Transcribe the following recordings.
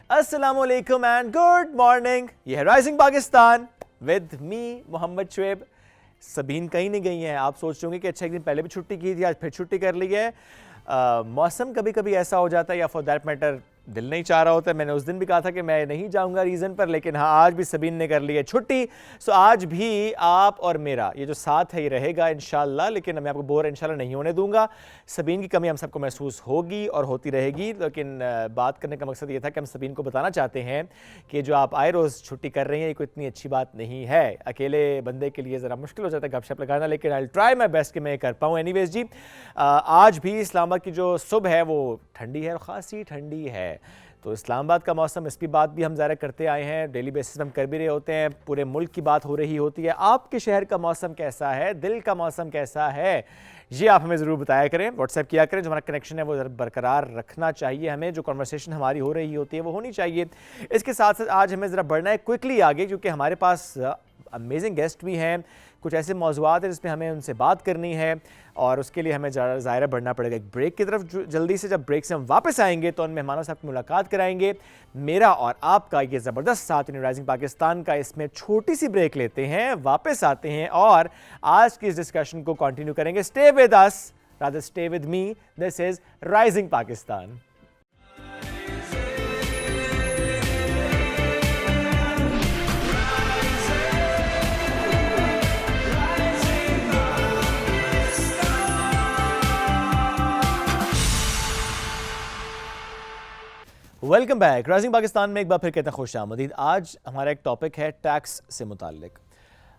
अस्सलामुअलैकुम and good morning. ये है rising Pakistan with me Mohammad Shoaib. Sabeen कहीं नहीं गई हैं। आप सोच रहे होंगे कि अच्छा एक दिन पहले भी छुट्टी की थी, आज फिर छुट्टी कर ली है। मौसम कभी कभी ऐसा हो जाता है या फॉर दैट मैटर दिल नहीं चाह रहा होता है। मैंने उस दिन भी कहा था कि मैं नहीं जाऊंगा रीज़न पर, लेकिन हाँ आज भी सबीन ने कर ली है छुट्टी। सो आज भी आप और मेरा ये जो साथ है ये रहेगा इंशाल्लाह, लेकिन मैं आपको बोर इंशाल्लाह नहीं होने दूंगा। सबीन की कमी हम सबको महसूस होगी और होती रहेगी, लेकिन बात करने का मकसद ये था कि हम सबीन को बताना चाहते हैं कि जो आप आए रोज़ छुट्टी कर रही हैं ये कोई इतनी अच्छी बात नहीं है। अकेले बंदे के लिए ज़रा मुश्किल हो जाता है गपशप लगाना, लेकिन आई ट्राई माई बेस्ट कि मैं कर पाऊँ। एनीवेज जी, आज भी इस्लामाबाद की जो सुबह है वो ठंडी है और ख़ासी ठंडी है। तो इस्लामाबाद का मौसम, इसकी बात भी हम ज़ाहिर करते आए हैं, डेली बेसिस में हम कर भी रहे होते हैं। पूरे मुल्क की बात हो रही होती है। आपके शहर का मौसम कैसा है, दिल का मौसम कैसा है, ये आप हमें ज़रूर बताया करें, व्हाट्सएप किया करें। जो हमारा कनेक्शन है वो बरकरार रखना चाहिए हमें, जो कन्वर्सेशन हमारी हो रही होती है वो होनी चाहिए। इसके साथ साथ आज हमें ज़रा बढ़ना है क्विकली आगे, क्योंकि हमारे पास अमेजिंग गेस्ट भी हैं। कुछ ऐसे मौज़ूआत हैं जिसमें हमें उनसे बात करनी है और उसके लिए हमें ज़ाहिर बढ़ना पड़ेगा एक ब्रेक की तरफ। जल्दी से जब ब्रेक से हम वापस आएंगे तो उन मेहमानों से आपकी मुलाकात कराएंगे। मेरा और आपका ये ज़बरदस्त साथ इन राइजिंग पाकिस्तान का, इसमें छोटी सी ब्रेक लेते हैं, वापस आते हैं और आज की इस डिस्कशन को कंटिन्यू करेंगे। Stay with us, rather stay with me. This is rising Pakistan. Welcome back. Rising Pakistan में एक बार फिर कहते हैं खुश आमदीद। आज हमारा एक टॉपिक है टैक्स से मुताल्लिक।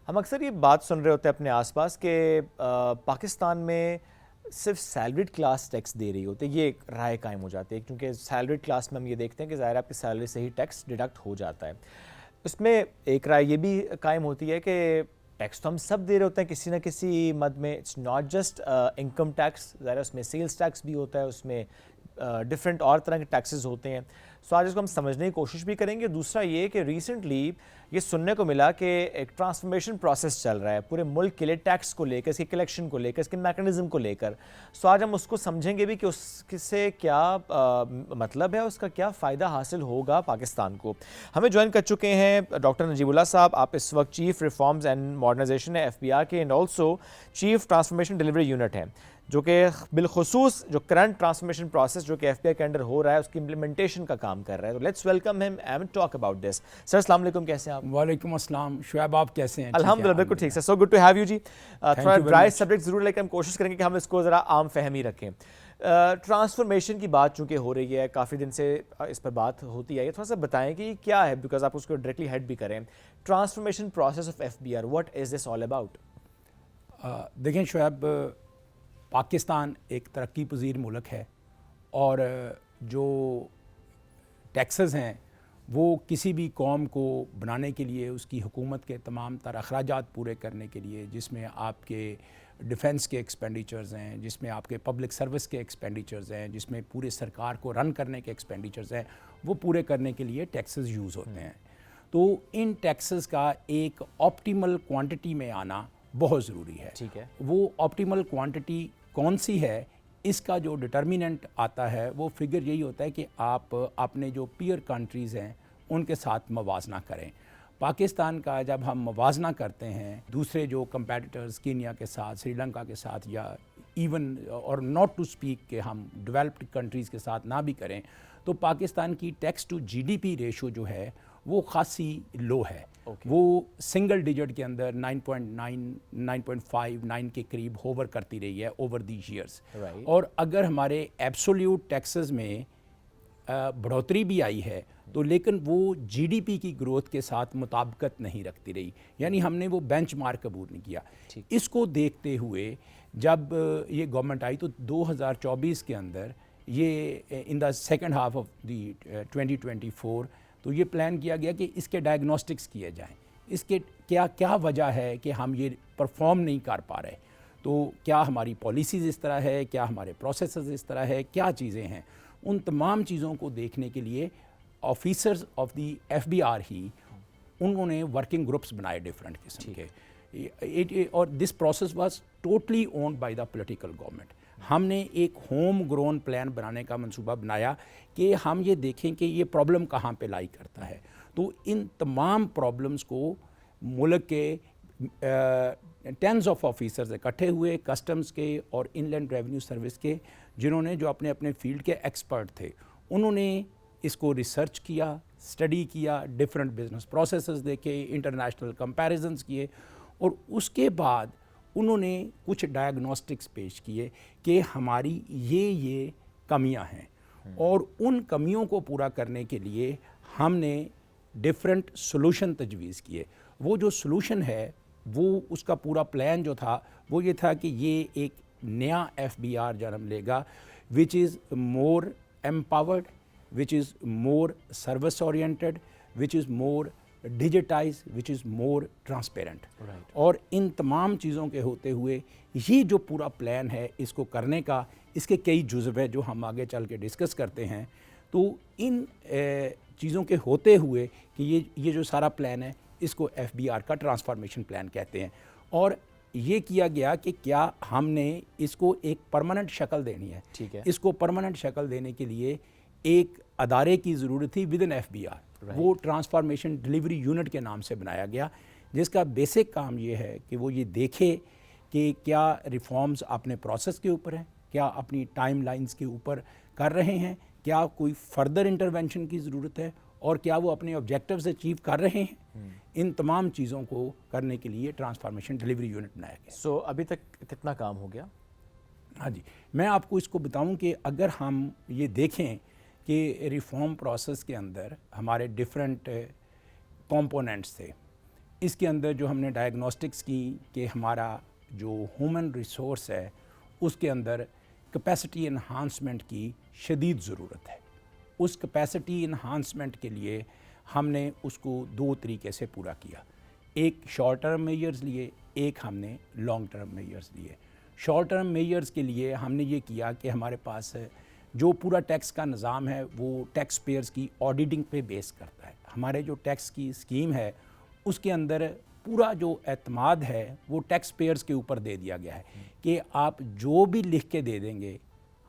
हम अक्सर ये बात सुन रहे होते हैं अपने आसपास कि पाकिस्तान में सिर्फ सैलरीड क्लास टैक्स दे रही होती है। ये एक राय कायम हो जाती है, क्योंकि सैलरीड क्लास में हम ये देखते हैं कि ज़ाहिर आपकी सैलरी से ही टैक्स डिडक्ट हो जाता है। उसमें एक राय ये भी कायम होती है कि टैक्स तो हम सब दे रहे होते हैं किसी ना किसी मद में। It's not just income tax, ज़ाहिर उसमें सेल्स टैक्स भी होता है, उसमें डिफरेंट और तरह के टैक्सेस होते हैं। सो आज इसको हम समझने की कोशिश भी करेंगे। दूसरा ये कि रिसेंटली ये सुनने को मिला कि एक ट्रांसफॉर्मेशन प्रोसेस चल रहा है पूरे मुल्क के लिए, टैक्स को लेकर, इसकी कलेक्शन को लेकर, इसके मैकेनिज्म को लेकर। सो आज हम उसको समझेंगे भी कि उससे क्या मतलब है, उसका क्या फ़ायदा हासिल होगा पाकिस्तान को। हमें ज्वाइन कर चुके हैं डॉक्टर नजीबुल्लाह साहब। आप इस वक्त चीफ रिफॉर्म्स एंड मॉडर्नाइजेशन है FBR के, and also chief transformation delivery unit है, जो कि बिलखुसूस जो करंट ट्रांसफॉर्मेशन प्रोसेस जो कि FBR के अंडर हो रहा है उसकी इम्प्लीमेंटेशन का काम कर रहा है। तो let's welcome him and talk about this. Sir अस्सलाम वालेकुम, कैसे हैं आप? वालेकुम अस्सलाम शुएब, आप कैसे हैं? अल्हम्दुलिल्लाह बिल्कुल ठीक है। So good to have you जी। थोड़ा ड्राई सब्जेक्ट जरूर, लेकिन हम कोशिश करेंगे कि हम इसको ज़रा आम फहमी रखें। ट्रांसफॉर्मेशन की बात चूँकि हो रही है, काफ़ी दिन से इस पर बात होती है, थोड़ा सा बताएं कि क्या है, बिकॉज आप उसको डायरेक्टली हेड भी करें। Transformation process of FBR, what is this all about? देखें शुएब, पाकिस्तान एक तरक्की पजीर मुल्क है और जो टैक्सेस हैं वो किसी भी कौम को बनाने के लिए, उसकी हुकूमत के तमाम तर अखराजात पूरे करने के लिए, जिसमें आपके डिफेंस के एक्सपेंडिचर्स हैं, जिसमें आपके पब्लिक सर्विस के एक्सपेंडिचर्स हैं, जिसमें पूरे सरकार को रन करने के एक्सपेंडिचर्स हैं, वो पूरे करने के लिए टैक्सेस यूज़ होते हैं। तो इन टैक्सेस का एक ऑप्टिमल क्वांटिटी में आना बहुत ज़रूरी है। ठीक है। वो ऑप्टिमल क्वांटिटी कौन सी है, इसका जो डिटर्मिनेंट आता है वो फिगर यही होता है कि आप अपने जो पीयर कंट्रीज़ हैं उनके साथ मवाजना करें। पाकिस्तान का जब हम मवाजना करते हैं दूसरे जो कंपेटिटर्स, कीनिया के साथ, श्रीलंका के साथ, या इवन और नॉट टू स्पीक के हम डेवलप्ड कंट्रीज़ के साथ ना भी करें, तो पाकिस्तान की टैक्स टू GDP रेशो जो है वो खासी लो है। वो सिंगल डिजिट के अंदर 9.9, 9.5, 9 के करीब होवर करती रही है ओवर दी ईयर्स। और अगर हमारे एब्सोल्यूट टैक्सेस में बढ़ोतरी भी आई है तो लेकिन वो GDP की ग्रोथ के साथ मुताबिकत नहीं रखती रही, यानी हमने वो बेंचमार्क कबूल नहीं किया। इसको देखते हुए जब ये गवर्नमेंट आई तो 2024 के अंदर ये in the second half of the 2024 तो ये प्लान किया गया कि इसके डायग्नोस्टिक्स किए जाएं, इसके क्या क्या वजह है कि हम ये परफॉर्म नहीं कर पा रहे। तो क्या हमारी पॉलिसीज़ इस तरह है, क्या हमारे प्रोसेसेस इस तरह है, क्या चीज़ें हैं। उन तमाम चीज़ों को देखने के लिए ऑफिसर्स ऑफ द FBR ही उन्होंने वर्किंग ग्रुप्स बनाए डिफरेंट किस्म के, और this process was totally owned by the political government. हमने एक होम ग्रोन प्लान बनाने का मंसूबा बनाया कि हम ये देखें कि ये प्रॉब्लम कहाँ पे लाई करता है। तो इन तमाम प्रॉब्लम्स को मुल्क के टेंस ऑफ ऑफिसर्स इकट्ठे हुए, कस्टम्स के और इनलैंड रेवेन्यू सर्विस के, जिन्होंने जो अपने अपने फील्ड के एक्सपर्ट थे, उन्होंने इसको रिसर्च किया, स्टडी किया, डिफरेंट बिजनेस प्रोसेसेस देखे, इंटरनेशनल कंपैरिजंस किए और उसके बाद उन्होंने कुछ डायग्नोस्टिक्स पेश किए कि हमारी ये कमियां हैं और उन कमियों को पूरा करने के लिए हमने डिफरेंट सॉल्यूशन तजवीज़ किए। वो जो सॉल्यूशन है वो उसका पूरा प्लान जो था वो ये था कि ये एक नया FBR जन्म लेगा which is more empowered, which is more service oriented, which is more digitized, which is more transparent. Right. और इन तमाम चीज़ों के होते हुए ये जो पूरा प्लान है इसको करने का, इसके कई जुज़व है जो हम आगे चल के डिस्कस करते हैं। तो इन चीज़ों के होते हुए कि ये जो सारा प्लान है इसको FBR का ट्रांसफॉर्मेशन प्लान कहते हैं। और ये किया गया कि क्या हमने इसको एक परमानेंट शक्ल देनी है। ठीक है। इसको परमानेंट शक्ल देने के लिए एक अदारे की ज़रूरत थी विद इन FBR। वो ट्रांसफॉर्मेशन डिलीवरी यूनिट के नाम से बनाया गया, जिसका बेसिक काम ये है कि वो ये देखे कि क्या रिफॉर्म्स अपने प्रोसेस के ऊपर हैं, क्या अपनी टाइमलाइंस के ऊपर कर रहे हैं, क्या कोई फर्दर इंटरवेंशन की ज़रूरत है और क्या वो अपने ऑब्जेक्टिव्स अचीव कर रहे हैं। इन तमाम चीज़ों को करने के लिए ट्रांसफॉर्मेशन डिलीवरी यूनिट बनाया गया। सो अभी तक कितना काम हो गया? हाँ जी, मैं आपको इसको बताऊं कि अगर हम ये देखें कि रिफॉर्म प्रोसेस के अंदर हमारे डिफरेंट कंपोनेंट्स थे। इसके अंदर जो हमने डायग्नोस्टिक्स की कि हमारा जो ह्यूमन रिसोर्स है उसके अंदर कैपेसिटी इन्हांसमेंट की शदीद ज़रूरत है। उस कैपेसिटी इन्हांसमेंट के लिए हमने उसको दो तरीके से पूरा किया। एक शॉर्ट टर्म मेजर्स लिए, एक हमने लॉन्ग टर्म मेजर्स लिए। शॉर्ट टर्म मेजर्स के लिए हमने ये किया कि हमारे पास जो पूरा टैक्स का निज़ाम है वो टैक्स पेयर्स की ऑडिटिंग पे बेस करता है। हमारे जो टैक्स की स्कीम है उसके अंदर पूरा जो एतमाद है वो टैक्स पेयर्स के ऊपर दे दिया गया है कि आप जो भी लिख के दे देंगे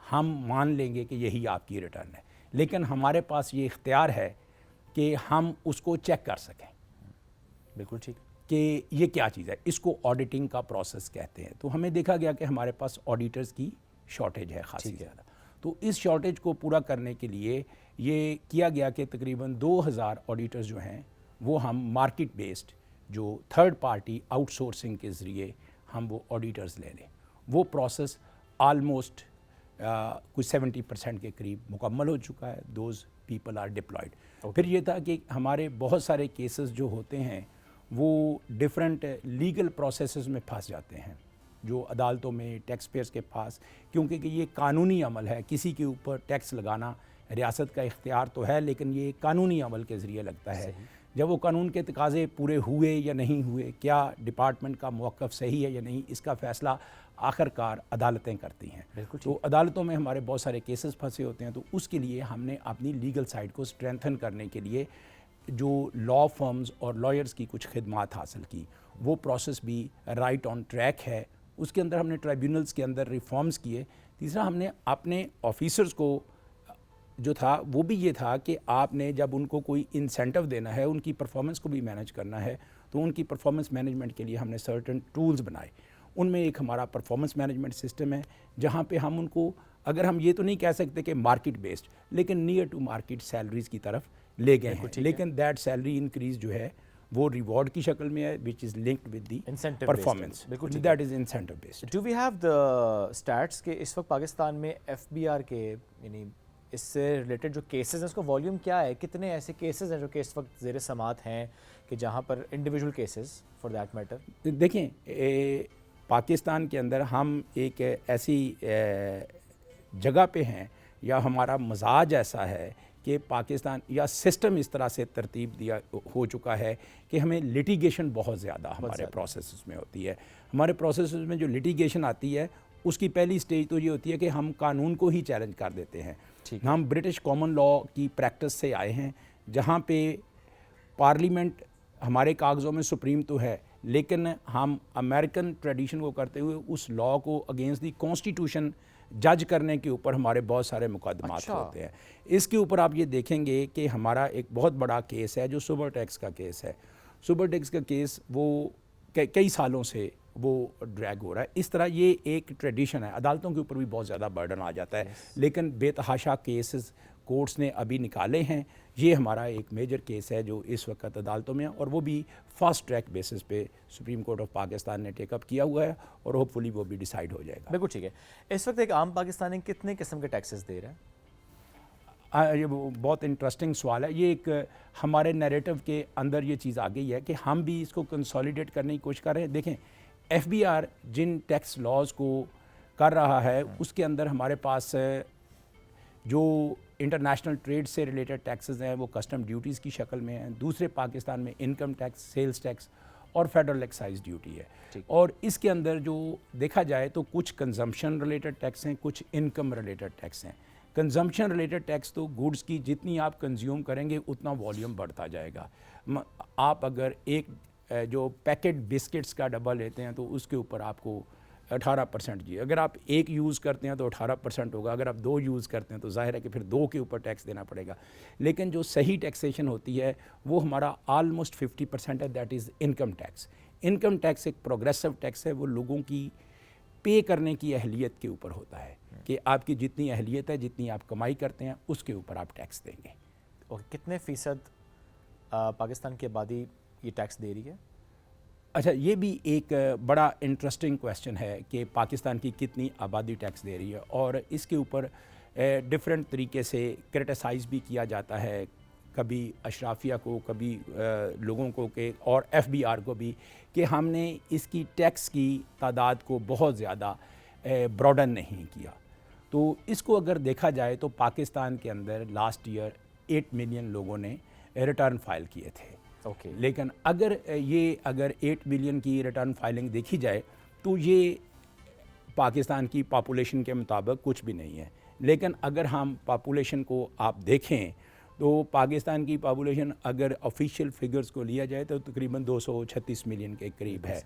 हम मान लेंगे कि यही आपकी रिटर्न है, लेकिन हमारे पास ये इख्तियार है कि हम उसको चेक कर सकें। बिल्कुल ठीक। कि ये क्या चीज़ है, इसको ऑडिटिंग का प्रोसेस कहते हैं। तो हमें देखा गया कि हमारे पास ऑडिटर्स की शॉर्टेज है खासी ज़्यादा। तो इस शॉर्टेज को पूरा करने के लिए ये किया गया कि तकरीबन 2000 ऑडिटर्स जो हैं वो हम मार्केट बेस्ड जो थर्ड पार्टी आउटसोर्सिंग के ज़रिए हम वो ऑडिटर्स ले लें। वो प्रोसेस आलमोस्ट कुछ 70% के करीब मुकम्मल हो चुका है। Those people are deployed. फिर ये था कि हमारे बहुत सारे केसेस जो होते हैं वो डिफरेंट लीगल प्रोसेसेस में फंस जाते हैं, जो अदालतों में टैक्स पेयर्स के पास, क्योंकि कि ये कानूनी अमल है। किसी के ऊपर टैक्स लगाना रियासत का इख्तियार तो है, लेकिन ये कानूनी अमल के ज़रिए लगता है। जब वो कानून के तकाज़े पूरे हुए या नहीं हुए, क्या डिपार्टमेंट का मौक़िफ़ सही है या नहीं, इसका फ़ैसला आखिरकार अदालतें करती हैं। तो अदालतों में हमारे बहुत सारे केसेस फंसे होते हैं। तो उसके लिए हमने अपनी लीगल साइड को स्ट्रेंथन करने के लिए जो लॉ फर्म्स और लॉयर्स की कुछ खिदमात हासिल की। वो प्रोसेस भी राइट ऑन ट्रैक है। उसके अंदर हमने ट्राइब्यूनल्स के अंदर रिफॉर्म्स किए। तीसरा, हमने अपने ऑफिसर्स को जो था वो भी ये था कि आपने जब उनको कोई इंसेंटिव देना है, उनकी परफॉर्मेंस को भी मैनेज करना है, तो उनकी परफॉर्मेंस मैनेजमेंट के लिए हमने सर्टेन टूल्स बनाए। उनमें एक हमारा परफॉर्मेंस मैनेजमेंट सिस्टम है जहाँ पे हम उनको, अगर हम ये तो नहीं कह सकते कि मार्केट बेस्ड, लेकिन नियर टू मार्केट सैलरीज़ की तरफ ले गए हैं। लेकिन दैट सैलरी इंक्रीज जो है वो रिवॉर्ड की शक्ल में है, which is linked with the performance. That is incentive based. Do we have the stats के इस वक्त पाकिस्तान में FBR के यानी इससे रिलेटेड जो केसेस हैं उसका वॉल्यूम क्या है? कितने ऐसे केसेस हैं जो कि इस वक्त ज़ेर समात हैं कि जहाँ पर individual cases for that matter? देखें, पाकिस्तान के अंदर हम एक ऐसी जगह पे हैं या हमारा मजाज ऐसा है कि पाकिस्तान या सिस्टम इस तरह से तरतीब दिया हो चुका है कि हमें लिटिगेशन बहुत ज़्यादा हमारे प्रोसेस में होती है। हमारे प्रोसेस में जो लिटिगेशन आती है उसकी पहली स्टेज तो ये होती है कि हम कानून को ही चैलेंज कर देते हैं। हम ब्रिटिश कॉमन लॉ की प्रैक्टिस से आए हैं जहाँ पे पार्लियामेंट हमारे कागज़ों में सुप्रीम तो है, लेकिन हम अमेरिकन ट्रेडिशन को करते हुए उस लॉ को अगेंस्ट दी कॉन्स्टिट्यूशन जज करने के ऊपर हमारे बहुत सारे मुकदमात अच्छा। होते हैं। इसके ऊपर आप ये देखेंगे कि हमारा एक बहुत बड़ा केस है जो सुपर टैक्स का केस है। सुपर टैक्स का केस वो कई सालों से वो ड्रैग हो रहा है। इस तरह ये एक ट्रेडिशन है, अदालतों के ऊपर भी बहुत ज़्यादा बर्डन आ जाता है। लेकिन बेतहाशा केसेस कोर्ट्स ने अभी निकाले हैं। ये हमारा एक मेजर केस है जो इस वक्त अदालतों में है, और वो भी फास्ट ट्रैक बेसिस पे सुप्रीम कोर्ट ऑफ पाकिस्तान ने टेकअप किया हुआ है, और होपफुली वो भी डिसाइड हो जाएगा। बिल्कुल ठीक है। इस वक्त एक आम पाकिस्तानी कितने किस्म के टैक्सेस दे रहा है? ये वो बहुत इंटरेस्टिंग सवाल है। ये एक हमारे नैरेटिव के अंदर ये चीज़ आ गई है कि हम भी इसको कंसोलिडेट करने की कोशिश कर रहे हैं। देखें, एफबीआर जिन टैक्स लॉज को कर रहा है उसके अंदर हमारे पास जो इंटरनेशनल ट्रेड से रिलेटेड टैक्सेस हैं वो कस्टम ड्यूटीज़ की शक्ल में हैं। दूसरे पाकिस्तान में इनकम टैक्स, सेल्स टैक्स और फेडरल एक्साइज ड्यूटी है। और इसके अंदर जो देखा जाए तो कुछ कंजम्पशन रिलेटेड टैक्स हैं, कुछ इनकम रिलेटेड टैक्स हैं। कंजम्पशन रिलेटेड टैक्स तो गुड्स की जितनी आप कंज्यूम करेंगे उतना वॉल्यूम बढ़ता जाएगा। आप अगर एक जो पैकेट बिस्किट्स का डब्बा लेते हैं तो उसके ऊपर आपको 18% जी, अगर आप एक यूज़ करते हैं तो 18% होगा, अगर आप 2 यूज़ करते हैं तो जाहिर है कि फिर 2 के ऊपर टैक्स देना पड़ेगा। लेकिन जो सही टैक्सेशन होती है वो हमारा ऑलमोस्ट 50% है, that is income tax. Income tax एक प्रोग्रेसिव टैक्स है, वो लोगों की पे करने की अहलियत के ऊपर होता है कि आपकी जितनी अहलियत है, जितनी आप कमाई करते हैं उसके ऊपर आप टैक्स देंगे। और कितने फ़ीसद पाकिस्तान की आबादी ये टैक्स दे रही है? अच्छा, ये भी एक बड़ा इंटरेस्टिंग क्वेश्चन है कि पाकिस्तान की कितनी आबादी टैक्स दे रही है, और इसके ऊपर डिफरेंट तरीके से क्रिटिसाइज़ भी किया जाता है, कभी अशराफिया को, कभी लोगों को के, और एफबीआर को भी, कि हमने इसकी टैक्स की तादाद को बहुत ज़्यादा ब्रॉडन नहीं किया। तो इसको अगर देखा जाए तो पाकिस्तान के अंदर लास्ट ईयर 8 मिलियन लोगों ने रिटर्न फाइल किए थे। लेकिन अगर 8 मिलियन की रिटर्न फाइलिंग देखी जाए तो ये पाकिस्तान की पॉपुलेशन के मुताबिक कुछ भी नहीं है। लेकिन अगर हम पॉपुलेशन को आप देखें तो पाकिस्तान की पॉपुलेशन अगर ऑफिशियल फिगर्स को लिया जाए तो तकरीबन 236 मिलियन के करीब है,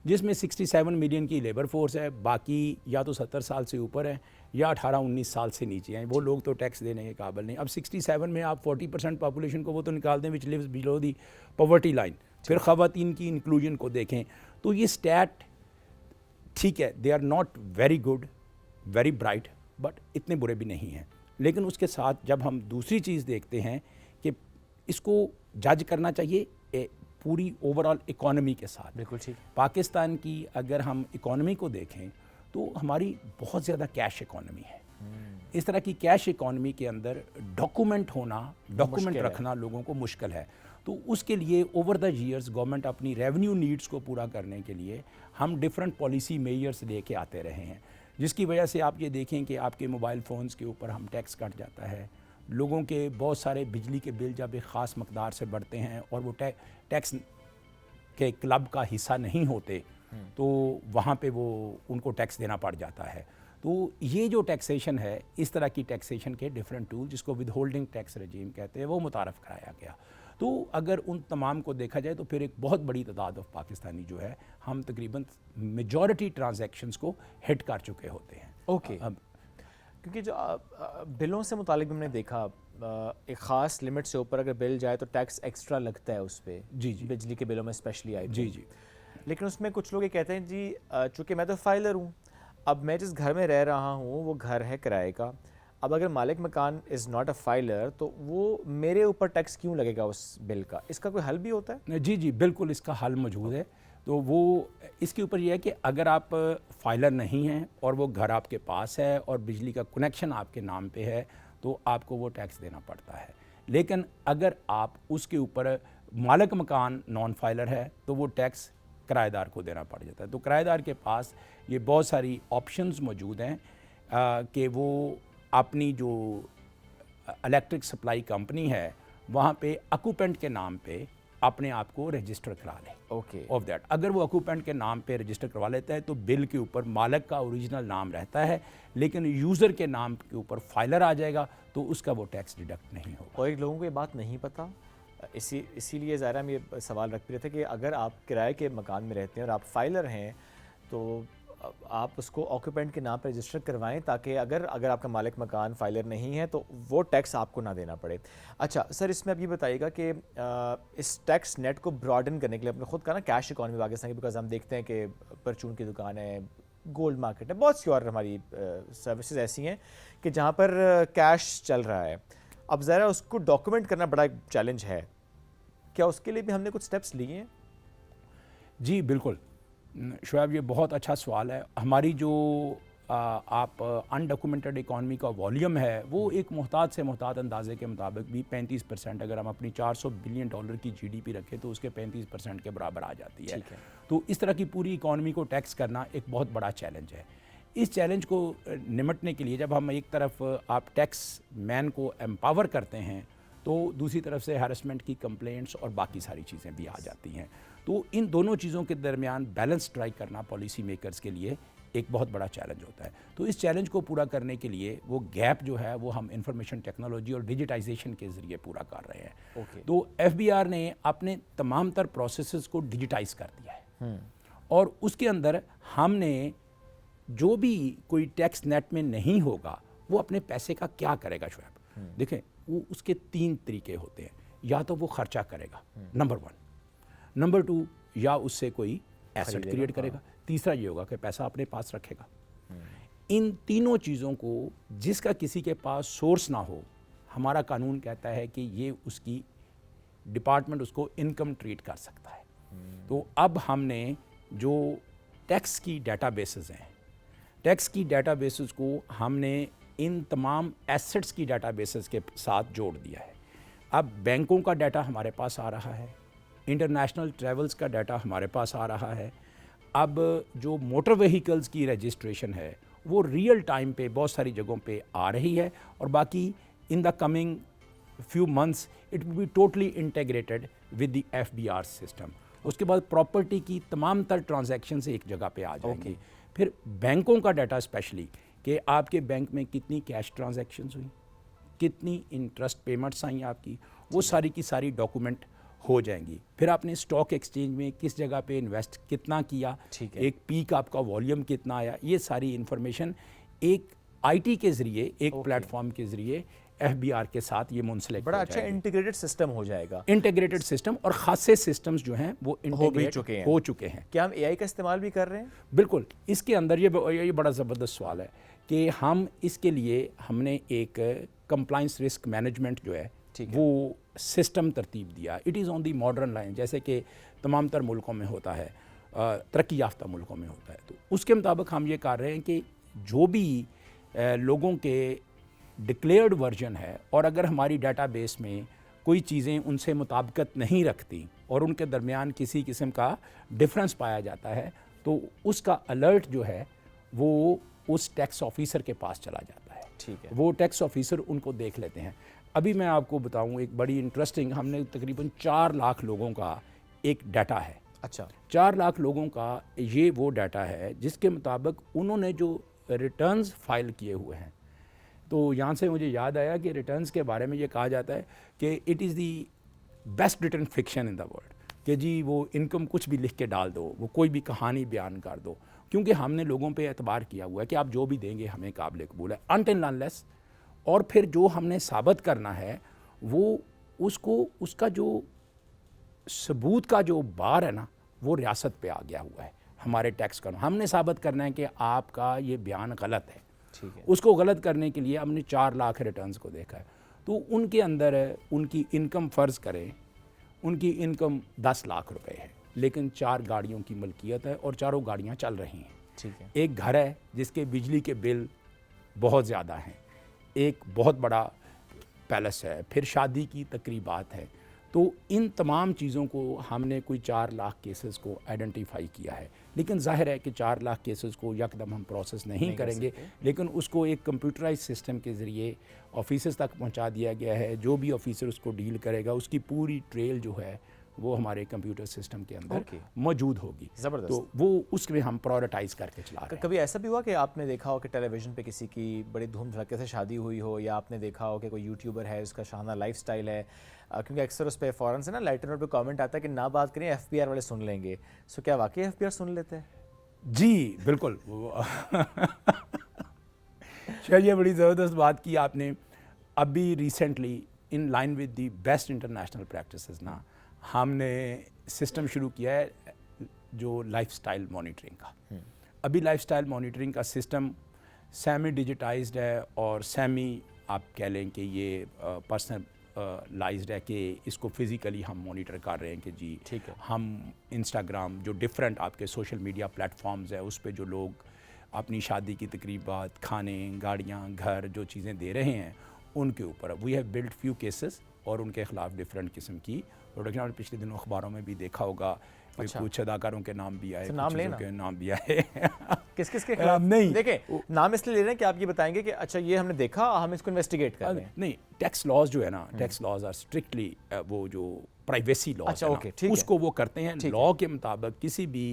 जिसमें 67 मिलियन की लेबर फोर्स है, बाकी या तो 70 साल से ऊपर है या 18-19 साल से नीचे हैं। वो लोग तो टैक्स देने के काबिल नहीं। अब 67 में आप 40% पॉपुलेशन को वो तो निकाल दें which lives below the poverty line. फिर ख़वातीन की इंक्लूजन को देखें तो ये स्टैट ठीक है, they are not very good, very bright, but इतने बुरे भी नहीं हैं। लेकिन उसके साथ जब हम दूसरी चीज़ देखते हैं कि इसको जज करना चाहिए पूरी ओवरऑल इकॉनमी के साथ। बिल्कुल ठीक। पाकिस्तान की अगर हम इकॉनमी को देखें तो हमारी बहुत ज़्यादा कैश इकॉनमी है। इस तरह की कैश इकॉनमी के अंदर डॉक्यूमेंट रखना लोगों को मुश्किल है। तो उसके लिए ओवर द ईयर्स गवर्नमेंट अपनी रेवेन्यू नीड्स को पूरा करने के लिए हम डिफरेंट पॉलिसी मेजर्स लेके आते रहे हैं, जिसकी वजह से आप ये देखें कि आपके मोबाइल फ़ोन्स के ऊपर हम टैक्स कट जाता है। लोगों के बहुत सारे बिजली के बिल जब एक ख़ास मकदार से बढ़ते हैं और वो टैक्स के क्लब का हिस्सा नहीं होते तो वहाँ पे वो उनको टैक्स देना पड़ जाता है। तो ये जो टैक्सेशन है, इस तरह की टैक्सेशन के डिफरेंट टूल जिसको विद होल्डिंग टैक्स रजीम कहते हैं वो मुतारफ़ कराया गया। तो अगर उन तमाम को देखा जाए तो फिर एक बहुत बड़ी तादाद ऑफ पाकिस्तानी जो है, हम तकरीबन मेजॉरिटी ट्रांजैक्शंस को हिट कर चुके होते हैं। ओके। क्योंकि जो बिलों से मुतालिक हमने देखा एक ख़ास लिमिट से ऊपर अगर बिल जाए तो टैक्स एक्स्ट्रा लगता है उस पर। जी जी, बिजली के बिलों में स्पेशली आई। जी जी। लेकिन उसमें कुछ लोग ये कहते हैं जी चूँकि मैं तो फाइलर हूँ, अब मैं जिस घर में रह रहा हूँ वो घर है किराए का, अब अगर मालिक मकान इज़ नॉट अ फाइलर तो वो मेरे ऊपर टैक्स क्यों लगेगा उस बिल का? इसका कोई हल भी होता है? जी जी, बिल्कुल इसका हल मौजूद है। तो वो इसके ऊपर यह है कि अगर आप फाइलर नहीं हैं और वो घर आपके पास है और बिजली का कनेक्शन आपके नाम पे है तो आपको वो टैक्स देना पड़ता है। लेकिन अगर आप उसके ऊपर मालिक मकान नॉन फाइलर है तो वो टैक्स किराएदार को देना पड़ जाता है। तो किराएदार के पास ये बहुत सारी ऑप्शंस मौजूद हैं कि वो अपनी जो इलेक्ट्रिक सप्लाई कंपनी है वहाँ पे ऑक्यूपेंट के नाम पे अपने आप को रजिस्टर करा ले। ओके। ऑफ दैट अगर वो ऑक्यूपेंट के नाम पे रजिस्टर करवा लेता है तो बिल के ऊपर मालिक का ओरिजिनल नाम रहता है, लेकिन यूज़र के नाम के ऊपर फाइलर आ जाएगा तो उसका वो टैक्स डिडक्ट नहीं होगा। और एक लोगों को ये बात नहीं पता, इसीलिए ज़ाहिर हम ये सवाल रख रहे थे कि अगर आप किराए के मकान में रहते हैं और आप फाइलर हैं तो आप उसको ऑक्यूपेंट के नाम पर रजिस्टर करवाएं, ताकि अगर आपका मालिक मकान फाइलर नहीं है तो वो टैक्स आपको ना देना पड़े। अच्छा सर, इसमें आप ये बताइएगा कि इस टैक्स नेट को ब्रॉडन करने के लिए, आपने खुद कहा ना कैश इकॉनमी पाकिस्तान की, बिकॉज हम देखते हैं कि परचून की दुकान है, गोल्ड मार्केट है, बहुत सी और हमारी सर्विसेज ऐसी हैं कि जहाँ पर कैश चल रहा है। अब ज़रा उसको डॉक्यूमेंट करना बड़ा चैलेंज है, क्या उसके लिए भी हमने कुछ स्टेप्स लिए हैं? जी बिल्कुल शुएब, ये बहुत अच्छा सवाल है। हमारी जो आप अनडॉक्यूमेंटेड इकॉनमी का वॉल्यूम है वो एक मोहताज से मोहताज अंदाजे के मुताबिक भी 35%, अगर हम अपनी $400 बिलियन की जीडीपी रखें तो उसके 35% के बराबर आ जाती है। तो इस तरह की पूरी इकॉनमी को टैक्स करना एक बहुत बड़ा चैलेंज है। इस चैलेंज को निमटने के लिए जब हम एक तरफ आप टैक्स मैन को एम्पावर करते हैं तो दूसरी तरफ से हैरेसमेंट की कंप्लेंट्स और बाकी सारी चीज़ें भी आ जाती हैं। तो इन दोनों चीज़ों के दरमियान बैलेंस स्ट्राइक करना पॉलिसी मेकर्स के लिए एक बहुत बड़ा चैलेंज होता है। तो इस चैलेंज को पूरा करने के लिए वो गैप जो है वो हम इंफॉर्मेशन टेक्नोलॉजी और डिजिटाइजेशन के ज़रिए पूरा कर रहे हैं। तो एफबीआर ने अपने तमाम तर प्रोसेसेस को डिजिटाइज कर दिया है और उसके अंदर हमने जो भी कोई टैक्स नेट में नहीं होगा वो अपने पैसे का क्या करेगा शुएब, देखें वो उसके 3 तरीके होते हैं। या तो वो खर्चा करेगा, नंबर 1, नंबर 2 या उससे कोई एसेट क्रिएट करेगा, तीसरा ये होगा कि पैसा अपने पास रखेगा। इन तीनों चीज़ों को जिसका किसी के पास सोर्स ना हो, हमारा कानून कहता है कि ये उसकी डिपार्टमेंट उसको इनकम ट्रीट कर सकता है। तो अब हमने जो टैक्स की डेटाबेसेस हैं, टैक्स की डेटाबेसेस को हमने इन तमाम एसेट्स की डेटाबेसेस के साथ जोड़ दिया है। अब बैंकों का डाटा हमारे पास आ रहा है, इंटरनेशनल ट्रैवल्स का डाटा हमारे पास आ रहा है। अब जो मोटर व्हीकल्स की रजिस्ट्रेशन है वो रियल टाइम पे बहुत सारी जगहों पे आ रही है और बाकी in the coming few months it will be totally integrated with the FBR system. उसके बाद प्रॉपर्टी की तमाम तर ट्रांजैक्शन से एक जगह पे आ जाएंगे। फिर बैंकों का डाटा स्पेशली कि आपके बैंक में कितनी कैश ट्रांजैक्शंस हुई, कितनी इंटरेस्ट पेमेंट्स आई आपकी, वो सारी की सारी डॉक्यूमेंट हो जाएंगी। फिर आपने स्टॉक एक्सचेंज में किस जगह पे इन्वेस्ट कितना किया, एक पीक आपका वॉल्यूम कितना आया, ये सारी इंफॉर्मेशन एक आईटी के ज़रिए, एक प्लेटफॉर्म के ज़रिए एफबीआर के साथ ये मुंसलिक बड़ा अच्छा इंटीग्रेटेड सिस्टम हो जाएगा। इंटीग्रेटेड सिस्टम और खासे सिस्टम्स जो हैं वो हो चुके हैं। क्या हम एआई का इस्तेमाल भी कर रहे हैं? बिल्कुल। इसके अंदर ये बड़ा ज़बरदस्त सवाल है कि हम इसके लिए हमने एक कंप्लाइंस रिस्क मैनेजमेंट जो है वो सिस्टम तरतीब दिया। It is on the modern line, जैसे कि तमाम तर मुल्कों में होता है, तरक्की याफ्ता मुल्कों में होता है। तो उसके मुताबिक हम ये कर रहे हैं कि जो भी लोगों के डिक्लेयर्ड वर्जन है और अगर हमारी डाटाबेस में कोई चीज़ें उनसे मुताबिकत नहीं रखती और उनके दरमियान किसी किस्म का डिफरेंस पाया जाता है तो उसका अलर्ट जो है वो उस टैक्स ऑफिसर के पास चला जाता है। ठीक है। वो टैक्स ऑफिसर उनको देख लेते हैं। अभी मैं आपको बताऊं एक बड़ी इंटरेस्टिंग, हमने तकरीबन 4 लाख लोगों का एक डाटा है। अच्छा। 4 लाख लोगों का ये वो डाटा है जिसके मुताबिक उन्होंने जो रिटर्न्स फाइल किए हुए हैं। तो यहाँ से मुझे याद आया कि रिटर्न्स के बारे में ये कहा जाता है कि it is the best return fiction in the world, कि जी वो इनकम कुछ भी लिख के डाल दो, वो कोई भी कहानी बयान कर दो, क्योंकि हमने लोगों पे एतबार किया हुआ है कि आप जो भी देंगे हमें काबिल कबूल है अनटिल अनलेस। और फिर जो हमने साबित करना है वो उसका जो सबूत का जो बार है ना वो रियासत पे आ गया हुआ है हमारे टैक्स का। हमने साबित करना है कि आपका ये बयान गलत है। ठीक है। उसको गलत करने के लिए हमने 4 लाख रिटर्न्स को देखा है। तो उनके अंदर उनकी इनकम फ़र्ज़ करें, उनकी इनकम 10 लाख रुपए है, लेकिन 4 गाड़ियों की मलकियत है और चारों गाड़ियाँ चल रही हैं। ठीक है। एक घर है जिसके बिजली के बिल बहुत ज़्यादा हैं, एक बहुत बड़ा पैलेस है, फिर शादी की तकरीबात है। तो इन तमाम चीज़ों को हमने कोई 4 लाख केसेस को आइडेंटिफाई किया है। लेकिन जाहिर है कि 4 लाख केसेस को यकदम हम प्रोसेस नहीं करेंगे, लेकिन उसको एक कंप्यूटराइज सिस्टम के ज़रिए ऑफिसर्स तक पहुंचा दिया गया है। जो भी ऑफिसर उसको डील करेगा उसकी पूरी ट्रेल जो है वो हमारे कंप्यूटर सिस्टम के अंदर मौजूद होगी। ज़बरदस्त। तो वो उसमें हम प्रायोरिटाइज करके चला रहे हैं। कभी ऐसा भी हुआ कि आपने देखा हो कि टेलीविज़न पे किसी की बड़ी धूम धड़के से शादी हुई हो, या आपने देखा हो कि कोई यूट्यूबर है उसका शानदार लाइफस्टाइल है, क्योंकि अक्सर उस पर फ़ौरन से ना लाइटर नोट पे कमेंट आता है कि ना बात करें एफबीआर वाले सुन लेंगे। सो क्या वाकई एफबीआर सुन लेते हैं? जी बिल्कुल। शायद ये बड़ी ज़बरदस्त बात की आपने। अभी recently in line with the best international practices ना, हमने सिस्टम शुरू किया है जो लाइफस्टाइल मॉनिटरिंग का। अभी लाइफस्टाइल मॉनिटरिंग का सिस्टम सेमी डिजिटाइज्ड है और सेमी आप कह लें कि ये पर्सनलाइज्ड है कि इसको फिज़िकली हम मॉनिटर कर रहे हैं कि जी ठीक है। हम इंस्टाग्राम जो डिफरेंट आपके सोशल मीडिया प्लेटफॉर्म्स है उस पे जो लोग अपनी शादी की तकरीबात, खाने, गाड़ियाँ, घर जो चीज़ें दे रहे हैं उनके ऊपर we have build few cases और उनके ख़िलाफ़ डिफरेंट किस्म की प्रोडक्शन। और पिछले दिनों अखबारों में भी देखा होगा अच्छा। कुछ अदाकारों के नाम भी आए, तो नाम कुछ चीज़ों लेना। के नाम भी आए। किस किस के खिलाफ? नहीं देखें, नाम इसलिए ले रहे हैं कि आप ये बताएंगे कि अच्छा ये हमने देखा, हम इसको इन्वेस्टिगेट कर रहे हैं। नहीं, टैक्स लॉज जो है ना, टैक्स लॉज आर स्ट्रिक्टली वो जो प्राइवेसी लॉज अच्छा, है ओके, ठीक ना, है। उसको वो करते हैं ठीक लॉ के मुताबिक। किसी भी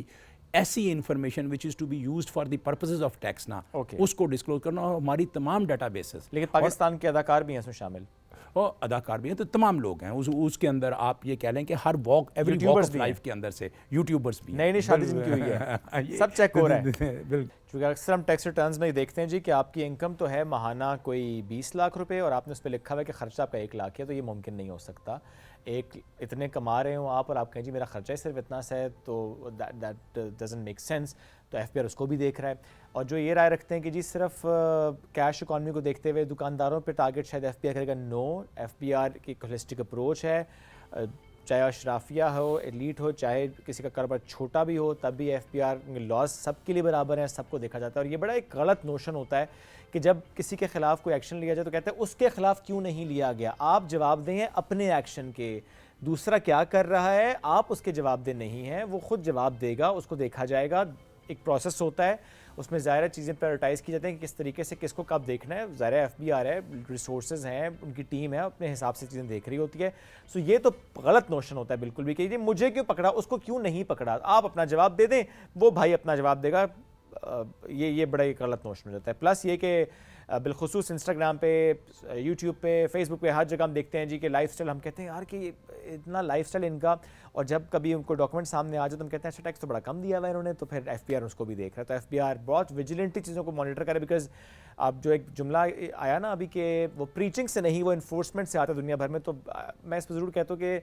ऐसी information which is to be used for the purposes of tax ना, ओके। उसको डिस्क्लोज करना। और हमारी तमाम डाटाबेसेस, लेकिन पाकिस्तान के अदाकार भी हैं इसमें शामिल। और अदाकार भी हैं, तो तमाम लोग हैं उसके अंदर। आप ये कह लें कि हर walk, every walk YouTubers of भी लाइफ के अंदर से यूट्यूबर्स भी हैं। नई नई शादी जिनकी हुई है सब चेक हो रहा है। बिल्कुल। क्योंकि अक्सर हम टैक्स रिटर्न्स में देखते हैं जी कि आपकी इनकम तो है महाना कोई 20 लाख रुपए और आपने उस पर लिखा हुआ है कि खर्चा आपका 1 लाख है, तो ये मुमकिन नहीं हो सकता। एक इतने कमा रहे हो आप और आप कहें जी मेरा खर्चा ही सिर्फ इतना सा है, तो दैट डजंट मेक सेंस। तो एफबीआर उसको भी देख रहा है। और जो ये राय रखते हैं कि जी सिर्फ कैश इकॉनमी को देखते हुए दुकानदारों पे टारगेट शायद एफबीआर करेगा, नो, एफबीआर की होलिस्टिक अप्रोच है। चाहे अशराफिया हो, एलीट हो, चाहे किसी का कारोबार छोटा भी हो, तब भी एफबीआर लॉस सबके लिए बराबर है, सबको देखा जाता है। और ये बड़ा एक गलत नोशन होता है कि जब किसी के खिलाफ कोई एक्शन लिया जाए तो कहते हैं उसके खिलाफ क्यों नहीं लिया गया। आप जवाब दें अपने एक्शन के, दूसरा क्या कर रहा है आप उसके जवाबदेह नहीं हैं, वो खुद जवाब देगा, उसको देखा जाएगा। एक प्रोसेस होता है, उसमें ज़ाहिर चीज़ें प्रायोरिटाइज़ की जाती हैं कि किस तरीके से किसको कब देखना है। ज़ाहिर एफबीआर है, रिसोर्सेज हैं, उनकी टीम है, अपने हिसाब से चीज़ें देख रही होती है। सो ये तो गलत नोशन होता है बिल्कुल भी कि जी मुझे क्यों पकड़ा, उसको क्यों नहीं पकड़ा। आप अपना जवाब दे दें, वो भाई अपना जवाब देगा। ये बड़ा एक गलत नोशन हो जाता है। प्लस ये कि बिलखुसूस इंस्टाग्राम पे, यूट्यूब पे, फेसबुक पे हर जगह हम देखते हैं जी कि लाइफस्टाइल, हम कहते हैं यार कि इतना लाइफस्टाइल इनका, और जब कभी उनको डॉक्यूमेंट सामने आ जाए तो हम कहते हैं अच्छा टैक्स तो बड़ा कम दिया हुआ है इन्होंने, तो फिर एफबीआर उसको भी देख रहा है। तो एफबीआर बहुत विजिलेंटली चीज़ों को मॉनिटर करे। बिकॉज अब जो एक जुमला आया ना अभी कि वो प्रीचिंग से नहीं, वो इन्फोर्समेंट से आता है दुनिया भर में। तो मैं इस पर ज़रूर कहता हूँ कि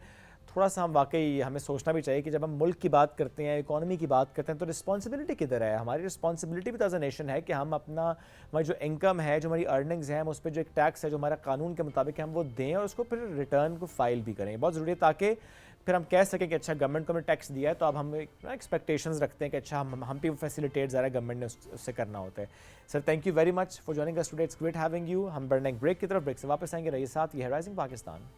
थोड़ा सा हम वाकई हमें सोचना भी चाहिए कि जब हम मुल्क की बात करते हैं, इकोनॉमी की बात करते हैं, तो रिस्पॉन्सिबिलिटी किधर है। हमारी रिस्पॉन्सिबिलिटी भी एज अ नेशन है कि हम अपना, हमारी जो इनकम है, जो हमारी अर्निंग्स हैं, हम उस पर जो एक टैक्स है जो हमारा कानून के मुताबिक है, हम वो दें और उसको फिर रिटर्न को फाइल भी करें। बहुत ज़रूरी है ताकि फिर हम कह सकें कि अच्छा गवर्नमेंट को हमें टैक्स दिया है, तो अब हम एक्सपेक्टेशंस रखते हैं कि अच्छा हम भी फैसिलिटेट ज़रा गवर्नमेंट ने उससे करना होता है। Sir thank you very much for joining us today, it's great having you. हम बढ़ने ब्रेक की तरफ, ब्रेक से वापस आएंगे, रहिए साथ। ये है rising Pakistan.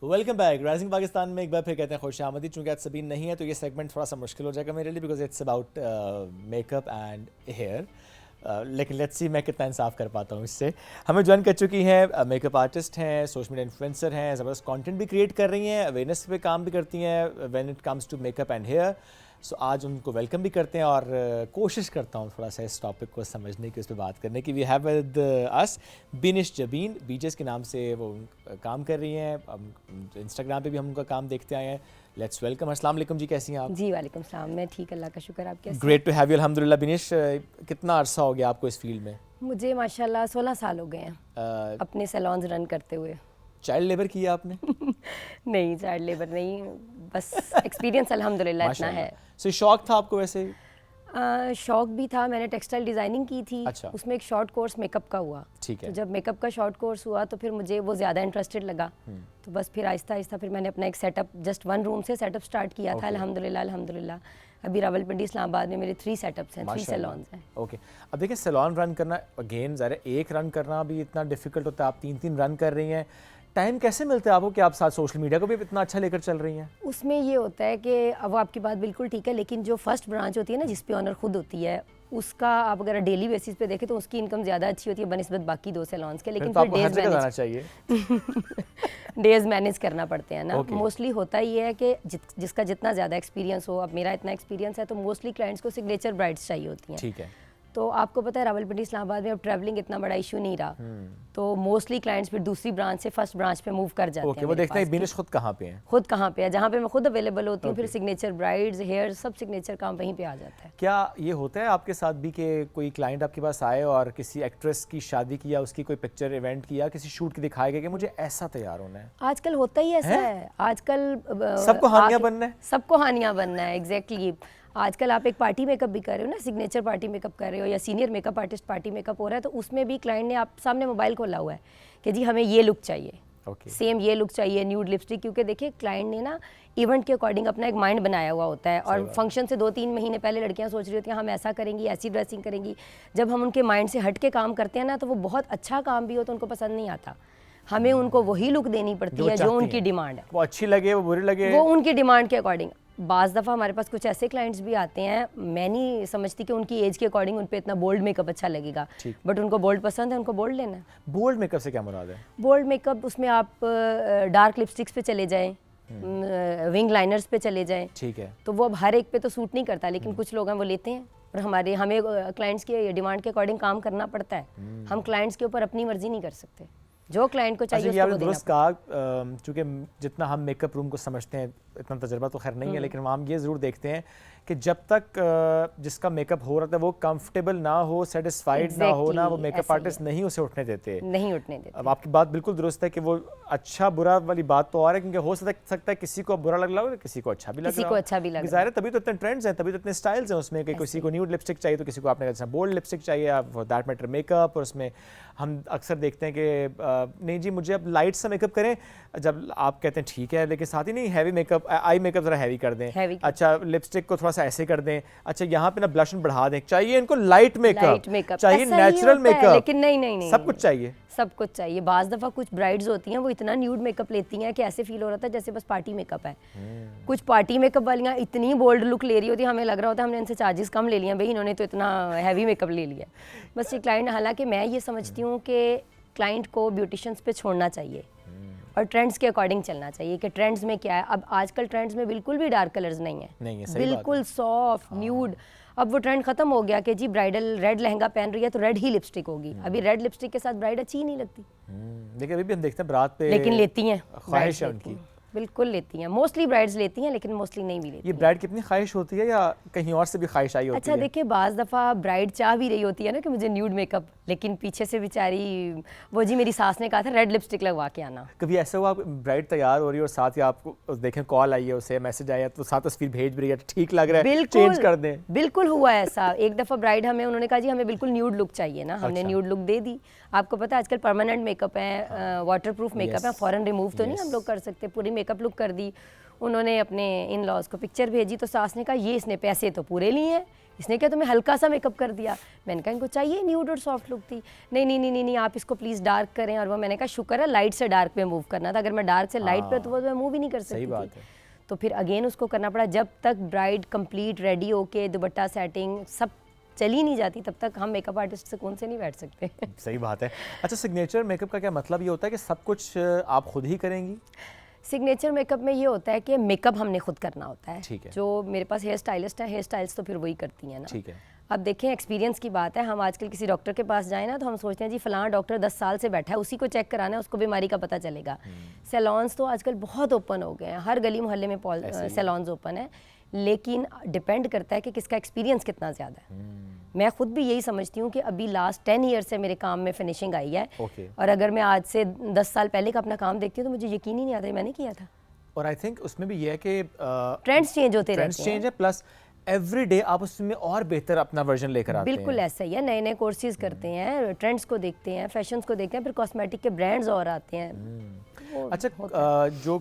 Welcome back. Rising Pakistan में एक बार फिर कहते हैं खुश आमदी। चूँकि आज सबीन नहीं है तो ये सेगमेंट थोड़ा सा मुश्किल हो जाएगा मेरे लिए, because it's about makeup and hair. लेकिन लेट्स सी मैं कितना इंसाफ कर पाता हूँ इससे। हमें ज्वाइन कर चुकी हैं मेकअप आर्टिस्ट हैं, सोशल मीडिया इन्फ्लुएंसर हैं, ज़बरदस्त कंटेंट भी क्रिएट कर रही हैं, अवेयरनेस पे काम भी करती हैं when it comes to makeup and hair. So आज उनको वेलकम भी करते हैं और कोशिश करता हूँ थोड़ा सा इस टॉपिक को समझने की, उस पर बात करने की। We have with us Binish Jabeen, बीजेस के नाम से वो काम कर रही हैं। इंस्टाग्राम पे भी हम उनका काम देखते आए हैं। Let's welcome. अस्सलाम वालेकुम जी, कैसी हैं आप? जी वालेकुम सलाम, मैं ठीक, अल्लाह का शुक्र। आप कैसे? Great to have you. अल्हम्दुलिल्लाह। बिनिश, कितना अरसा हो गया आपको इस फील्ड में? मुझे माशाल्लाह 16 साल हो गए हैं अपने सैलॉन्स रन करते हुए। चाइल्ड लेबर किया आपने? नहीं, चाइल्ड लेबर नहीं, बस एक्सपीरियंस अल्हम्दुलिल्लाह इतना है। सो शौक था आपको वैसे? शौक भी था। मैंने टेक्सटाइल डिज़ाइनिंग की थी। अच्छा। उसमें एक शॉर्ट कोर्स मेकअप का हुआ। ठीक है। तो जब मेकअप का शॉर्ट कोर्स हुआ तो फिर मुझे वो ज़्यादा इंटरेस्टेड लगा। तो बस फिर आहिस्ता आहिस्ता फिर मैंने अपना एक सेटअप, जस्ट 1 रूम से सेटअप स्टार्ट किया था। अल्हम्दुलिल्लाह अभी रावलपिंडी इस्लामाबाद में मेरे 3 सेटअप्स हैं, 3 सैलॉन्स हैं। ओके। अब देखिए सैलॉन रन करना, अगेन ज़रा एक रन करना भी इतना डिफिकल्ट होता है, आप 3-3 रन कर रही हैं। टाइम कैसे मिलता है आपको कि आप साथ सोशल मीडिया को भी इतना अच्छा लेकर चल रही हैं? उसमें ये होता है कि अब आपकी बात बिल्कुल ठीक है, लेकिन जो फर्स्ट ब्रांच होती है ना, जिस पे ऑनर खुद होती है, उसका आप अगर डेली बेसिस पे देखें तो उसकी इनकम ज़्यादा अच्छी होती है बनस्बत बाकी 2 सैलॉन्स के, लेकिन तो फिर आपको हर डेज जगह जाना मैनेज चाहिए। डेज मैनेज करना पड़ते हैं ना। Okay. मोस्टली होता ही है कि जिसका जितना ज़्यादा एक्सपीरियंस हो, अब मेरा इतना एक्सपीरियंस है तो मोस्टली क्लाइंट्स को सिग्नेचर ब्राइड्स चाहिए होती हैं। ठीक है। तो आपको पता है रावलपिंडी इस्लामाबाद में अब ट्रैवलिंग इतना बड़ा इशू नहीं रहा, तो मोस्टली क्लाइंट्स फिर दूसरी ब्रांच से फर्स्ट ब्रांच पे मूव कर जाते ओके, हैं। वो मेरे देखते हैं पास बिनिश खुद कहाँ पे हैं। खुद कहाँ पे है, जहाँ पे मैं खुद अवेलेबल होती हूँ, फिर सिग्नेचर ब्राइड्स, हेयर, सब सिग्नेचर काम वहीं पे आ जाता है। क्या ये होता है आपके साथ भी कि कोई क्लाइंट आपके पास आए और किसी एक्ट्रेस की शादी की या उसकी कोई पिक्चर इवेंट की या किसी शूट की दिखाया गया कि मुझे ऐसा तैयार होना है? आजकल होता ही ऐसा है। आजकल सबको हानिया बनना है। सबको हानिया बनना है, एग्जैक्टली। आजकल आप एक पार्टी मेकअप भी कर रहे हो ना, सिग्नेचर पार्टी मेकअप कर रहे हो या senior makeup artist party makeup हो रहा है, तो उसमें भी क्लाइंट ने आप सामने मोबाइल खोला हुआ है कि जी हमें ये लुक चाहिए, सेम ये लुक चाहिए, न्यूड लिपस्टिक। क्योंकि देखिए क्लाइंट ने ना इवेंट के अकॉर्डिंग अपना एक माइंड बनाया हुआ होता है, और फंक्शन से 2-3 महीने पहले लड़कियां सोच रही होती हैं हम ऐसा करेंगी, ऐसी ड्रेसिंग करेंगी। जब हम उनके माइंड से हट के काम करते हैं ना, तो वो बहुत अच्छा काम भी हो तो उनको पसंद नहीं आता। हमें उनको वही लुक देनी पड़ती है जो उनकी डिमांड है, वो अच्छी लगे वो बुरी लगे, वो उनकी डिमांड के अकॉर्डिंग। बाज़ दफ़ा हमारे पास कुछ ऐसे क्लाइंट्स भी आते हैं, मैं नहीं समझती कि उनकी एज के अकॉर्डिंग उन पे इतना बोल्ड मेकअप अच्छा लगेगा, बट उनको बोल्ड पसंद है, उनको बोल्ड लेना है। बोल्ड मेकअप से क्या मुराद है? बोल्ड मेकअप उसमें आप डार्क लिपस्टिक्स पे चले जाएं, विंग लाइनर्स पे चले जाएं, ठीक है। तो वो अब हर एक पे तो सूट नहीं करता, लेकिन कुछ लोग हैं वो लेते हैं, और हमें क्लाइंट्स की डिमांड के अकॉर्डिंग काम करना पड़ता है। हम क्लाइंट्स के ऊपर अपनी मर्जी नहीं कर सकते, जो क्लाइंट को चाहिए अच्छा, ये उसको आपने वो दुरुस्त कहा, चूँकि जितना हम मेकअप रूम को समझते हैं इतना तजर्बा तो खैर नहीं है, लेकिन हम ये ज़रूर देखते हैं कि जब तक जिसका मेकअप हो रहा था वो कंफर्टेबल ना हो, सेटिस्फाइड ना हो ना, वो मेकअप आर्टिस्ट नहीं उसे उठने देते। नहीं उठने देते। अब आपकी बात बिल्कुल दुरुस्त है कि वो अच्छा बुरा वाली बात तो और है, क्योंकि हो सकता है किसी को बुरा लग रहा हो, किसी को अच्छा भी लग किसी रहा को हो। अच्छा भी लग रहा ज़ाहिर है, तभी तो इतने ट्रेंड्स हैं, तभी तो इतने स्टाइल्स हैं उसमें कि किसी को न्यूड लिपस्टिक चाहिए तो किसी को आपने कहा बोल्ड लिपस्टिक चाहिए, फॉर दैट मैटर मेकअप। और उसमें हम अक्सर देखते हैं कि नहीं जी मुझे अब लाइट सा मेकअप करें, जब आप कहते हैं ठीक है, लेकिन साथ ही नहीं हैवी मेकअप, आई मेकअप ज़रा हैवी कर दें, अच्छा लिपस्टिक को थोड़ा सा ऐसे कर दें, अच्छा यहाँ पे ना ब्लश बढ़ा दें, चाहिए इनको लाइट मेकअप चाहिए, नेचुरल मेकअप, लेकिन नहीं सब कुछ चाहिए, सब कुछ चाहिए। बाज़ दफ़ा कुछ ब्राइड्स होती हैं वो इतना न्यूड मेकअप लेती हैं कि ऐसे फील हो रहा था जैसे बस पार्टी मेकअप है। कुछ पार्टी मेकअप वालियाँ इतनी बोल्ड लुक ले रही होती है, हमें लग रहा होता है हमने इनसे चार्जेस कम ले लिया, भाई इन्होंने तो इतना हैवी मेकअप ले लिया। बस ये क्लाइंट, हालांकि मैं ये समझती हूँ कि क्लाइंट को ब्यूटिशियंस पे छोड़ना चाहिए और ट्रेंड्स के अकॉर्डिंग चलना चाहिए कि ट्रेंड्स में क्या है। अब आजकल ट्रेंड्स में बिल्कुल भी डार्क कलर्स नहीं है, बिल्कुल सॉफ्ट न्यूड। अब वो ट्रेंड खत्म हो गया कि जी ब्राइडल रेड लहंगा पहन रही है तो रेड ही लिपस्टिक होगी। अभी रेड लिपस्टिक के साथ ब्राइड अच्छी ही नहीं लगती, लेकिन अभी भी हम देखते हैं बारात पे, लेकिन लेती हैं, ख्वाहिश है उनकी, बिल्कुल लेती हैं। मोस्टली ब्राइड्स लेती हैं, लेकिन मोस्टली नहीं भी लेती। ये ब्राइड की अपनी ख्वाहिश होती है या कहीं और से भी ख्वाहिश आई होती अच्छा है? देखिए, बाज़ दफ़ा ब्राइड चाह भी रही होती है ना कि मुझे न्यूड मेकअप, लेकिन पीछे से बेचारी वो जी मेरी सास ने कहा था रेड लिपस्टिक लगवा के आना। कभी ऐसा हुआ ब्राइड तैयार हो रही है और साथ ही आपको देखें कॉल आई है, उसे मैसेज आया तो साथ तस्वीर भेज भी रही है, ठीक लग रहा है, चेंज कर दें? बिल्कुल हुआ ऐसा। एक दफ़ा ब्राइड हमें, उन्होंने कहा जी हमें बिल्कुल न्यूड लुक चाहिए ना, हमने न्यूड लुक दे दी। आपको पता है आजकल परमानेंट मेकअप है, वाटरप्रूफ मेकअप है, फॉरन रिमूव तो नहीं हम लोग कर सकते, पूरी मेकअप लुक कर दी। उन्होंने अपने इन लॉज को पिक्चर भेजी तो सास ने कहा ये इसने पैसे तो पूरे लिए हैं, इसने क्या तुम्हें हल्का सा मेकअप कर दिया। मैंने कहा इनको चाहिए न्यूड और सॉफ्ट लुक थी। नहीं नहीं नहीं नहीं आप इसको प्लीज़ डार्क करें। और वो मैंने कहा शुक्र है लाइट से डार्क पे मूव करना था, अगर मैं डार्क से लाइट पे तो वो मैं मूव ही नहीं कर सकती थी। तो फिर अगेन उसको करना पड़ा। जब तक ब्राइड कंप्लीट रेडी होके दुपट्टा सेटिंग सब चली नहीं जाती तब तक हम मेकअप आर्टिस्ट से कौन से नहीं बैठ सकते। सही बात है। अच्छा, सिग्नेचर मेकअप का क्या मतलब ये होता है कि सब कुछ आप खुद ही करेंगी? सिग्नेचर मेकअप में ये होता है कि मेकअप हमने खुद करना होता है। ठीक है। जो मेरे पास हेयर स्टाइलिस्ट है, हेयर स्टाइल्स तो फिर वही करती हैं ना। ठीक है। अब देखें एक्सपीरियंस की बात है, हम आजकल किसी डॉक्टर के पास जाएं ना तो हम सोचते हैं जी फलां डॉक्टर 10 साल से बैठा है, उसी को चेक कराना है, उसको बीमारी का पता चलेगा। सैलॉन्स तो आजकल बहुत ओपन हो गए हैं, हर गली मोहल्ले में सैलॉन्स ओपन है, लेकिन डिपेंड करता है कि किसका एक्सपीरियंस कितना ज़्यादा है। मैं खुद भी यही समझती हूँ कि अभी लास्ट 10 ईयर से मेरे काम में फिनिशिंग आई है। और अगर मैं आज से 10 साल पहले का अपना काम देखती हूँ तो मुझे यकीन ही नहीं आता मैंने किया था। और आई थिंक उसमें भी ये है कि ट्रेंड्स चेंज होते रहते हैं। ट्रेंड्स चेंज है, प्लस एवरी डे आप उसमें और बेहतर अपना वर्जन लेकर आते हैं। बिल्कुल ऐसा ही है, नए नए कोर्सेज करते हैं, ट्रेंड्स को देखते हैं, फैशंस को देखते हैं, फिर कॉस्मेटिक के ब्रांड्स और आते हैं। अच्छा, जो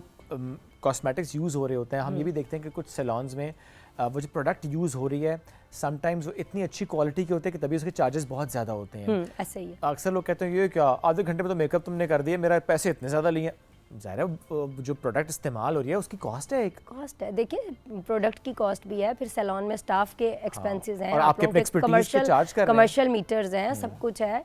कॉस्मेटिक्स यूज़ हो रहे होते हैं, हम ये भी देखते हैं कि कुछ सैलॉन्स में वो जो प्रोडक्ट यूज़ हो रही है समटाइम्स वो इतनी अच्छी क्वालिटी के होते हैं कि तभी उसके चार्जेस बहुत ज़्यादा होते हैं। ऐसा ही है। अक्सर लोग कहते हैं ये क्या आधे घंटे में तो मेकअप तुमने कर दिया, मेरा पैसे इतने ज़्यादा लिए। ज़ाहिर है जो प्रोडक्ट इस्तेमाल हो रही है उसकी कॉस्ट है एक। कॉस्ट है, देखिए प्रोडक्ट की कॉस्ट भी है, फिर सैलून में स्टाफ के एक्सपेंसेस हैं, और आप आपके लोगों अपने expertise पे charge कर रहे हैं। कमर्शियल मीटर्स हैं, सब कुछ है।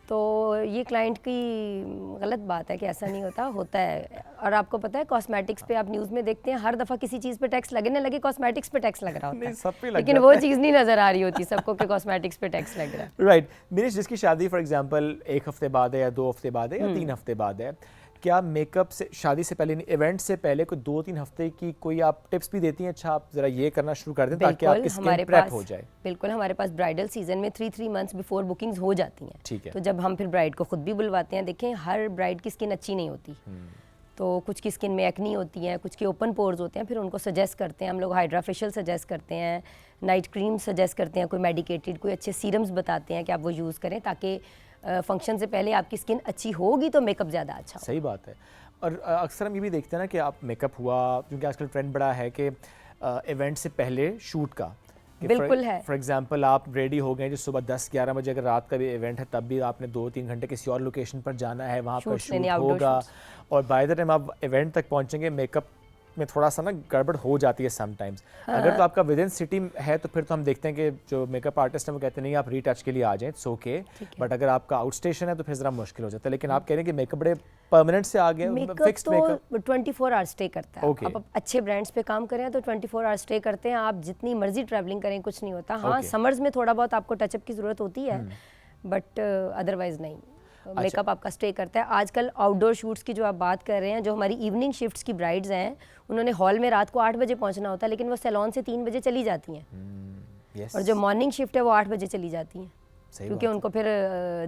तो ये क्लाइंट की गलत बात है कि ऐसा नहीं होता, होता है। और आपको पता है कॉस्मेटिक्स पे आप न्यूज़ में देखते हैं हर दफ़ा किसी चीज़ पे टैक्स लगे ना लगे, कॉस्मेटिक्स पे टैक्स लग रहा होता नहीं, है, सब पे लग लेकिन जाता वो है। चीज़ नहीं नज़र आ रही होती सबको कि कॉस्मेटिक्स पे टैक्स लग रहा है। राइट मिनिश, जिसकी शादी फॉर एग्जांपल 1 हफ्ते बाद है या 2 हफ्ते बाद है या 3 हफ्ते बाद है, क्या मेकअप से शादी से पहले, इवेंट से पहले कोई 2-3 हफ्ते की कोई आप टिप्स भी देती हैं? अच्छा आप जरा ये करना शुरू कर दें ताकि आपकी स्किन प्रेप हो जाए। बिल्कुल, हमारे पास ब्राइडल सीजन में 3 मंथ्स बिफोर बुकिंग्स हो जाती हैं। ठीक है। तो जब हम फिर ब्राइड को खुद भी बुलवाते हैं, देखें हर ब्राइड की स्किन अच्छी नहीं होती, तो कुछ की स्किन में एक्नी होती है, कुछ के ओपन पोर्स होते हैं, फिर उनको सजेस्ट करते हैं हम लोग, हाइड्रा फेशियल सजेस्ट करते हैं, नाइट क्रीम सजेस्ट करते हैं, कोई मेडिकेटेड कोई अच्छे सीरम्स बताते हैं कि आप वो यूज़ करें ताकि फंक्शन से पहले आपकी स्किन अच्छी होगी तो मेकअप ज़्यादा अच्छा हो। सही बात है। और अक्सर हम ये भी देखते हैं ना कि आप मेकअप हुआ, क्योंकि आजकल ट्रेंड बड़ा है कि इवेंट से पहले शूट का, बिल्कुल है। फॉर एग्जांपल आप रेडी हो गए जो सुबह 10-11 बजे, अगर रात का भी इवेंट है तब भी आपने 2-3 घंटे किसी और लोकेशन पर जाना है, वहाँ पर शूट होगा, और बाय द टाइम आप इवेंट तक पहुँचेंगे मेकअप में थोड़ा सा ना गड़बड़ हो जाती है समटाइम्स। अगर तो आपका विद इन सिटी है तो फिर तो हम देखते हैं कि जो मेकअप आर्टिस्ट हैं वो कहते हैं नहीं आप रीटच के लिए आ जाएं, इट्स ओके, बट अगर आपका आउट स्टेशन है तो फिर ज़रा मुश्किल हो जाता है। लेकिन आप कह रहे हैं कि मेकअप बड़े परमानेंट से आ गए, फिक्स्ड मेकअप 24 आवर्स स्टे करता है। Okay. आप अच्छे ब्रांड्स पे काम करें तो 24 आवर्स स्टे करते हैं, आप जितनी मर्जी ट्रैवलिंग करें कुछ नहीं होता। हाँ, समर्स में थोड़ा बहुत आपको टचअप की ज़रूरत होती है, बट अदरवाइज नहीं, मेकअप आपका स्टे करता है। आजकल आउटडोर शूट्स की जो आप बात कर रहे हैं, जो हमारी इवनिंग शिफ्ट्स की ब्राइड्स हैं, उन्होंने हॉल में रात को 8 बजे पहुंचना होता है, लेकिन वो सैलून से 3 बजे चली जाती हैं। और जो मॉर्निंग शिफ्ट है वो 8 बजे चली जाती हैं, क्योंकि उनको फिर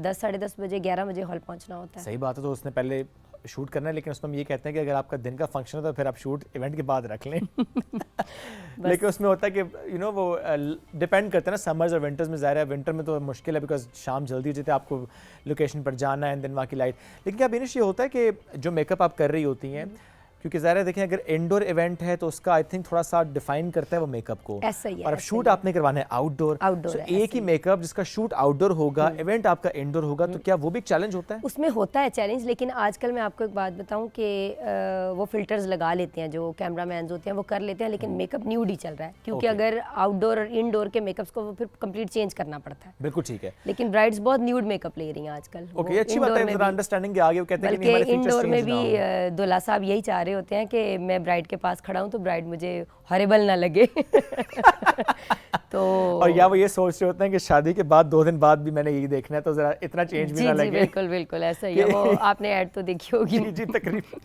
10 साढ़े 10 बजे 11 बजे हॉल पहुंचना होता है। सही बात है, तो उसने पहले शूट करना है, लेकिन उसमें हम ये कहते हैं कि अगर आपका दिन का फंक्शन है तो फिर आप शूट इवेंट के बाद रख लें। लेकिन उसमें होता है कि यू नो वो डिपेंड करता है ना, समर्स और विंटर्स में ज़ाहिर है, विंटर में तो मुश्किल है बिकॉज शाम जल्दी हो जाती है, आपको लोकेशन पर जाना है एंड देन वहाँ की लाइट। लेकिन क्या बेनिश ये होता है कि जो मेकअप आप कर रही होती हैं, क्योंकि ज़ाहिर है देखें अगर इंडोर इवेंट है तो उसका आई थिंक थोड़ा सा डिफाइन करता है वो मेकअप को, ऐसा ही है, और अब शूट आपने करवाना है आउटडोर, आउटडोर एक ही मेकअप जिसका शूट आउटडोर होगा, इवेंट आपका इंडोर होगा, तो क्या वो भी चैलेंज होता है? उसमें होता है चैलेंज, लेकिन आजकल मैं आपको एक बात बताऊं कि वो फिल्टर्स लगा लेते हैं, जो कैमरा मैन होते हैं वो कर लेते हैं, लेकिन मेकअप न्यूड ही चल रहा है, क्योंकि अगर आउटडोर और इनडोर के मेकअप्स को फिर कंप्लीट चेंज करना पड़ता है। बिल्कुल ठीक है, लेकिन ब्राइड्स बहुत न्यूड मेकअप ले रही हैं आजकल। ओके, अच्छी बात है, जरा अंडरस्टैंडिंग के आगे वो कहते हैं कि बल्कि इंडोर में भी दूल्हा साहब यही चाह रहे होते हैं कि मैं ब्राइड के पास खड़ा हूं तो ब्राइड मुझे हॉरिबल ना लगे। तो और या वो ये सोच रहे होते हैं कि शादी के बाद 2 दिन बाद भी मैंने यही देखना है, तो जरा इतना चेंज भी ना लगे। बिल्कुल बिल्कुल ऐसा ही है, वो आपने ऐड तो देखी होगी। जी तकरीबन।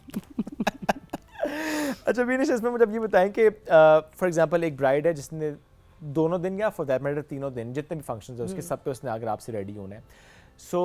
अच्छा बीनिश, इसमें मुझे ये बताएं कि फॉर एग्जांपल एक ब्राइड है जिसने दोनों दिन या फॉर दैट मैटर 3 दिन जितने भी फंक्शंस है उसके सब पे उसने अगर आपसे रेडी होना है, सो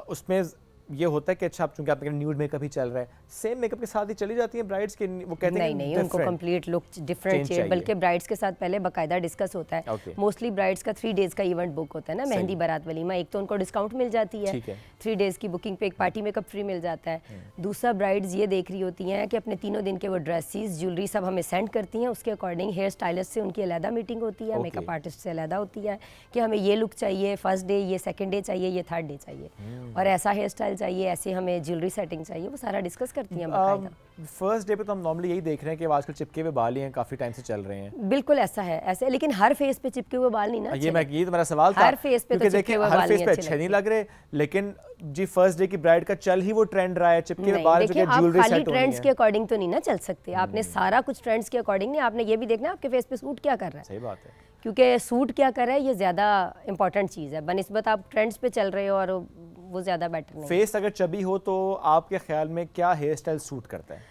उसमें ये होता है कि अच्छा चूंकि आपके न्यूड मेकअप ही चल रहा है, सेम मेकअप के साथ ही चली जाती हैं ब्राइड्स के? वो कहते हैं नहीं, उनको कंप्लीट लुक डिफरेंट चाहिए, बल्कि ब्राइड्स के साथ पहले बाकायदा डिस्कस होता है। मोस्टली ब्राइड्स का 3 डेज का इवेंट बुक होता है ना, मेहंदी बारात वलीमा, एक तो उनको डिस्काउंट मिल जाती है 3 डेज की बुकिंग पे, एक पार्टी मेकअप फ्री मिल जाता है। दूसरा ब्राइड्स ये देख रही होती हैं कि अपने 3 दिन के वो ड्रेसेस ज्वेलरी सब हमें सेंड करती हैं, उसके अकॉर्डिंग हेयर स्टाइलिस्ट से उनकी अलहदा मीटिंग होती है, मेकअप आर्टिस्ट से अलहदा होती है कि हमें ये लुक चाहिए फर्स्ट डे, ये सेकेंड डे चाहिए, ये थर्ड डे चाहिए, और ऐसा हेयर स्टाइल चाहिए, ऐसे हमें ज्वेलरी सेटिंग चाहिए, वो सारा डिस्कस करती हैं बाकायदा। फर्स्ट डे पे तो हम नॉर्मली यही देख रहे हैं कि आजकल चिपके हुए बाल ही हैं, काफी टाइम से चल रहे हैं। बिल्कुल ऐसा है, ऐसे, लेकिन हर फेस पे चिपके हुए बाल नहीं ना। ये तो मेरा सवाल था, हर फेस पे तो चिपके हुए बाल हर फेस पे अच्छे नहीं लग रहे, लेकिन जी फर्स्ट डे की ब्राइड का चल ही वो ट्रेंड रहा है चिपके हुए बाल, जो कि ज्वेलरी सेट होनी है। ट्रेंड्स के अकॉर्डिंग तो नहीं ना चल सकते, आपने सारा कुछ ट्रेंड्स के अकॉर्डिंग नहीं, आपने ये भी देखना है आपके फेस पे सूट क्या कर रहा है। सही बात है, क्योंकि सूट क्या कर रहा है ये ज़्यादा इंपॉर्टेंट चीज़ है, बनिस्बत आप ट्रेंड्स पे चल रहे हो, और वो ज़्यादा बेटर नहीं। फेस अगर चबी हो तो आपके ख्याल में क्या हेयर स्टाइल सूट करता है?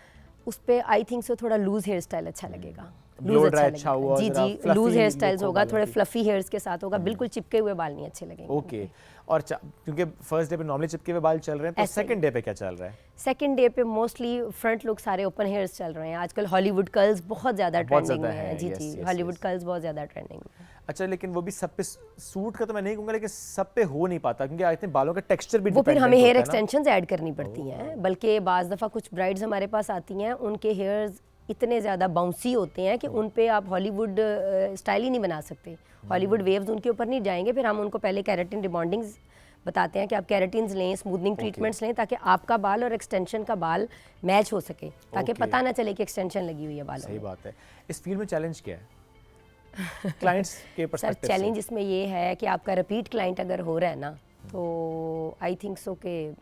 उस पे आई थिंक सो थोड़ा लूज हेयर स्टाइल अच्छा लगेगा, ब्लो ड्राई अच्छा हुआ, जी लूज हेयर स्टाइल्स होगा, थोड़े फ्लफी हेयर्स के साथ होगा, बिल्कुल चिपके हुए बाल नहीं अच्छे लगेंगे। ओके, और क्योंकि फर्स्ट डे पे नॉर्मली चिपके हुए बाल चल रहे हैं, तो सेकंड डे पे क्या चल रहा है? सेकंड डे पे मोस्टली फ्रंट लुक सारे ओपन हेयर्स चल रहे हैं, आजकल हॉलीवुड कर्ल्स बहुत ज़्यादा ट्रेंडिंग में है। जी हॉलीवुड कर्ल्स बहुत ज़्यादा ट्रेंडिंग में। अच्छा, लेकिन वो भी सब पे सूट का तो मैं नहीं कहूँगा, लेकिन सब पे हो नहीं पाता, क्योंकि आई थिंक बालों का टेक्सचर भी वो फिर हमें हेयर एक्सटेंशंस ऐड करनी पड़ती हैं, बल्कि बाज़ दफ़ा कुछ ब्राइड्स हमारे पास आती हैं, उनके हेयर्स इतने ज़्यादा बाउंसी होते हैं कि उन पे आप हॉलीवुड स्टाइल ही नहीं बना सकते, हॉलीवुड वेव्स उनके ऊपर नहीं जाएंगे, फिर हम उनको पहले केराटिन रिबॉन्डिंग्स बताते हैं कि आप केराटिन्स लें, स्मूथनिंग ट्रीटमेंट्स लें, ताकि आपका बाल और एक्सटेंशन का बाल मैच हो सके, ताकि पता ना चले कि एक्सटेंशन लगी हुई है बालों सही में। बात है। इस फील्ड में चैलेंज क्या है क्लाइंट्स के सर पर्सपेक्टिव चैलेंज इसमें ये है कि आपका रिपीट क्लाइंट अगर हो रहा है ना, तो आई थिंक सो कि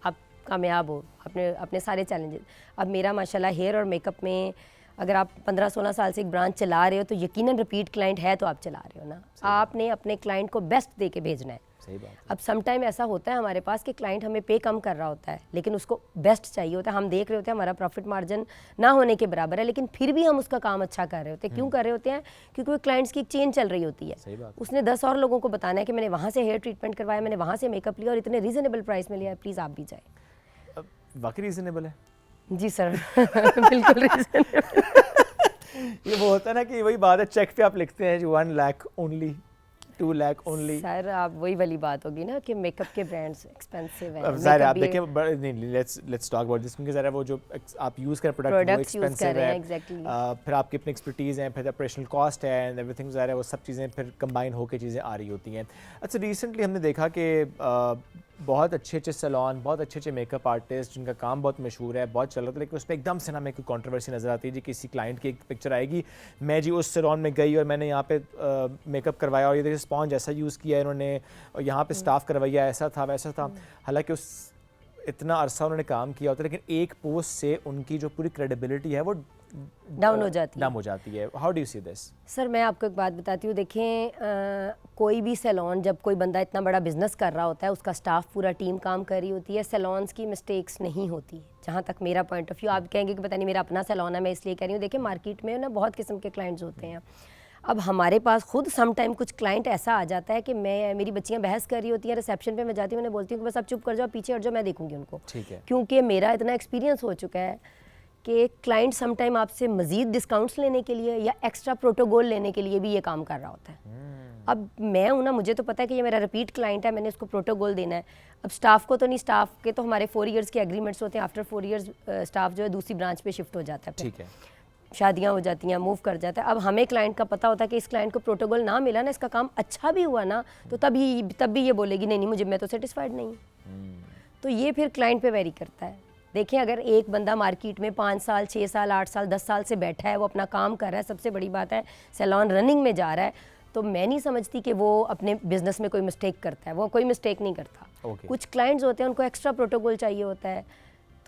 आप कामयाब हो अपने अपने सारे चैलेंजेस। अब मेरा माशाल्लाह हेयर और मेकअप में अगर आप 15-16 साल से एक ब्रांच चला रहे हो, तो यकीनन रिपीट क्लाइंट है तो आप चला रहे हो ना। आपने अपने क्लाइंट को बेस्ट दे के भेजना है। सही बात है। अब सम टाइम ऐसा होता है हमारे पास कि क्लाइंट हमें पे कम कर रहा होता है, लेकिन उसको बेस्ट चाहिए होता है। हम देख रहे होते हैं हमारा प्रॉफिट मार्जिन ना होने के बराबर है, लेकिन फिर भी हम उसका काम अच्छा कर रहे होते हैं। क्यों कर रहे होते हैं? क्योंकि वो क्लाइंट्स की एक चेन चल रही होती सही है। बात है। उसने 10 और लोगों को बताना है कि मैंने वहाँ से हेयर ट्रीटमेंट करवाया, मैंने वहाँ से मेकअप लिया और इतने रीजनेबल प्राइस में लिया है, प्लीज़ आप भी जाए। वाकई रीजनेबल है जी सर बिल्कुल रीजनेबल। ये वो होता है ना कि वही बात है, चेक पे आप लिखते हैं 1 lakh only, 2 lakh only. Sir आप वही वाली बात होगी ना कि मेकअप के ब्रांड्स एक्सपेंसिव हैं। अब ज़ाहिर है, आप makeup भी- देखिए नहीं, लेट्स टॉक अबाउट दिस, क्योंकि ज़रा वो जो आप यूज़ कर प्रोडक्ट वो Products use कर एक्सपेंसिव रहे है, हैं, exactly. फिर आपकी अपनी एक्सपर्टीज़ है, फिर ऑपरेशनल कॉस्ट है एंड एवरीथिंग, ज़ाहिर है वो सब चीज़ें फिर कंबाइन होकर चीज़ें आ रही होती हैं। अच्छा, रिसेंटली हमने देखा कि बहुत अच्छे अच्छे सैलून, बहुत अच्छे अच्छे मेकअप आर्टिस्ट जिनका काम बहुत मशहूर है, बहुत चल रहा था, लेकिन उसमें एकदम से ना मेरे को कंट्रोवर्सी नज़र आती है जी। किसी क्लाइंट की एक पिक्चर आएगी, मैं जी उस सैलून में गई और मैंने यहाँ पे मेकअप करवाया और ये देखिए स्पॉन्ज ऐसा यूज़ किया है इन्होंने, और यहाँ पे स्टाफ करवाया, ऐसा था वैसा था। हालांकि उस इतना अरसा उन्होंने काम किया होता है, लेकिन एक पोस्ट से उनकी जो पूरी क्रेडिबिलिटी है वो डाउन हो जाती है। डाउन हो जाती है। How do you see this? Sir मैं आपको एक बात बताती हूँ, देखें कोई भी सैलून, जब कोई बंदा इतना बड़ा बिजनेस कर रहा होता है, उसका स्टाफ पूरा टीम काम कर रही होती है, सैलून्स की मिस्टेक्स नहीं होती, जहाँ तक मेरा पॉइंट ऑफ व्यू। आप कहेंगे कि पता नहीं मेरा अपना सैलून है मैं इसलिए कह रही हूँ। देखिए मार्केट में ना बहुत किस्म के क्लाइंट्स होते हैं। अब हमारे पास खुद सम टाइम कुछ क्लाइंट ऐसा आ जाता है कि मेरी बच्चियाँ बहस कर रही होती हैं, रिसेप्शन पे मैं जाती हूँ, उन्हें बोलती हूँ कि बस आप चुप कर जाओ, पीछे हट जाओ, मैं देखूँगी उनको। ठीक है। क्योंकि मेरा इतना एक्सपीरियंस हो चुका है कि क्लाइंट सम टाइम आपसे मज़ीद डिस्काउंट्स लेने के लिए या एक्स्ट्रा प्रोटोकॉल लेने के लिए भी ये काम कर रहा होता है। अब मैं हूँ ना, मुझे तो पता है कि ये मेरा रिपीट क्लाइंट है, मैंने उसको प्रोटोकॉल देना है। अब स्टाफ को तो नहीं, स्टाफ के तो हमारे 4 इयर्स के एग्रीमेंट्स होते हैं। आफ्टर 4 इयर्स स्टाफ जो है दूसरी ब्रांच पे शिफ्ट हो जाता है, ठीक है, शादियाँ हो जाती हैं, मूव कर जाता है। अब हमें क्लाइंट का पता होता है कि इस क्लाइंट को प्रोटोकॉल ना मिला ना, इसका काम अच्छा भी हुआ ना, तो तब भी ये बोलेगी नहीं मुझे, मैं तो सेटिस्फाइड नहीं। तो ये फिर क्लाइंट पे वेरी करता है। देखें अगर एक बंदा मार्केट में 5 साल 6 साल 8 साल 10 साल से बैठा है, वो अपना काम कर रहा है, सबसे बड़ी बात है सैलून रनिंग में जा रहा है, तो मैं नहीं समझती कि वो अपने बिजनेस में कोई मिस्टेक करता है। वो कोई मिस्टेक नहीं करता। Okay. कुछ क्लाइंट्स होते हैं उनको एक्स्ट्रा प्रोटोकॉल चाहिए होता है,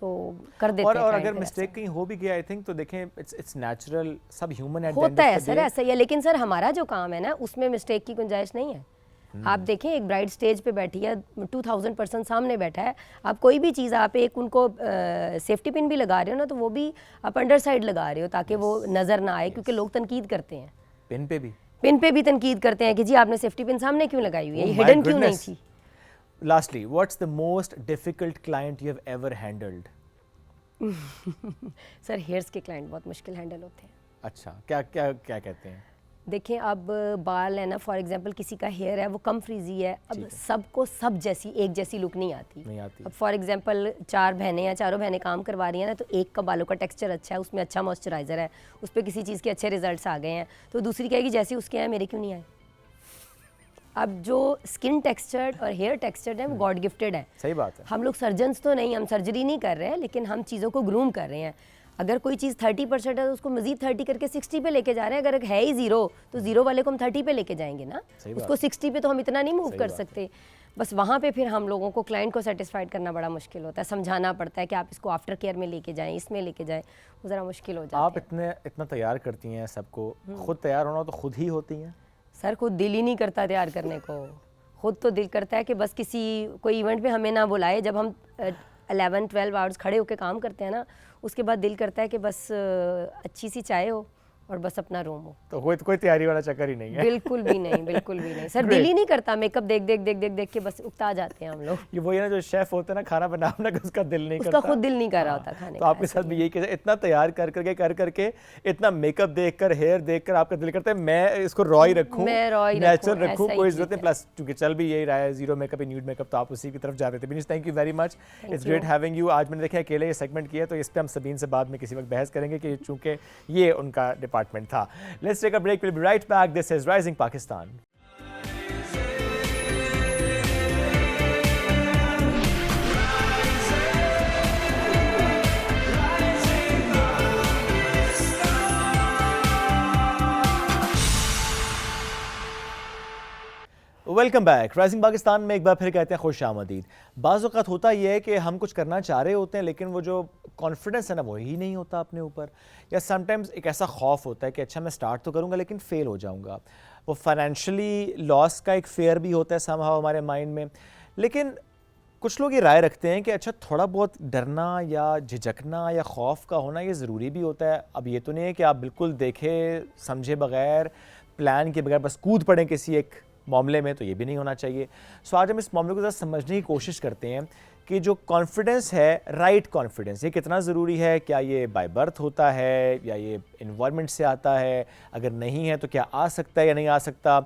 तो कर देते और हैं। और client अगर फिर मिस्टेक ऐसा। कहीं हो भी गया, आई थिंक, तो देखें इट्स नेचुरल, सब ह्यूमन एट द एंड होता है ऑफ द सर, डे। ऐसा ही है, लेकिन सर हमारा जो काम है ना उसमें मिस्टेक की गुंजाइश नहीं है। आप देखें एक ब्राइड स्टेज पे बैठी है, 2000 पर्सन सामने बैठा है, आप कोई भी चीज़, आप एक उनको सेफ्टी पिन भी लगा रहे हो ना, तो वो भी आप अंडर साइड लगा रहे हो ताकि वो नज़र ना आए, क्योंकि लोग तनकीद करते हैं। पिन पे भी तनकीद करते हैं कि जी आपने सेफ्टी पिन सामने क्यों लगाई हुई है, ये Oh my हिडन क्यों नहीं goodness. थी। Lastly, what's the most difficult client you have ever handled? Sir hairs के क्लाइंट बहुत मुश्किल हैंडल होते हैं। अच्छा, क्या क्या क्या कहते हैं? देखें अब बाल है ना, फॉर एग्जांपल किसी का हेयर है वो कम फ्रीजी है, अब सबको सब जैसी एक जैसी लुक नहीं आती। अब फॉर एग्जांपल 4 बहनें या चारों बहनें काम करवा रही हैं ना, तो एक का बालों का टेक्सचर अच्छा है, उसमें अच्छा मॉइस्चराइज़र है, उस पर किसी चीज़ के अच्छे रिजल्ट्स आ गए हैं, तो दूसरी कहेगी जैसे उसके आए मेरे क्यों नहीं आए। अब जो स्किन टेक्सचर्ड और हेयर टेक्सचर्ड है वो गॉड गिफ्टेड है। सही बात है। हम लोग सर्जन्स तो नहीं, हम सर्जरी नहीं कर रहे हैं, लेकिन हम चीज़ों को ग्रूम कर रहे हैं। अगर कोई चीज़ 30% है तो उसको मजीद 30 करके 60 पे लेके जा रहे हैं। अगर है ही 0 तो 0 वाले को हम 30 पे लेके जाएंगे ना, उसको 60 पे तो हम इतना नहीं मूव कर सकते। बस वहाँ पे फिर हम लोगों को क्लाइंट को सेटिस्फाइड करना बड़ा मुश्किल होता है, समझाना पड़ता है कि आप इसको आफ्टर केयर में लेके जाएं, इसमें लेके जाएं, वो ज़रा मुश्किल हो जाता है। आप इतना तैयार करती हैं सबको, खुद तैयार होना तो खुद ही होती हैं? सर खुद दिल ही नहीं करता तैयार करने को, खुद तो दिल करता है कि बस कोई इवेंट पे हमें ना बुलाए। जब हम 11-12 आवर्स खड़े होकर काम करते हैं ना, उसके बाद दिल करता है कि बस अच्छी सी चाय हो और बस अपना रूम हो। तो कोई तैयारी वाला चक्कर ही नहीं है? बिल्कुल भी नहीं, बिल्कुल भी नहीं सर, दिल ही नहीं करता। मेकअप देख के बस उकता जाते हैं हम लोग। ये वही है ना, जो शेफ होता है ना खाना बनाना, उसका दिल नहीं उसका करता, खुद दिल नहीं कर रहा होता खाने तो आपके साथ भी यही कहते हैं, इतना तैयार कर करके इतना मेकअप देखकर, हेयर देखकर आपका दिल करता है मैं इसको रॉ ही रखूं, नेचुरल रखूं, कोई जरूरत नहीं। प्लस क्योंकि चल भी यही रहा है, 0 मेकअप न्यूड मेकअप, तो आप उसी की तरफ जा रहे थे। Binish, thank you very much, it's great having you. आज मैंने देखा अकेले ये सेगमेंट किया, तो इस पर हम सबीन से बाद में किसी वक्त बहस करेंगे कि चूंकि ये उनका डिपार्टमेंट था। Let's take a break. We'll be right back. This is Rising Pakistan. Welcome back. Rising Pakistan में एक बार फिर कहते हैं खुश आमदीद। बाज़ औक़ात होता ये है कि हम कुछ करना चाह रहे होते हैं लेकिन वो जो कॉन्फिडेंस है ना वो ही नहीं होता अपने ऊपर, या समटाइम्स एक ऐसा खौफ होता है कि अच्छा मैं स्टार्ट तो करूँगा लेकिन फ़ेल हो जाऊँगा। वो फाइनेंशियली लॉस का एक फेयर भी होता है समहाउ हमारे माइंड में। लेकिन कुछ लोग ये राय रखते हैं कि अच्छा थोड़ा बहुत डरना या झिझकना या खौफ का होना ये ज़रूरी भी होता है। अब ये तो नहीं है कि आप बिल्कुल देखे समझे बगैर, प्लान के बगैर बस कूद पड़ें किसी एक मामले में, तो ये भी नहीं होना चाहिए। सो आज हम इस मामले को ज़रा समझने की कोशिश करते हैं कि जो कॉन्फिडेंस है, राइट कॉन्फिडेंस, ये कितना ज़रूरी है। क्या ये बाय बर्थ होता है या ये इन्वायरमेंट से आता है? अगर नहीं है तो क्या आ सकता है या नहीं आ सकता,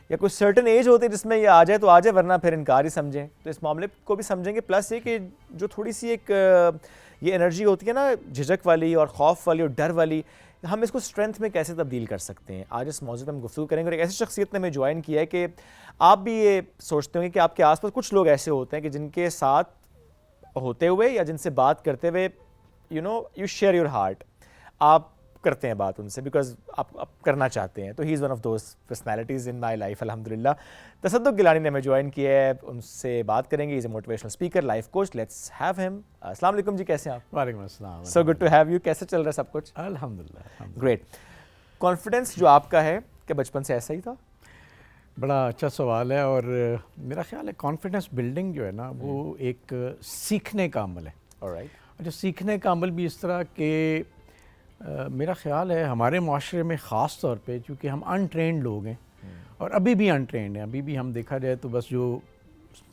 या कोई सर्टन एज होती है जिसमें ये आ जाए तो आ जाए, वरना फिर इनकार ही समझें। तो इस मामले को भी समझेंगे। प्लस ये कि जो थोड़ी सी एक ये एनर्जी होती है ना झिझक वाली और खौफ वाली और डर वाली, हम इसको स्ट्रेंथ में कैसे तब्दील कर सकते हैं, आज इस मौजूद में हम गुफ्तगू करेंगे। और एक ऐसी शख्सियत ने हमें ज्वाइन किया है कि आप भी ये सोचते होंगे कि आपके आसपास कुछ लोग ऐसे होते हैं कि जिनके साथ होते हुए या जिनसे बात करते हुए यू शेयर योर हार्ट, आप करते हैं बात उनसे बिकॉज आप करना चाहते हैं। तो he is one of those personalities in my life अल्हम्दुलिल्लाह। तसद्दुक़ गिलानी ने हमें ज्वाइन किया है, उनसे बात करेंगे। Is a motivational speaker, life coach. Let's have him. अस्सलाम वालेकुम जी, कैसे हैं आप? वालेकुम अस्सलाम। So good to have you. कैसे चल रहा है सब कुछ? अल्हम्दुलिल्लाह। ग्रेट। कॉन्फिडेंस जो आपका है, क्या बचपन से ऐसा ही था? बड़ा अच्छा सवाल है। और मेरा ख्याल है कॉन्फिडेंस बिल्डिंग जो है ना वो एक सीखने का अमल है। ऑलराइट। और जो सीखने का अमल भी इस तरह के मेरा ख्याल है हमारे माशरे में ख़ास तौर पे, चूँकि हम अनट्रेंड लोग हैं और अभी भी अनट्रेंड हैं, अभी भी हम देखा जाए तो बस जो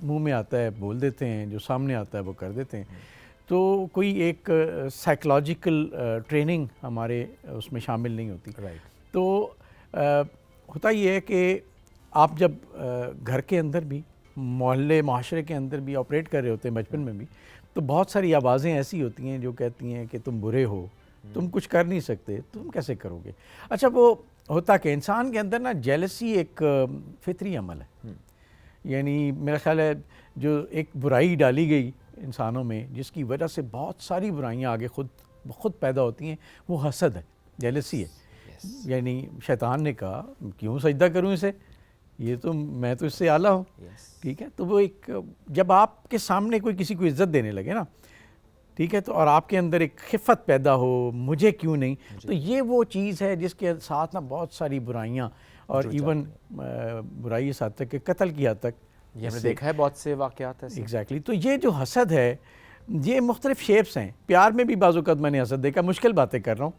मुंह में आता है बोल देते हैं, जो सामने आता है वो कर देते हैं। तो कोई एक साइकोलॉजिकल ट्रेनिंग हमारे उसमें शामिल नहीं होती। राइट। तो होता ये है कि आप जब घर के अंदर भी, मोहल्ले माशरे के अंदर भी ऑपरेट कर रहे होते हैं बचपन में भी, तो बहुत सारी आवाज़ें ऐसी होती हैं जो कहती हैं कि तुम बुरे हो, तुम कुछ कर नहीं सकते, तुम कैसे करोगे। अच्छा, वो होता कि इंसान के अंदर ना जेलसी एक फितरी अमल है। यानी मेरा ख्याल है जो एक बुराई डाली गई इंसानों में जिसकी वजह से बहुत सारी बुराइयां आगे खुद पैदा होती हैं, वो हसद है, जेलसी है। यानी शैतान ने कहा क्यों सजदा करूं इसे, ये तो मैं तो इससे आला हूँ। ठीक है। तो वो एक जब आपके सामने कोई किसी को इज्जत देने लगे ना, ठीक है, तो और आपके अंदर एक खिफ़त पैदा हो, मुझे क्यों नहीं, तो ये वो चीज़ है जिसके साथ ना बहुत सारी बुराइयाँ और इवन बुराई इस हद तक कि कत्ल की हद तक ये हमने देखा है बहुत से वाक़यात ऐसे। एग्जैक्टली। तो ये जो हसद है ये मुख्तलिफ शेप्स हैं। प्यार में भी बाज़ औक़ात मैंने हसद देखा, मुश्किल बातें कर रहा हूँ।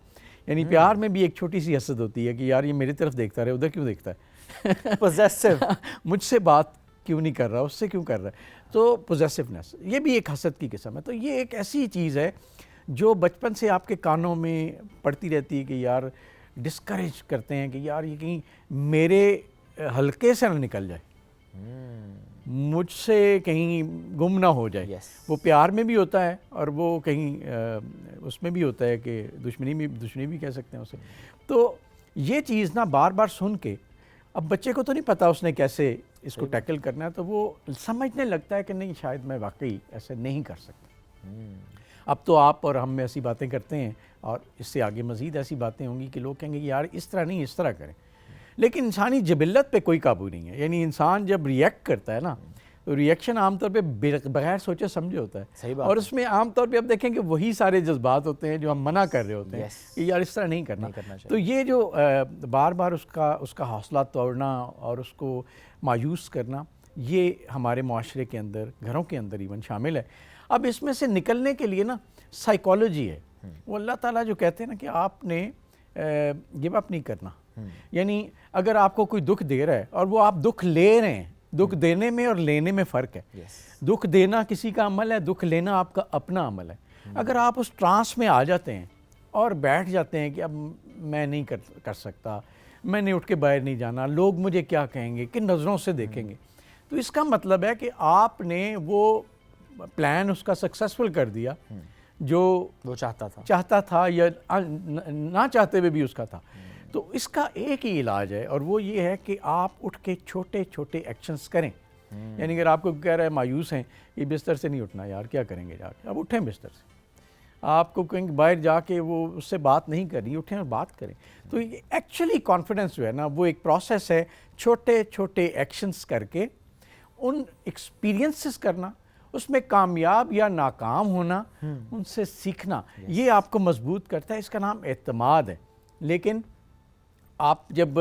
यानी प्यार में भी एक छोटी सी हसद होती है कि यार ये मेरी तरफ देखता रहे, उधर क्यों देखता है पोजेसिव मुझसे बात क्यों नहीं कर रहा, उससे क्यों कर रहा है। तो पोजेसिवनेस ये भी एक हसद की किस्म है। तो ये एक ऐसी चीज़ है जो बचपन से आपके कानों में पड़ती रहती है कि यार डिस्करेज करते हैं कि यार ये कहीं मेरे हल्के से ना निकल जाए, मुझसे कहीं गुम ना हो जाए। वो प्यार में भी होता है और वो कहीं उसमें भी होता है कि दुश्मनी भी कह सकते हैं उसे। तो ये चीज़ ना बार बार सुन के, अब बच्चे को तो नहीं पता उसने कैसे इसको टैकल करना है, तो वो समझने लगता है कि नहीं शायद मैं वाकई ऐसे नहीं कर सकता। अब तो आप और हम में ऐसी बातें करते हैं और इससे आगे मज़ीद ऐसी बातें होंगी कि लोग कहेंगे यार इस तरह नहीं, इस तरह करें। लेकिन इंसानी जबिल्लत पे कोई काबू नहीं है। यानी इंसान जब रिएक्ट करता है ना, तो रिएक्शन आमतौर पे बगैर सोचे समझे होता है। सही बात। और उसमें आमतौर पे आप देखें कि वही सारे जज्बात होते हैं जो हम मना कर रहे होते हैं कि यार इस तरह नहीं करना चाहिए। तो ये जो बार बार उसका हौसला तोड़ना और उसको मायूस करना, ये हमारे माशरे के अंदर, घरों के अंदर इवन शामिल है। अब इसमें से निकलने के लिए ना साइकोलॉजी है। वो अल्लाह ताला जो कहते हैं ना कि आपने गिव अप नहीं करना। यानी अगर आपको कोई दुख दे रहा है और वो आप दुख ले रहे हैं, दुख देने में और लेने में फ़र्क है। दुख देना किसी का अमल है, दुख लेना आपका अपना अमल है। अगर आप उस ट्रांस में आ जाते हैं और बैठ जाते हैं कि अब मैं नहीं कर सकता, मैंने उठ के बाहर नहीं जाना, लोग मुझे क्या कहेंगे, किन नज़रों से देखेंगे, तो इसका मतलब है कि आपने वो प्लान उसका सक्सेसफुल कर दिया जो वो चाहता था या ना चाहते हुए भी उसका था। तो इसका एक ही इलाज है और वो ये है कि आप उठ के छोटे छोटे एक्शंस करें। यानी अगर आपको कह रहा है मायूस हैं, ये बिस्तर से नहीं उठना यार, क्या करेंगे जाके, अब उठें बिस्तर से आपको कहीं बाहर जाके वो उससे बात नहीं करनी, उठें और बात करें। तो ये एक्चुअली कॉन्फिडेंस जो है ना वो एक प्रोसेस है, छोटे छोटे एक्शंस करके उन एक्सपीरियंसेस करना, उसमें कामयाब या नाकाम होना, उनसे सीखना, ये आपको मजबूत करता है। इसका नाम एतमाद है। लेकिन आप जब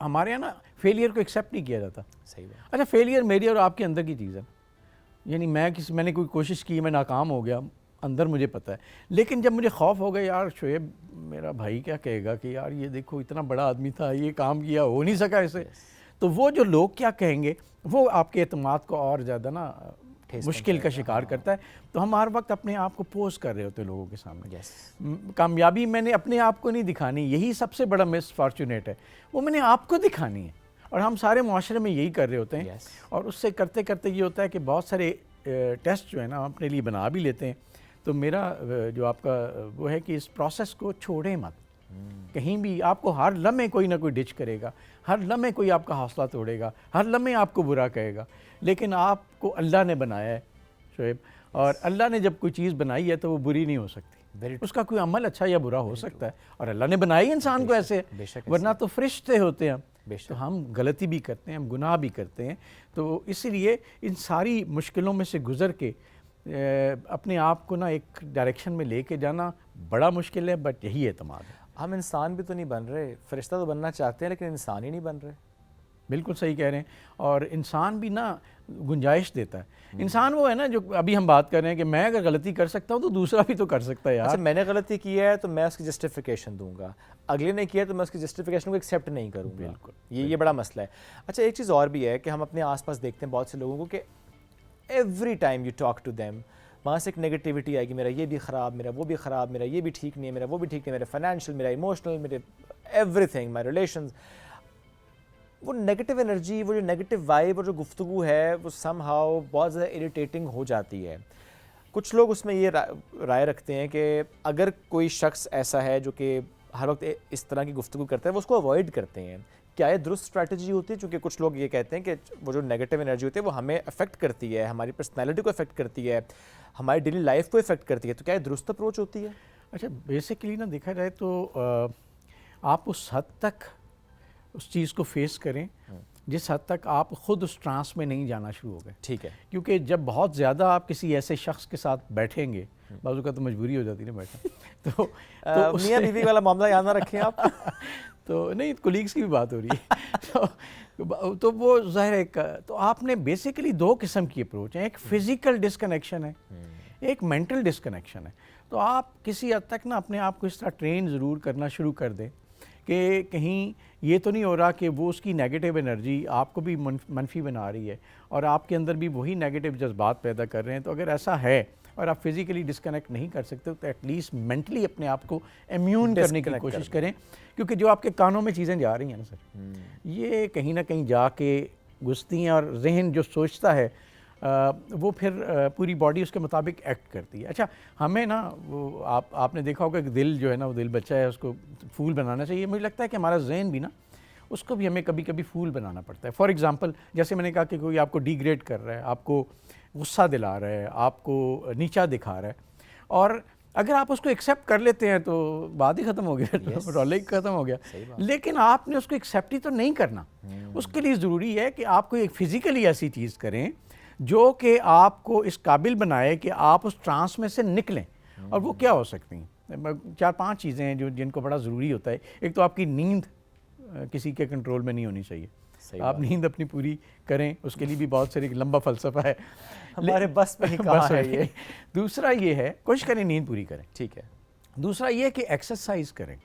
हमारे यहाँ ना फेलियर को एक्सेप्ट नहीं किया जाता। सही बात। अच्छा, फेलियर मेरी और आपके अंदर की चीज़ है, यानी मैंने कोई कोशिश की, मैं नाकाम हो गया, अंदर मुझे पता है। लेकिन जब मुझे खौफ हो गया, यार शोएब मेरा भाई क्या कहेगा कि यार ये देखो इतना बड़ा आदमी था, ये काम किया, हो नहीं सका इसे, तो वो जो लोग क्या कहेंगे वो आपके एतमाद को और ज़्यादा ना मुश्किल का शिकार करता है। तो हम हर वक्त अपने आप को पोज कर रहे होते हैं लोगों के सामने। कामयाबी मैंने अपने आप को नहीं दिखानी, यही सबसे बड़ा मिसफॉर्चुनेट है, वो मैंने आपको दिखानी है। और हम सारे मुआशरे में यही कर रहे होते हैं। और उससे करते करते ये होता है कि बहुत सारे टेस्ट जो है ना हम अपने लिए बना भी लेते हैं। तो मेरा जो आपका वो है कि इस प्रोसेस को छोड़ें मत। कहीं भी आपको हर लम्हे कोई ना कोई डिच करेगा, हर लम्हे कोई आपका हौसला तोड़ेगा, हर लम्हे आपको बुरा कहेगा, लेकिन आपको अल्लाह ने बनाया है शोएब, और अल्लाह ने जब कोई चीज़ बनाई है तो वो बुरी नहीं हो सकती। उसका कोई अमल अच्छा या बुरा हो सकता है, और अल्लाह ने बनाया ही इंसान को ऐसे, वरना तो फरिश्ते होते हैं। तो हम गलती भी करते हैं, हम गुनाह भी करते हैं। तो इसीलिए इन सारी मुश्किलों में से गुज़र के अपने आप को ना एक डायरेक्शन में लेके जाना बड़ा मुश्किल है, बट यही एतमाद है। हम इंसान भी तो नहीं बन रहे, फरिश्ता तो बनना चाहते हैं लेकिन इंसान ही नहीं बन रहे। बिल्कुल सही कह रहे हैं। और इंसान भी ना गुंजाइश देता है। इंसान वो है ना जो अभी हम बात कर रहे हैं कि मैं अगर गलती कर सकता हूँ तो दूसरा भी तो कर सकता है यार। अच्छा, मैंने गलती की है तो मैं उसकी जस्टिफिकेशन दूंगा, अगले ने किया तो मैं उसकी जस्टिफिकेशन को एक्सेप्ट नहीं करूँगा। बिल्कुल, ये बड़ा मसला है। अच्छा, एक चीज़ और भी है कि हम अपने आसपास देखते हैं बहुत से लोगों को कि every time you talk to them वहाँ से एक नेगेटिविटी आएगी, मेरा ये भी ख़राब, मेरा वो भी ख़राब, मेरा ये भी ठीक नहीं है, मेरा वो भी ठीक नहीं है, मेरा फाइनेंशियल, मेरा इमोशनल, मेरे एवरीथिंग, माई रिलेशंस। वो नेगेटिव एनर्जी, वो जो नेगेटिव वाइब और जो गुफ्तगू है वो समहाउ बहुत ज़्यादा इरिटेटिंग हो जाती है। कुछ लोग उसमें ये राय रखते हैं कि अगर कोई शख्स ऐसा है जो कि हर वक्त इस तरह की गुफ्तगू करता है, वो उसको अवॉइड करते हैं। क्या ये दुरुस्त स्ट्रैटेजी होती है? क्योंकि कुछ लोग ये कहते हैं कि वो जो नेगेटिव एनर्जी होती है वो हमें अफेक्ट करती है, हमारी पर्सनैलिटी को अफेक्ट करती है, हमारी डेली लाइफ को इफेक्ट करती है। तो क्या ये दुरुस्त अप्रोच होती है? अच्छा, बेसिकली ना देखा जाए तो आप उस हद तक उस चीज़ को फेस करें जिस हद तक आप ख़ुद उस ट्रांस में नहीं जाना शुरू हो गए। ठीक है। क्योंकि जब बहुत ज़्यादा आप किसी ऐसे शख्स के साथ बैठेंगे, बाजू का तो मजबूरी हो जाती है ना बैठना, तो मियाँ बीवी वाला मामला याद ना रखें आप। तो नहीं, कोलीग्स की भी बात हो रही है। तो वो ज़ाहिर है, तो आपने बेसिकली दो किस्म की अप्रोच है, एक फ़िज़िकल डिस्कनेक्शन है, एक मेंटल डिस्कनेक्शन है। तो आप किसी हद तक ना अपने आप को इस तरह ट्रेन ज़रूर करना शुरू कर दें कि कहीं ये तो नहीं हो रहा कि वो उसकी नेगेटिव एनर्जी आपको भी मनफी बना रही है और आपके अंदर भी वही नेगेटिव जज्बात पैदा कर रहे हैं। तो अगर ऐसा है और आप फिज़िकली डिस्कनेक्ट नहीं कर सकते तो एटलीस्ट मेंटली अपने आप को इम्यून करने की कोशिश करें, क्योंकि जो आपके कानों में चीज़ें जा रही हैं ना सर, ये कहीं ना कहीं जाके घुसती हैं और जहन जो सोचता है वो फिर पूरी बॉडी उसके मुताबिक एक्ट करती है। अच्छा, हमें ना वो आपने देखा होगा कि दिल जो है ना, वो दिल बच्चा है, उसको फूल बनाना चाहिए। मुझे लगता है कि हमारा जहन भी ना, उसको भी हमें कभी कभी फूल बनाना पड़ता है। फॉर एग्ज़ाम्पल, जैसे मैंने कहा कि कोई आपको डिग्रेड कर रहा है, आपको गुस्सा दिला रहा है, आपको नीचा दिखा रहा है, और अगर आप उसको एक्सेप्ट कर लेते हैं तो बात ही ख़त्म हो गया, रौले ही ख़त्म हो गया। लेकिन आपने उसको एक्सेप्ट ही तो नहीं करना। उसके लिए ज़रूरी है कि आपको एक फ़िज़िकली ऐसी चीज़ करें जो कि आपको इस काबिल बनाए कि आप उस ट्रांस में से निकलें। और वो क्या हो सकती हैं? 4-5 चीज़ें हैं जो जिनको बड़ा ज़रूरी होता है। एक तो आपकी नींद किसी के कंट्रोल में नहीं होनी चाहिए। आप नींद अपनी पूरी करें, उसके लिए भी बहुत सारी लंबा फ़लसफ़ा है, हमारे बस में ही कहाँ है ये। दूसरा ये है, कोशिश करें नींद पूरी करें। ठीक है। दूसरा ये है कि एक्सरसाइज करें।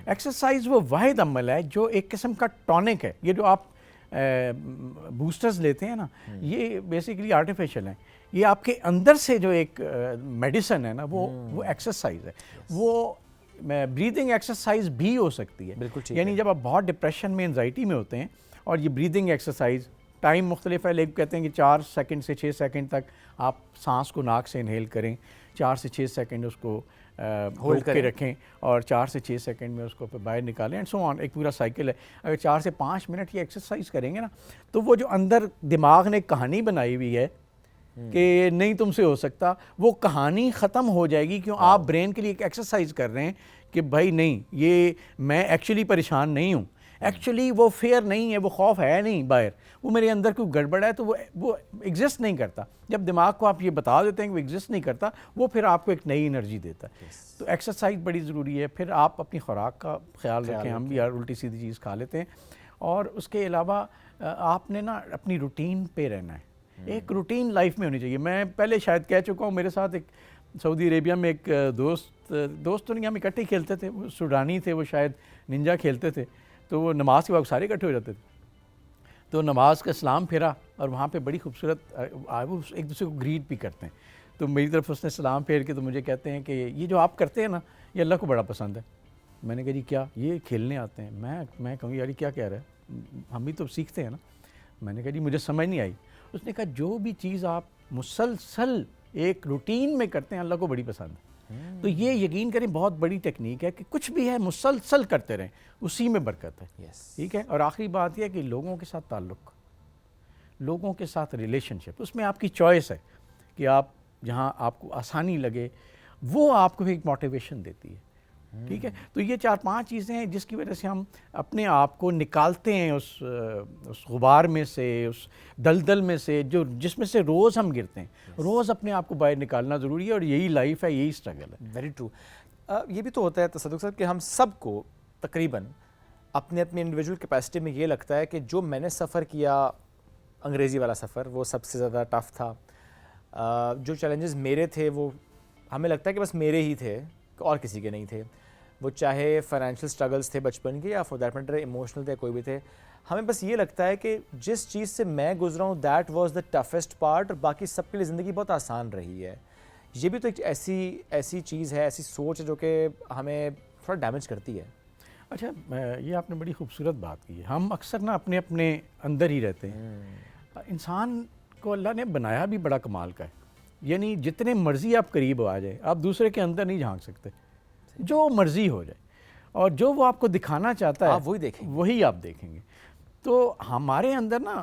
एक्सरसाइज वो वाहिद अमल है जो एक किस्म का टॉनिक है। ये जो आप बूस्टर्स लेते हैं ना, ये बेसिकली आर्टिफिशियल हैं। ये आपके अंदर से जो एक मेडिसिन है ना, वो एक्सरसाइज है। वो ब्रीदिंग एक्सरसाइज भी हो सकती है। बिल्कुल ठीक यानी जब आप बहुत डिप्रेशन में, एंजाइटी में होते हैं, और ये ब्रीदिंग एक्सरसाइज टाइम मुख्तलिफ है, लेकिन कहते हैं कि 4 सेकंड से 6 सेकंड तक आप सांस को नाक से इनहेल करें, 4 से 6 सेकंड उसको होल्ड के रखें, और 4 से 6 सेकंड में उसको बाहर निकालें, एंड सो ऑन। एक पूरा साइकिल है। अगर 4 से 5 मिनट ये एक्सरसाइज करेंगे ना, तो वो जो अंदर दिमाग ने कहानी बनाई हुई है कि नहीं तुमसे हो सकता, वो कहानी ख़त्म हो जाएगी। क्यों? आप ब्रेन के लिए एक एक्सरसाइज कर रहे हैं कि भाई नहीं, ये मैं एक्चुअली परेशान नहीं हूँ, एक्चुअली वो फेयर नहीं है, वो खौफ है नहीं बाहर, वो मेरे अंदर कोई गड़बड़ है, तो वो एग्जिस्ट नहीं करता। जब दिमाग को आप ये बता देते हैं कि वो एग्जिस्ट नहीं करता, वो फिर आपको एक नई एनर्जी देता है। तो एक्सरसाइज बड़ी ज़रूरी है। फिर आप अपनी खुराक का ख्याल रखें। हम भी यार उल्टी सीधी चीज़ खा लेते हैं। और उसके अलावा आपने ना अपनी रूटीन पे रहना है। एक रूटीन लाइफ में होनी चाहिए। मैं पहले शायद कह चुका हूँ, मेरे साथ एक सऊदी अरेबिया में एक दोस्त तो नहीं, हम इकट्ठे खेलते थे, वो सूडानी थे, वो शायद निंजा खेलते थे, तो वो नमाज के वक्त सारे इकट्ठे हो जाते थे। तो नमाज का सलाम फेरा और वहाँ पे बड़ी खूबसूरत वो एक दूसरे को ग्रीट भी करते हैं। तो मेरी तरफ उसने सलाम फेर के तो मुझे कहते हैं कि ये जो आप करते हैं ना, ये अल्लाह को बड़ा पसंद है। मैंने कहा जी क्या? ये खेलने आते हैं। मैं कहूँ यार क्या कह रहा है, हम भी तो सीखते हैं ना। मैंने कहा जी मुझे समझ नहीं आई। उसने कहा जो भी चीज़ आप मुसलसल एक रूटीन में करते हैं, अल्लाह को बड़ी पसंद है। तो ये यकीन करें बहुत बड़ी टेक्निक है कि कुछ भी है मुसलसल करते रहें, उसी में बरकत है। ठीक है। और आखिरी बात यह है कि लोगों के साथ ताल्लुक़, लोगों के साथ रिलेशनशिप, उसमें आपकी चॉइस है कि आप जहाँ आपको आसानी लगे वो आपको एक मोटिवेशन देती है। ठीक है। तो ये 4-5 चीज़ें हैं जिसकी वजह से हम अपने आप को निकालते हैं उस गुबार में से, उस दलदल में से जिसमें से रोज़ हम गिरते हैं। रोज़ अपने आप को बाहर निकालना ज़रूरी है और यही लाइफ है, यही स्ट्रगल है। Very true. ये भी तो होता है तसद्दुक़ साहब कि हम सबको तकरीबन अपने अपने इंडिविजुअल कैपेसिटी में ये लगता है कि जो मैंने सफ़र किया, अंग्रेज़ी वाला सफ़र, वो सबसे ज़्यादा टफ़ था। जो चैलेंजेस मेरे थे वो हमें लगता है कि बस मेरे ही थे और किसी के नहीं थे। वो चाहे फाइनेंशियल स्ट्रगल्स थे बचपन के या फॉर दैट मैटर इमोशनल थे, कोई भी थे। हमें बस ये लगता है कि जिस चीज़ से मैं गुजरा हूँ that was the toughest part, और बाकी सबके लिए ज़िंदगी बहुत आसान रही है। ये भी तो एक ऐसी चीज़ है, ऐसी सोच है जो कि हमें थोड़ा डैमेज करती है। अच्छा, ये आपने बड़ी खूबसूरत बात की है। हम अक्सर ना अपने अपने अंदर ही रहते हैं। इंसान को अल्लाह ने बनाया भी बड़ा कमाल का है। यानी जितने मर्ज़ी आप करीब आ जाए, आप दूसरे के अंदर नहीं झांक सकते। जो मर्ज़ी हो जाए और जो वो आपको दिखाना चाहता है आप वही देखेंगे, वही आप देखेंगे। तो हमारे अंदर ना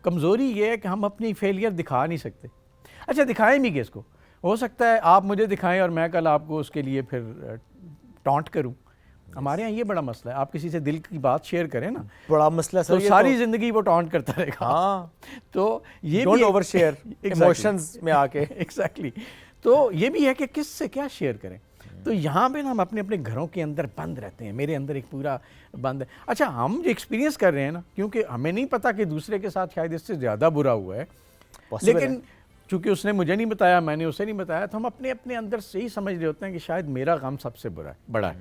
कमज़ोरी ये है कि हम अपनी फेलियर दिखा नहीं सकते। अच्छा, दिखाएं भी किसको? हो सकता है आप मुझे दिखाएं और मैं कल आपको उसके लिए फिर टॉन्ट करूं। हमारे यहाँ ये बड़ा मसला है। आप किसी से दिल की बात शेयर करें ना, बड़ा मसला तो सारी ज़िंदगी वो टॉन्ट करता रहेगा। हाँ, तो ये डोंट भी ओवर शेयर इमोशंस में आके। एग्जैक्टली। तो ये भी है कि किससे क्या शेयर करें। तो यहाँ पे ना हम अपने अपने घरों के अंदर बंद रहते हैं। मेरे अंदर एक पूरा बंद है। अच्छा, हम जो एक्सपीरियंस कर रहे हैं ना, क्योंकि हमें नहीं पता कि दूसरे के साथ शायद इससे ज़्यादा बुरा हुआ है, लेकिन चूंकि उसने मुझे नहीं बताया, मैंने उसे नहीं बताया, तो हम अपने अपने अंदर से ही समझ रहे होते हैं कि शायद मेरा गम सबसे बड़ा है।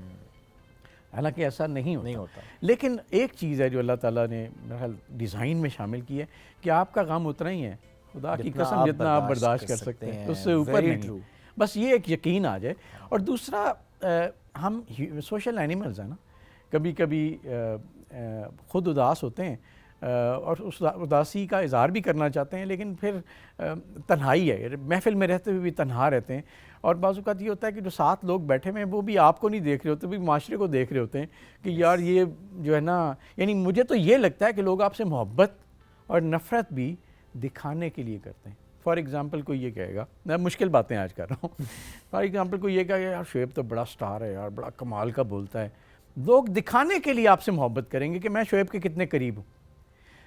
हालांकि ऐसा नहीं होता। लेकिन एक चीज़ है जो अल्लाह ताला ने मेरे ख्याल डिज़ाइन में शामिल की है कि आपका गम उतना ही है, खुदा की कसम, जितना आप बर्दाश्त कर सकते हैं, उससे ऊपर नहीं। बस ये एक यकीन आ जाए। और दूसरा, हम सोशल एनिमल्स हैं ना, कभी कभी ख़ुद उदास होते हैं और उस उदासी का इज़हार भी करना चाहते हैं, लेकिन फिर तन्हाई है, महफिल में रहते हुए भी तन्हा रहते हैं। और बाज़ औक़ात ये होता है कि जो 7 लोग बैठे हुए हैं वो भी आपको नहीं देख रहे होते, भी माशरे को देख रहे होते हैं कि यार ये जो है ना, यानी मुझे तो ये लगता है कि लोग आपसे मोहब्बत और नफ़रत भी दिखाने के लिए करते हैं। फॉर एग्ज़ाम्पल कोई ये कहेगा, मैं मुश्किल बातें आज कर रहा हूँ, फॉर एग्ज़ाम्पल कोई ये कहेगा यार शोएब तो बड़ा स्टार है यार, बड़ा कमाल का बोलता है। लोग दिखाने के लिए आपसे मोहब्बत करेंगे कि मैं शोएब के कितने करीब हूँ।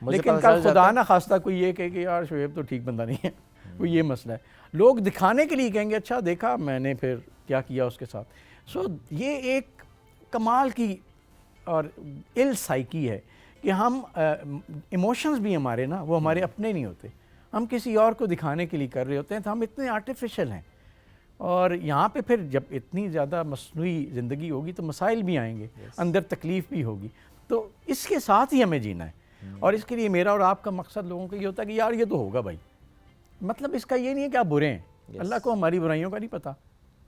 लेकिन कल खुदा ना खास्ता कोई ये कहे कि यार शोएब तो ठीक बंदा नहीं है, कोई ये मसला है। लोग दिखाने के लिए कहेंगे अच्छा देखा मैंने फिर क्या किया उसके साथ। सो ये एक कमाल की और इल साइकी है कि हम इमोशंस भी हमारे ना, वो हमारे अपने नहीं होते, हम किसी और को दिखाने के लिए कर रहे होते हैं। तो हम इतने आर्टिफिशियल हैं। और यहाँ पे फिर जब इतनी ज़्यादा मसनूई ज़िंदगी होगी तो मसाइल भी आएंगे, अंदर तकलीफ़ भी होगी। तो इसके साथ ही हमें जीना है। और इसके लिए मेरा और आपका मकसद लोगों का ये होता है कि यार ये तो होगा भाई, मतलब इसका ये नहीं है कि आप बुरे हैं। अल्लाह को हमारी बुराइयों का नहीं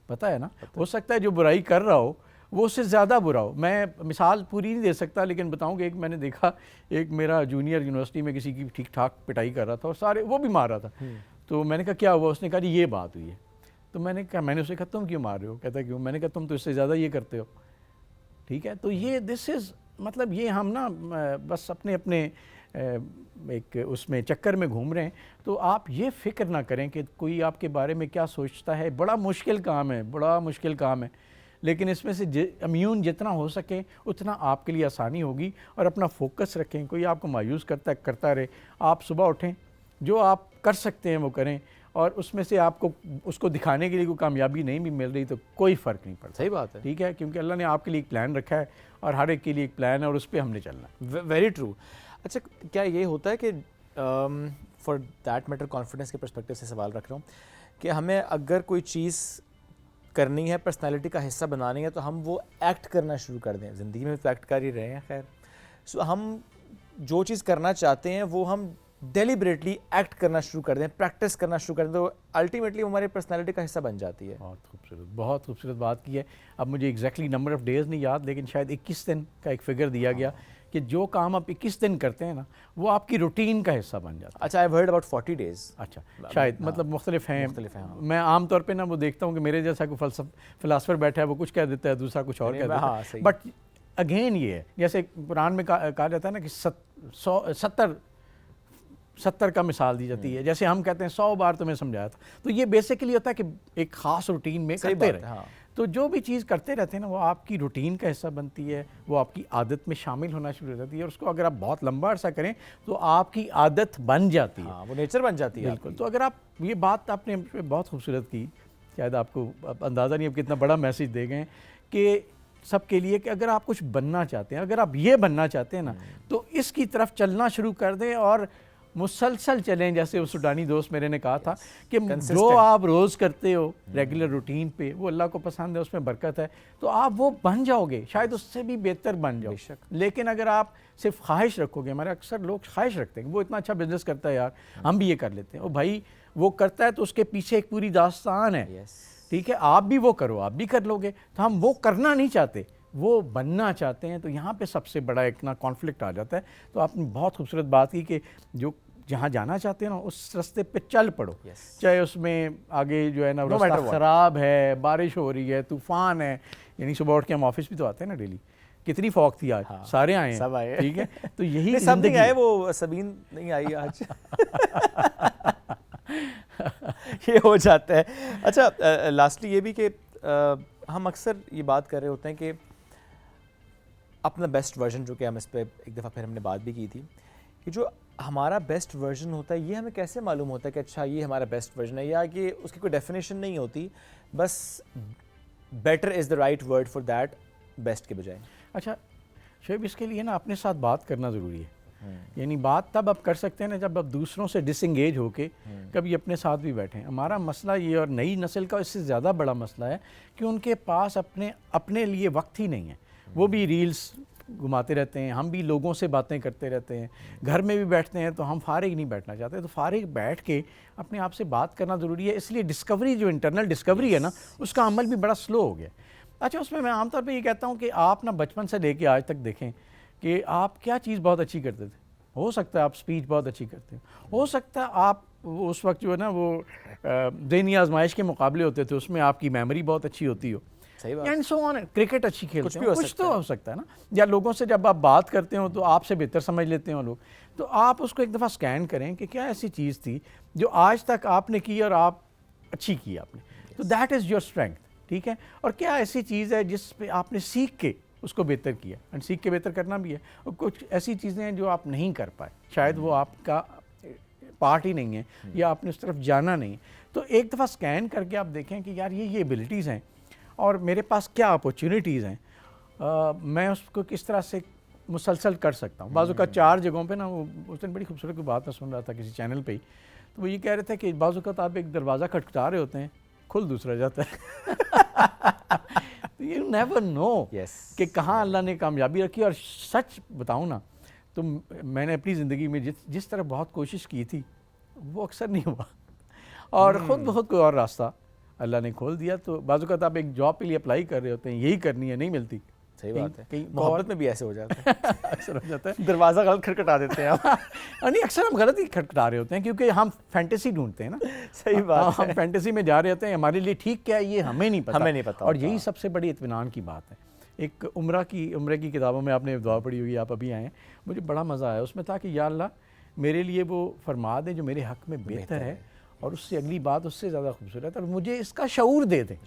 पता है ना। हो सकता है जो बुराई कर रहा हो वो उससे ज़्यादा बुरा हो। मैं मिसाल पूरी नहीं दे सकता, लेकिन बताऊँ कि एक मैंने देखा, एक मेरा जूनियर यूनिवर्सिटी में किसी की ठीक ठाक पिटाई कर रहा था और सारे वो भी मार रहा था। तो मैंने कहा क्या हुआ? उसने कहा ये बात हुई है। तो मैंने कहा, मैंने उसे कहा तुम क्यों मार रहे हो? कहता क्यों? मैंने कहा तुम तो इससे ज़्यादा ये करते हो। ठीक है। तो ये दिस इज़ मतलब ये हम ना बस अपने अपने एक उसमें चक्कर में घूम रहे हैं, तो आप ये फ़िक्र ना करें कि कोई आपके बारे में क्या सोचता है। बड़ा मुश्किल काम है, बड़ा मुश्किल काम है, लेकिन इसमें से इम्यून जितना हो सके उतना आपके लिए आसानी होगी। और अपना फोकस रखें, कोई आपको मायूस करता रहे, आप सुबह उठें, जो आप कर सकते हैं वो करें, और उसमें से आपको उसको दिखाने के लिए कोई कामयाबी नहीं भी मिल रही तो कोई फ़र्क नहीं पड़ता। सही बात है, ठीक है, क्योंकि अल्लाह ने आपके लिए एक प्लान रखा है और हर एक के लिए एक प्लान है और उस पर हमने चलना है। Very true. अच्छा, क्या ये होता है कि फॉर दैट मैटर कॉन्फिडेंस के पर्सपेक्टिव से सवाल रख रहा हूँ कि हमें अगर कोई चीज़ करनी है, पर्सनालिटी का हिस्सा बनानी है, तो हम वो एक्ट करना शुरू कर दें। ज़िंदगी में तो एक्ट कर ही रहे हैं, खैर। सो हम जो चीज़ करना चाहते हैं वो हम डेलिबरेटली एक्ट करना शुरू कर दें, प्रैक्टिस करना शुरू कर दें, तो अल्टीमेटली हमारी पर्सनालिटी का हिस्सा बन जाती है। बहुत खूबसूरत बात की है। अब मुझे एग्जैक्टली नंबर ऑफ़ डेज़ नहीं याद, लेकिन शायद 21 दिन का एक फ़िगर दिया गया कि जो काम आप 21 दिन करते हैं ना, वो आपकी रूटीन का हिस्सा बन जाता है। अच्छा, आई हर्ड अबाउट 40 डेज़। अच्छा, शायद मतलब मुख्तलिफ हैं। मैं आम तौर पे ना वो देखता हूँ कि मेरे जैसा कोई फ़िलासफ़र बैठा है, वो कुछ कह देता है, दूसरा कुछ और कह देता है। बट अगेन ये है, जैसे कुरान में कहा जाता है ना कि 70 का मिसाल दी जाती है। जैसे हम कहते हैं 100 बार तुम्हें समझाया था, तो ये बेसिकली होता है कि एक ख़ास रूटीन में करते रहे। तो जो भी चीज़ करते रहते हैं ना, वो आपकी रूटीन का हिस्सा बनती है, वो आपकी आदत में शामिल होना शुरू हो जाती है, और उसको अगर आप बहुत लंबा अरसा करें तो आपकी आदत बन जाती है। वो नेचर बन जाती है। बिल्कुल। तो अगर आप, ये बात आपने बहुत खूबसूरत की, शायद आपको अंदाज़ा नहीं अब कितना बड़ा मैसेज दे गए कि सबके लिए, कि अगर आप कुछ बनना चाहते हैं, अगर आप ये बनना चाहते हैं ना, तो इसकी तरफ चलना शुरू कर दें और मुसलसल चलें। जैसे वो सूडानी दोस्त मेरे ने कहा था कि जो आप रोज़ करते हो रेगुलर रूटीन पे, वो अल्लाह को पसंद है, उसमें बरकत है, तो आप वो बन जाओगे, शायद उससे भी बेहतर बन जाओ। लेकिन अगर आप सिर्फ ख्वाहिश रखोगे, हमारे अक्सर लोग ख्वाहिश रखते हैं, वो इतना अच्छा बिजनेस करता है यार, हम भी ये कर लेते हैं। ओ भाई, वो करता है तो उसके पीछे एक पूरी दास्तान है। ठीक है, आप भी वो करो, आप भी कर लोगे। तो हम वो करना नहीं चाहते, वो बनना चाहते हैं, तो यहाँ पे सबसे बड़ा एक ना कॉन्फ्लिक्ट आ जाता है। तो आपने बहुत खूबसूरत बात की कि जो जहाँ जाना चाहते हैं ना, उस रास्ते पे चल पड़ो। चाहे उसमें आगे जो है ना रास्ता ख़राब है, बारिश हो रही है, तूफ़ान है। यानी सुबह उठ के हम ऑफिस भी तो आते हैं ना डेली, कितनी फॉग थी आज। सारे आए हैं, सब आए। ठीक है, तो यही सब नहीं आए, वो सबीन नहीं आई आज। ये हो जाता है। अच्छा, लास्टली ये भी कि हम अक्सर ये बात कर रहे होते हैं कि अपना बेस्ट वर्जन, जो कि हम इस पर एक दफ़ा फिर हमने बात भी की थी, कि जो हमारा बेस्ट वर्जन होता है, ये हमें कैसे मालूम होता है कि अच्छा ये हमारा बेस्ट वर्जन है, या कि उसकी कोई डेफिनेशन नहीं होती, बस better is the right word for that, best के बजाय। अच्छा शोएब, इसके लिए ना अपने साथ बात करना ज़रूरी है। यानी बात तब आप कर सकते हैं ना जब आप दूसरों से डिसंगेज होके कभी अपने साथ भी बैठें। हमारा मसला ये, और नई नस्ल का इससे ज़्यादा बड़ा मसला है कि उनके पास अपने लिए वक्त ही नहीं है। वो भी रील्स घुमाते रहते हैं, हम भी लोगों से बातें करते रहते हैं, घर में भी बैठते हैं तो हम फारिग नहीं बैठना चाहते। तो फारिग बैठ के अपने आप से बात करना ज़रूरी है। इसलिए डिस्कवरी, जो इंटरनल डिस्कवरी है ना, उसका अमल भी बड़ा स्लो हो गया। अच्छा, उसमें मैं आमतौर पे ये कहता हूँ कि आप ना बचपन से लेके आज तक देखें कि आप क्या चीज़ बहुत अच्छी करते थे। हो सकता है आप स्पीच बहुत अच्छी करते हो सकता है आप उस वक्त जो है ना वो ज़हनी आजमाइश के मुकाबले होते थे, उसमें आपकी मेमोरी बहुत अच्छी होती हो, एंड सो ऑन, क्रिकेट अच्छी खेलते हो, कुछ तो हो सकता है ना। या लोगों से जब आप बात करते हो तो आपसे बेहतर समझ लेते हो लोग, तो आप उसको एक दफ़ा स्कैन करें कि क्या ऐसी चीज़ थी जो आज तक आपने की और आप अच्छी की आपने, तो दैट इज़ योर स्ट्रेंथ। ठीक है, और क्या ऐसी चीज़ है जिस पे आपने सीख के उसको बेहतर किया, एंड सीख के बेहतर करना भी है। और कुछ ऐसी चीज़ें हैं जो आप नहीं कर पाए, शायद वो आपका पार्ट ही नहीं है या आपने उस तरफ जाना नहीं। तो एक दफ़ा स्कैन करके आप देखें कि यार ये एबिलिटीज़ हैं और मेरे पास क्या अपॉर्चुनिटीज़ हैं, मैं उसको किस तरह से मुसलसल कर सकता हूँ। बाज़ू का 4 जगहों पे ना, वो उस दिन बड़ी खूबसूरत कोई बात मैं सुन रहा था किसी चैनल पे ही, तो वो ये कह रहे थे कि बाज़ू का आप एक दरवाज़ा खटखटा रहे होते हैं, खुल दूसरा जाता है। यू नेवर नो कि कहाँ अल्लाह ने कामयाबी रखी। और सच बताऊँ ना, तो मैंने अपनी ज़िंदगी में जिस तरह बहुत कोशिश की थी वो अक्सर नहीं हुआ, और ख़ुद ब खुद कोई और रास्ता अल्लाह ने खोल दिया। तो बाज़ वक़्त आप एक जॉब के लिए अप्लाई कर रहे होते हैं, यही करनी है, नहीं मिलती। सही बात है, मोहब्बत में भी ऐसे हो जाता है। अक्सर हो जाता है, दरवाज़ा गलत खटखटा देते हैं आप। नहीं, अक्सर हम गलत ही खटखटा रहे होते हैं क्योंकि हम फैंटेसी ढूंढते हैं ना। सही बात है, हम फैंटेसी में जा रहे होते हैं, हमारे लिए ठीक क्या है ये हमें नहीं पता, हमें नहीं पता। और यही सबसे बड़ी इत्मीनान की बात है एक उम्रे की किताबों में आपने दुआ पढ़ी होगी, आप अभी आए हैं, मुझे बड़ा मज़ा आया। उसमें था कि या अल्लाह मेरे लिए वो फरमा दे जो मेरे हक़ में बेहतर है, और उससे अगली बात उससे ज़्यादा खूबसूरत है, और मुझे इसका शऊर दे दें।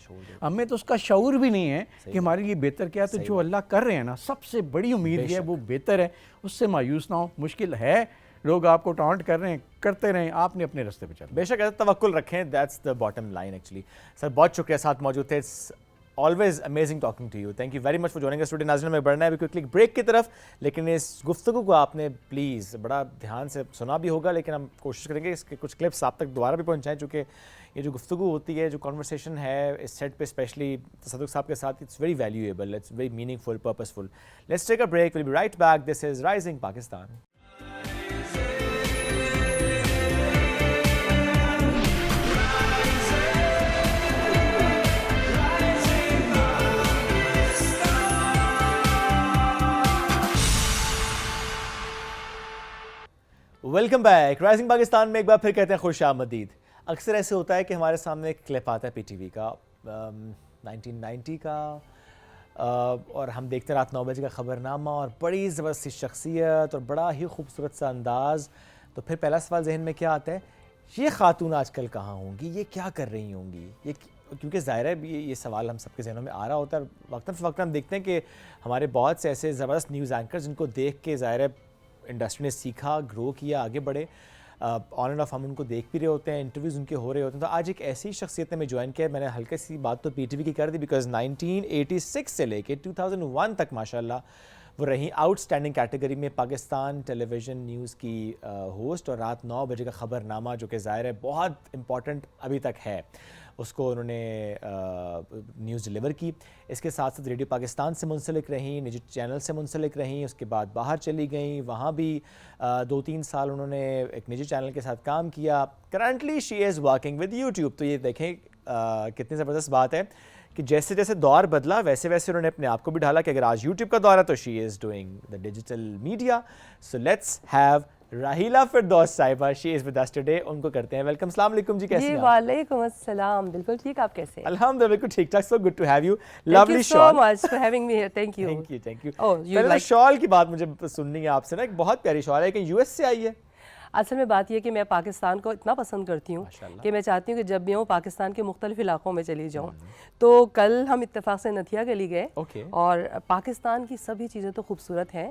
हमें तो उसका शऊर भी नहीं है कि हमारे लिए बेहतर क्या है। तो जो अल्लाह कर रहे हैं ना, सबसे बड़ी उम्मीद ये है वो बेहतर है, उससे मायूस ना हो। मुश्किल है, लोग आपको टॉन्ट कर रहे हैं, करते रहें, आपने अपने रास्ते पे चलना। बेशक ऐसा तवक्कुल रखें, that's the bottom line actually. Sir बहुत शुक्रिया साथ मौजूद थे। It's always amazing talking to you. Thank you very much for joining us today. नाज़रीन, में बढ़ना है अभी क्विकली ब्रेक की तरफ, लेकिन इस गुफ्तगू को आपने प्लीज़ बड़ा ध्यान से सुना भी होगा, लेकिन हम कोशिश करेंगे इसके कुछ क्लिप्स आप तक दोबारा भी पहुँचाएँ, चूँकि ये जो गुफ्तगू होती है, जो कॉन्वर्सेशन है इस सेट पे स्पेशली तसद्दुक़ साहब के साथ, it's very valuable, it's very meaningful, purposeful. Let's take a break, will be right back. This is rising Pakistan. Welcome back. Rising Pakistan में एक बार फिर कहते हैं खुश आमदीद। अक्सर ऐसे होता है कि हमारे सामने एक क्लिप आता है पीटीवी का 1990 का, और हम देखते हैं रात 9 बजे का खबरनामा, और बड़ी ज़बरदस्त शख्सियत और बड़ा ही खूबसूरत सा अंदाज़। तो फिर पहला सवाल जहन में क्या आता है, ये खातून आजकल कहाँ होंगी, ये क्या कर रही होंगी, ये क्योंकि ज़ाहिर है ये सवाल हम सबके जहनों में आ रहा होता है। वक्तन फ़वक्तन हम देखते हैं कि हमारे बहुत से ऐसे ज़बरदस्त न्यूज़ एंकर जिनको देख के ज़ाहिर है इंडस्ट्री ने सीखा, ग्रो किया, आगे बढ़े। ऑन एंड ऑफ हम उनको देख भी रहे होते हैं, इंटरव्यूज़ उनके हो रहे होते हैं। तो आज एक ऐसी शख्सियत ने मैं ज्वाइन किया। मैंने हल्की सी बात तो पीटीवी की कर दी, बिकॉज 1986 से लेके 2001 तक माशाल्लाह वो रही आउटस्टैंडिंग कैटेगरी में पाकिस्तान टेलीविज़न न्यूज़ की होस्ट, और रात 9 बजे का खबरनामा जो कि ज़ाहिर है बहुत इंपॉर्टेंट अभी तक है, उसको उन्होंने न्यूज़ डिलीवर की। इसके साथ साथ रेडियो पाकिस्तान से मुंसलिक रहीं, निजी चैनल से मुंसलिक रहीं, उसके बाद बाहर चली गईं, वहाँ भी 2-3 साल उन्होंने एक निजी चैनल के साथ काम किया। Currently she is working with YouTube. तो ये देखें कितनी ज़बरदस्त बात है कि जैसे जैसे दौर बदला वैसे वैसे उन्होंने अपने आप को भी ढाला कि अगर आज यूट्यूब का दौर है तो she is doing the digital media. So let's have राहिला फिरदौस साहिबा, she is with us today. उनको करते हैं वेलकम। अस्सलाम वालेकुम जी, कैसे हैं आप? वालेकुम अस्सलाम, बिल्कुल ठीक, आप कैसे हैं? अल्हम्दुलिल्लाह बिल्कुल ठीक ठाक। So good to have you. Thank lovely you so shawl. much for having me here. Thank you. Thank you. Oh, you पहले like- शॉल की बात मुझे सुननी है आपसे ना, एक बहुत प्यारी शॉल है, लेकिन यूएस से आई है। असल में बात यह है कि मैं पाकिस्तान को इतना पसंद करती हूँ माशाल्लाह। कि मैं चाहती हूँ कि जब भी हूँ पाकिस्तान के मुख्तलिफ इलाकों में चली जाऊँ। तो कल हम इत्तेफाक से नथिया गली गए, Okay. और पाकिस्तान की सभी चीज़ें तो खूबसूरत हैं,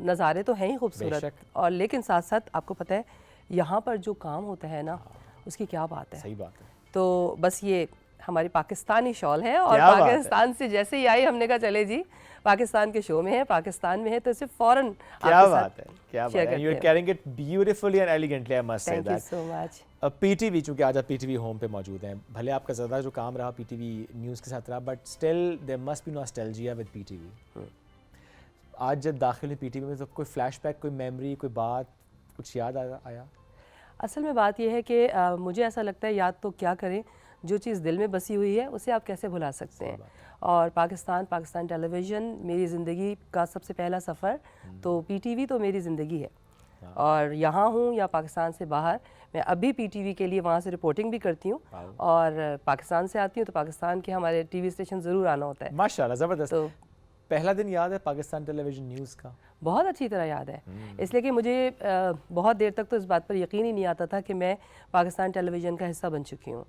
नज़ारे तो हैं ही खूबसूरत, बेशक। और लेकिन साथ साथ आपको पता है यहाँ पर जो काम होता है ना, उसकी क्या बात है। सही बात है। तो बस ये हमारी पाकिस्तानी शॉल है, और क्या बात है। पाकिस्तान से जैसे ही आई हमने कहा चले जी पाकिस्तान के शो में है, पाकिस्तान में है, तो सिर्फ फौरन क्या बात है, क्या बात share है। करते यू आर हैं। Carrying it beautifully and elegantly, I must say thank you that. So much. PTV, चूंकि आज आप पीटीवी होम पे मौजूद हैं, भले आपका ज़्यादा जो काम रहा पीटीवी न्यूज़ के साथ रहा, but still there must be nostalgia with PTV. आज जब दाखिल हुई पीटीवी में तो कोई फ्लैशबैक, कोई मेमोरी, कोई बात, कुछ याद आया? असल में बात यह है कि मुझे ऐसा लगता है याद तो क्या करें, जो चीज़ दिल में बसी हुई है उसे आप कैसे भुला सकते हैं। और पाकिस्तान टेलीविज़न मेरी ज़िंदगी का सबसे पहला सफ़र, तो पीटीवी तो मेरी ज़िंदगी है। और यहाँ हूँ या पाकिस्तान से बाहर, मैं अभी पीटीवी के लिए वहाँ से रिपोर्टिंग भी करती हूँ, और पाकिस्तान से आती हूँ तो पाकिस्तान के हमारे टीवी स्टेशन ज़रूर आना होता है। माशाल्लाह, ज़बरदस्त। तो पहला दिन याद है पाकिस्तान टेलीविज़न न्यूज़ का? बहुत अच्छी तरह याद है, इसलिए कि मुझे बहुत देर तक तो इस बात पर यकीन ही नहीं आता था कि मैं पाकिस्तान टेलीविज़न का हिस्सा बन चुकी हूँ।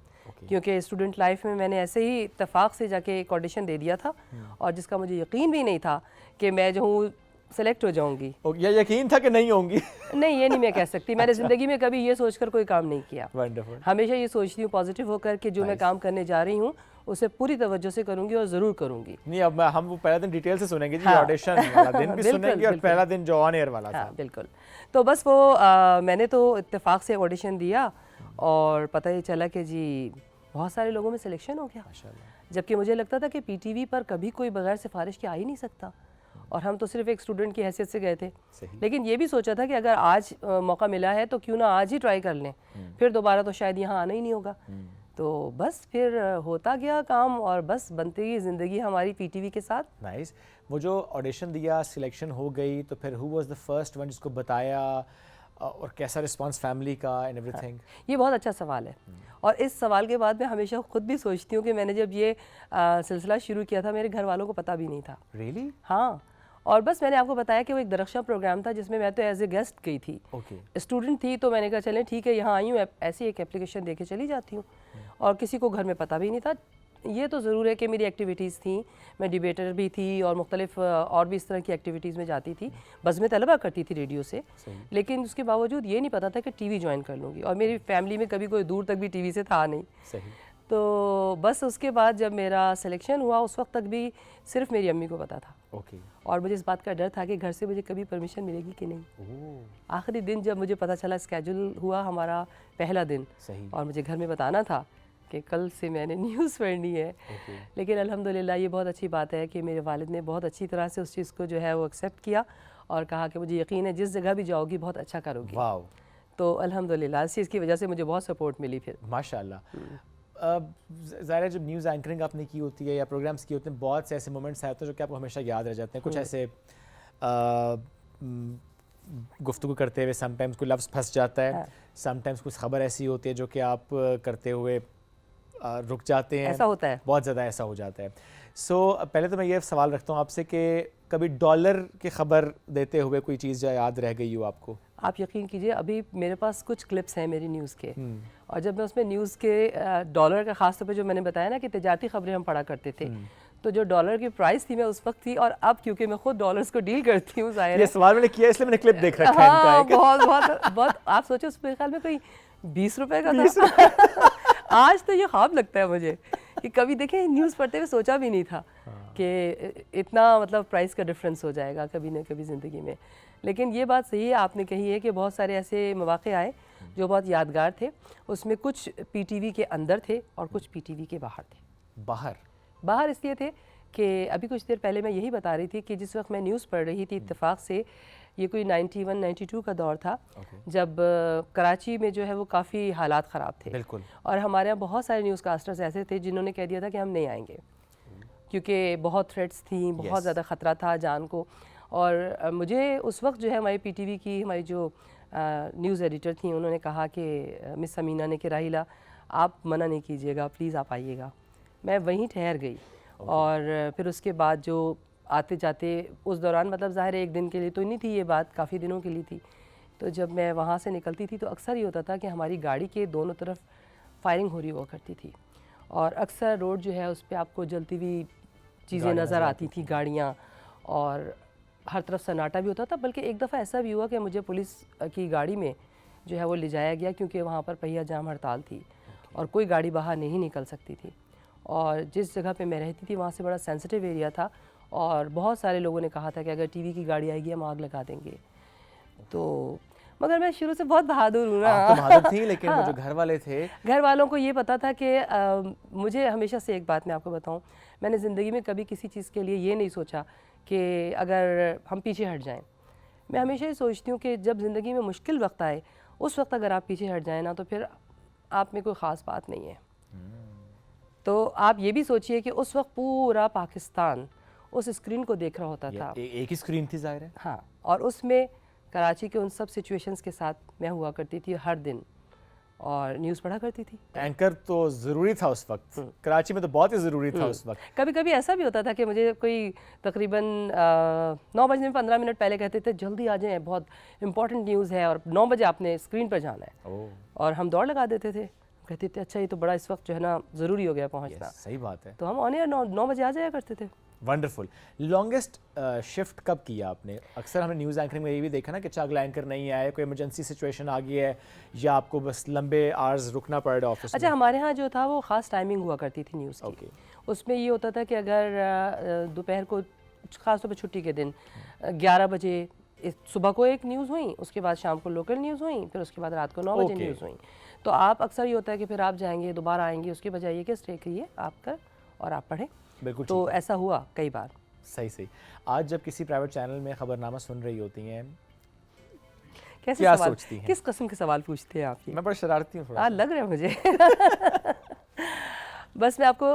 क्योंकि स्टूडेंट लाइफ में मैंने ऐसे ही इत्तेफाक से जाके एक ऑडिशन दे दिया था, और जिसका मुझे यकीन भी नहीं था कि मैं जो हूँ सेलेक्ट हो जाऊँगी। या यकीन था कि नहीं होंगी? नहीं, ये नहीं मैं कह सकती। मैंने ज़िंदगी में कभी ये सोचकर कोई काम नहीं किया। वंडरफुल। हमेशा ये सोचती हूँ पॉजिटिव होकर कि जो मैं काम करने जा रही हूँ उसे पूरी तवज्जो से करूँगी, और ज़रूर करूँगी। नहीं, अब हम वो पहला दिन डिटेल से सुनेंगे जी, हाँ। ऑडिशन वाला दिन भी बिल्कुल, सुनेंगे, और बिल्कुल। पहला दिन जो ऑन एयर वाला था। हाँ बिल्कुल। तो बस वो मैंने तो इत्तेफाक से ऑडिशन दिया, और पता ही चला कि जी बहुत सारे लोगों में सिलेक्शन हो गया, जबकि मुझे लगता था कि पीटीवी पर कभी कोई बगैर सिफारिश के आ ही नहीं सकता, और हम तो सिर्फ एक स्टूडेंट की हैसियत से गए थे। लेकिन ये भी सोचा था कि अगर आज मौका मिला है तो क्यों ना आज ही ट्राई कर लें, फिर दोबारा तो शायद यहाँ आना ही नहीं होगा। तो बस फिर होता गया काम, और बस बनती गई ज़िंदगी हमारी पीटीवी के साथ। नाइस। वो जो ऑडिशन दिया, सिलेक्शन हो गई, तो फिर who was the first one जिसको बताया, और कैसा रिस्पांस फैमिली का एंड एवरीथिंग? ये बहुत अच्छा सवाल है और इस सवाल के बाद मैं हमेशा खुद भी सोचती हूँ कि मैंने जब ये सिलसिला शुरू किया था मेरे घर वालों को पता भी नहीं था। रियली? हाँ, और बस मैंने आपको बताया कि वो एक दरख्शां प्रोग्राम था जिसमें मैं तो एज ए गेस्ट गई थी। स्टूडेंट थी, तो मैंने कहा चलें ठीक है, यहाँ आई हूँ, ऐसी एक एप्लीकेशन दे के चली जाती हूँ। और किसी को घर में पता भी नहीं था। ये तो ज़रूर है कि मेरी एक्टिविटीज़ थी, मैं डिबेटर भी थी और मुख्तलिफ और भी इस तरह की एक्टिविटीज़ में जाती थी। बस में तलबा करती थी रेडियो से, लेकिन उसके बावजूद ये नहीं पता था कि टीवी ज्वाइन कर लूँगी। और मेरी फैमिली में कभी कोई दूर तक भी टीवी से था नहीं। सही। तो बस उसके बाद जब मेरा सिलेक्शन हुआ उस वक्त तक भी सिर्फ मेरी अम्मी को पता था। और मुझे इस बात का डर था कि घर से मुझे कभी परमिशन मिलेगी कि नहीं। आखिरी दिन जब मुझे पता चला, स्केड्यूल हुआ हमारा पहला दिन, और मुझे घर में बताना था कि कल से मैंने न्यूज़ पढ़नी है। लेकिन अल्हम्दुलिल्लाह ये बहुत अच्छी बात है कि मेरे वालिद ने बहुत अच्छी तरह से उस चीज़ को जो है वो एक्सेप्ट किया और कहा कि मुझे यकीन है जिस जगह भी जाओगी बहुत अच्छा करोगी। वाओ। तो अल्हम्दुलिल्लाह इस चीज़ की वजह से मुझे बहुत सपोर्ट मिली फिर। माशाल्लाह। ज़ाहिर है जब न्यूज़ एंकरिंग आपने की होती है या प्रोग्राम्स की होते हैं, बहुत से ऐसे मोमेंट्स आते हैं जो कि आपको हमेशा याद रह जाते हैं। कुछ ऐसे गुफ्तगू करते हुए समटाइम्स कोई लफ्ज़ फंस जाता है, समटाइम्स कुछ खबर ऐसी होती है जो कि आप करते हुए रुक जाते हैं। ऐसा होता है, बहुत ज़्यादा ऐसा हो जाता है। सो पहले तो मैं ये सवाल रखता हूँ आपसे कि कभी डॉलर की खबर देते हुए कोई चीज़ जो याद रह गई हो आपको? आप यकीन कीजिए, अभी मेरे पास कुछ क्लिप्स हैं मेरी न्यूज़ के, और जब मैं उसमें न्यूज़ के डॉलर का ख़ास तौर पे जो मैंने बताया ना कि तिजारती खबरें हम पढ़ा करते थे, तो जो डॉलर की प्राइस थी मैं उस वक्त थी, और अब क्योंकि मैं खुद डॉलर्स को डील करती हूँ, जाहिर है ये सवाल मैंने किया इसलिए मैंने क्लिप देख रखा है इनका एक। बहुत बहुत बहुत। आप सोचो उस मेरे ख्याल में कोई 20 रुपए का था। आज तो ये ख्वाब लगता है मुझे कि कभी देखें न्यूज़ पढ़ते हुए सोचा भी नहीं था कि इतना मतलब प्राइस का डिफरेंस हो जाएगा कभी न कभी ज़िंदगी में। लेकिन ये बात सही है आपने कही है कि बहुत सारे ऐसे मौक़े आए जो बहुत यादगार थे। उसमें कुछ पीटीवी के अंदर थे और कुछ पीटीवी के बाहर थे। बाहर इसलिए थे कि अभी कुछ देर पहले मैं यही बता रही थी कि जिस वक्त मैं न्यूज़ पढ़ रही थी, इत्तेफाक से ये कोई 91-92 का दौर था, जब कराची में जो है वो काफ़ी हालात ख़राब थे। बिल्कुल। और हमारे यहाँ बहुत सारे न्यूज़ कास्टर्स ऐसे थे जिन्होंने कह दिया था कि हम नहीं आएंगे, क्योंकि बहुत थ्रेट्स थी, बहुत ज़्यादा ख़तरा था जान को। और मुझे उस वक्त जो है हमारी पीटीवी की हमारी जो न्यूज़ एडिटर थी, उन्होंने कहा कि मिस समीना ने कि राहिला आप मना नहीं कीजिएगा, प्लीज़ आप आइएगा। मैं वहीं ठहर गई। और फिर उसके बाद जो आते जाते उस दौरान, मतलब ज़ाहिर एक दिन के लिए तो नहीं थी ये बात, काफ़ी दिनों के लिए थी। तो जब मैं वहाँ से निकलती थी तो अक्सर ये होता था कि हमारी गाड़ी के दोनों तरफ फायरिंग हो रही हुआ करती थी, और अक्सर रोड जो है उस पर आपको जलती हुई चीज़ें नज़र आती थी, गाड़ियाँ, और हर तरफ सन्नाटा भी होता था। बल्कि एक दफ़ा ऐसा भी हुआ कि मुझे पुलिस की गाड़ी में जो है वो ले जाया गया, क्योंकि वहाँ पर पहिया जाम हड़ताल थी और कोई गाड़ी बाहर नहीं निकल सकती थी। और जिस जगह पे मैं रहती थी वहाँ से बड़ा सेंसिटिव एरिया था, और बहुत सारे लोगों ने कहा था कि अगर टीवी की गाड़ी आएगी हम आग लगा देंगे। तो मगर मैं शुरू से बहुत बहादुर हूँ ना। आप तो बहादुर थी, लेकिन वो जो घर वाले थे, घर वालों को ये पता था कि मुझे हमेशा से एक बात मैं आपको बताऊँ, मैंने ज़िंदगी में कभी किसी चीज़ के लिए ये नहीं सोचा कि अगर हम पीछे हट जाएं। मैं हमेशा ये सोचती हूँ कि जब ज़िंदगी में मुश्किल वक्त आए, उस वक्त अगर आप पीछे हट जाएं ना, तो फिर आप में कोई ख़ास बात नहीं है। तो आप ये भी सोचिए कि उस वक्त पूरा पाकिस्तान उस स्क्रीन को देख रहा होता था। एक ही स्क्रीन थी ज़ाहिर है। हाँ, और उसमें कराची के उन सब सिचुएशंस के साथ मैं हुआ करती थी हर दिन, और न्यूज़ पढ़ा करती थी। एंकर तो ज़रूरी था उस वक्त, कराची में तो बहुत ही ज़रूरी था उस वक्त। कभी कभी ऐसा भी होता था कि मुझे कोई तकरीबन 9 बजने में 15 मिनट पहले कहते थे जल्दी आ जाएं, बहुत इंपॉर्टेंट न्यूज़ है और 9 बजे आपने स्क्रीन पर जाना है। और हम दौड़ लगा देते थे, कहते थे अच्छा ये तो बड़ा इस वक्त जो है ना ज़रूरी हो गया पहुँचना। सही बात है। तो हम ऑन एयर 9 बजे आ जाया करते थे। वंडरफुल। लॉन्गेस्ट शिफ्ट कब किया आपने? अक्सर हमने न्यूज़ एंकरिंग में ये भी देखा ना कि अगला एंकर नहीं आया, कोई इमरजेंसी सिचुएशन आ गई है, या आपको बस लंबे आवर्स रुकना पड़ रहा ऑफिस में। अच्छा, हमारे यहाँ जो था वो ख़ास टाइमिंग हुआ करती थी न्यूज़ की। उसमें ये होता था कि अगर दोपहर को, ख़ास तौर पर छुट्टी के दिन 11 बजे सुबह को एक न्यूज़ हुई, उसके बाद शाम को लोकल न्यूज़ हुई, फिर उसके बाद रात को 9 बजे न्यूज़ हुई। तो आप अक्सर ये होता है कि फिर आप जाएंगे, दोबारा आएंगे, उसके बजाय ये कि स्टे करिए आप कर और आप पढ़ें। बिल्कुल। तो ऐसा हुआ कई बार। सही। आज जब किसी प्राइवेट चैनल में खबरनामा सुन रही होती हैं, कैसे क्या सवाल सोचती हैं? किस किस्म के सवाल पूछते हैं आप? मैं बड़ा शरारती हूँ थोड़ा। लग रहा है मुझे। बस मैं आपको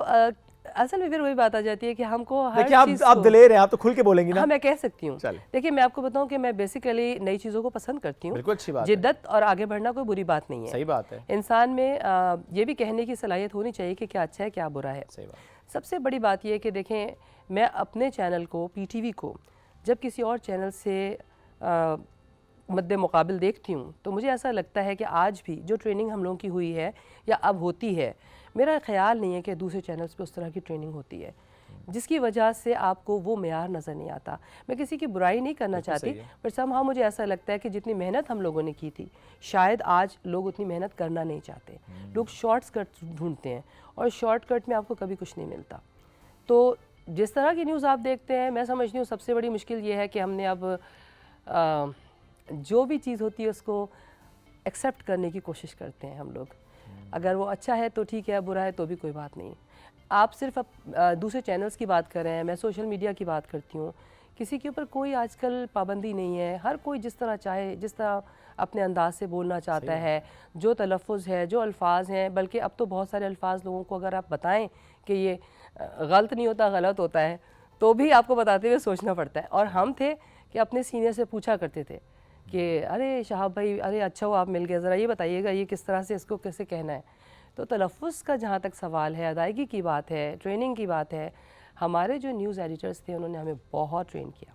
असल में फिर वही बात आ जाती है कि हमको हर देखिए चीज़ आप को- दिलेर हैं, आप तो खुल के बोलेंगी ना। हाँ, मैं कह सकती हूँ। चले। देखिए, मैं आपको बताऊं कि मैं बेसिकली नई चीज़ों को पसंद करती हूँ। बिल्कुल अच्छी बात है। जिद्दत और आगे बढ़ना कोई बुरी बात नहीं है। सही बात है। इंसान में ये भी कहने की सलाहियत होनी चाहिए कि क्या अच्छा है क्या बुरा है। सही बात। सबसे बड़ी बात यह है कि देखें, मैं अपने चैनल को, पीटीवी को, जब किसी और चैनल से मद्दे मुकाबिल देखती हूँ तो मुझे ऐसा लगता है कि आज भी जो ट्रेनिंग हम लोगों की हुई है या अब होती है, मेरा ख्याल नहीं है कि दूसरे चैनल्स पे उस तरह की ट्रेनिंग होती है, जिसकी वजह से आपको वो मेयार नज़र नहीं आता। मैं किसी की बुराई नहीं करना चाहती, पर समहाउ मुझे ऐसा लगता है कि जितनी मेहनत हम लोगों ने की थी, शायद आज लोग उतनी मेहनत करना नहीं चाहते। लोग शॉर्टकट ढूंढते हैं और शॉर्टकट में आपको कभी कुछ नहीं मिलता। तो जिस तरह की न्यूज़ आप देखते हैं, मैं समझती हूँ सबसे बड़ी मुश्किल ये है कि हमने अब जो भी चीज़ होती है उसको एक्सेप्ट करने की कोशिश करते हैं हम लोग। अगर वो अच्छा है तो ठीक है, बुरा है तो भी कोई बात नहीं। आप सिर्फ दूसरे चैनल्स की बात कर रहे हैं, मैं सोशल मीडिया की बात करती हूँ। किसी के ऊपर कोई आजकल पाबंदी नहीं है, हर कोई जिस तरह चाहे, जिस तरह अपने अंदाज से बोलना चाहता है, जो तलफ़ुज़ है, जो अल्फाज हैं, बल्कि अब तो बहुत सारे अल्फाज लोगों को अगर आप बताएं कि ये गलत नहीं होता, गलत होता है, तो भी आपको बताते हुए सोचना पड़ता है। और हम थे कि अपने सीनियर से पूछा करते थे कि अरे शहाब भाई, अरे अच्छा हो आप मिल गए, ज़रा ये बताइएगा ये किस तरह से इसको कैसे कहना है। तो तलफ़ुज़ का जहाँ तक सवाल है, अदायगी की बात है, ट्रेनिंग की बात है, हमारे जो न्यूज़ एडिटर्स थे उन्होंने हमें बहुत ट्रेन किया।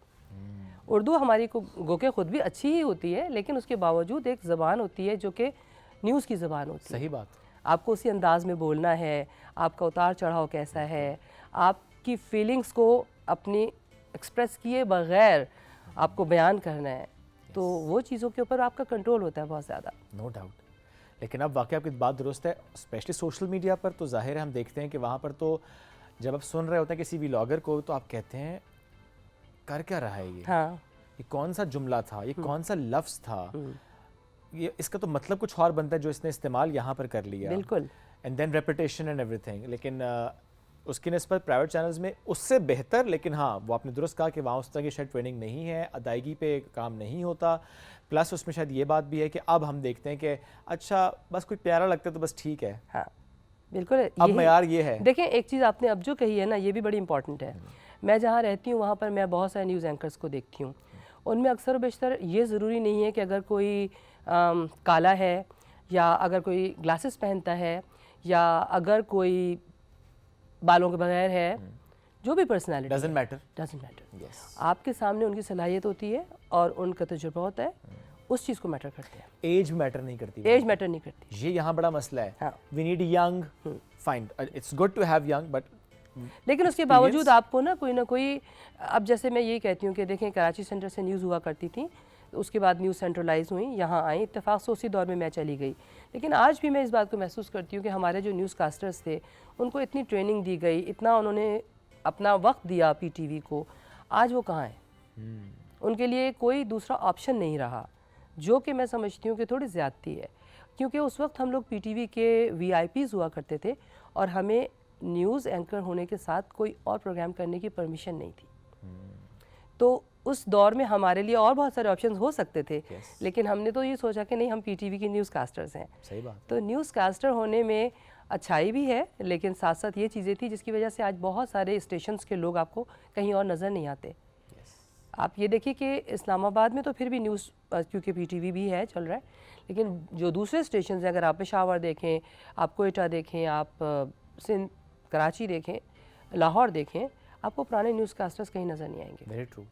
उर्दू हमारी को गो के ख़ुद भी अच्छी ही होती है, लेकिन उसके बावजूद एक ज़बान होती है जो कि न्यूज़ की ज़बान होती है। सही बात। आपको उसी अंदाज़ में बोलना है, आपका उतार चढ़ाव कैसा है, आपकी फीलिंग्स को अपनी एक्सप्रेस किए बग़ैर आपको बयान करना है, तो वो चीज़ों के ऊपर आपका कंट्रोल होता है बहुत ज़्यादा। No doubt. लेकिन अब वाकई आपकी बात दुरुस्त है, स्पेशली सोशल मीडिया पर तो ज़ाहिर है हम देखते हैं कि वहाँ पर तो जब आप सुन रहे होते हैं किसी व्लॉगर को तो आप कहते हैं कर क्या रहा है ये, हाँ, ये कौन सा जुमला था, ये कौन सा लफ्ज़ था, ये इसका तो मतलब कुछ और बनता है जो इसने इस्तेमाल यहाँ पर कर लिया। बिल्कुल। And then repetition and everything. लेकिन उसकी निस्बत प्राइवेट चैनल्स में उससे बेहतर, लेकिन हाँ वो आपने दुरुस्त कहा कि वहाँ उस तरह की शायद ट्रेनिंग नहीं है, अदायगी पे काम नहीं होता। प्लस उसमें शायद ये बात भी है कि अब हम देखते हैं कि अच्छा बस कोई प्यारा लगता है तो बस ठीक है। हाँ, बिल्कुल। अब मयार ये है। देखें, एक चीज़ आपने अब जो कही है ना, ये भी बड़ी इंपॉर्टेंट है। मैं जहाँ रहती हूँ वहाँ पर मैं बहुत सारे न्यूज़ एंकर्स को देखती हूँ, उनमें अक्सर बेशतर ये ज़रूरी नहीं है कि अगर कोई काला है या अगर कोई ग्लासेस पहनता है या अगर कोई बालों के बगैर है, जो भी personality, doesn't matter. Doesn't matter. Yes. आपके सामने उनकी सलाहियत होती है और उनका तजुर्बा होता है, उस चीज़ को मैटर करते हैं। एज मैटर नहीं करती। एज मैटर नहीं करती। ये यहाँ बड़ा मसला है। हाँ। We need young, fine, it's good to have young, but लेकिन उसके बावजूद आपको ना कोई, अब जैसे मैं यही कहती हूँ कि देखें, कराची सेंटर से न्यूज़ हुआ करती थी, उसके बाद न्यूज़ सेंट्रलाइज हुई, यहाँ आई, इत्तेफाक से उसी दौर में मैं चली गई। लेकिन आज भी मैं इस बात को महसूस करती हूँ कि हमारे जो न्यूज़ कास्टर्स थे उनको इतनी ट्रेनिंग दी गई, इतना उन्होंने अपना वक्त दिया पीटीवी को, आज वो कहाँ हैं? उनके लिए कोई दूसरा ऑप्शन नहीं रहा, जो कि मैं समझती हूँ कि थोड़ी ज़्यादती है, क्योंकि उस वक्त हम लोग पीटीवी के वीआईपीज़ हुआ करते थे और हमें न्यूज़ एंकर होने के साथ कोई और प्रोग्राम करने की परमिशन नहीं थी। तो उस दौर में हमारे लिए और बहुत सारे ऑप्शंस हो सकते थे, लेकिन हमने तो ये सोचा कि नहीं, हम पीटीवी के न्यूज़ कास्टर्स हैं। सही बात। तो न्यूज़ कास्टर होने में अच्छाई भी है, लेकिन साथ साथ ये चीज़ें थी जिसकी वजह से आज बहुत सारे स्टेशंस के लोग आपको कहीं और नज़र नहीं आते। आप ये देखिए कि इस्लामाबाद में तो फिर भी न्यूज़, क्योंकि पीटीवी भी है, चल रहा है, लेकिन जो दूसरे स्टेशन हैं, अगर आप पेशावर देखें, आप कोयटा देखें, आप सिंध, कराची देखें, लाहौर देखें, आपको पुराने न्यूज़ कास्टर्स कहीं नज़र नहीं आएंगे। Very true.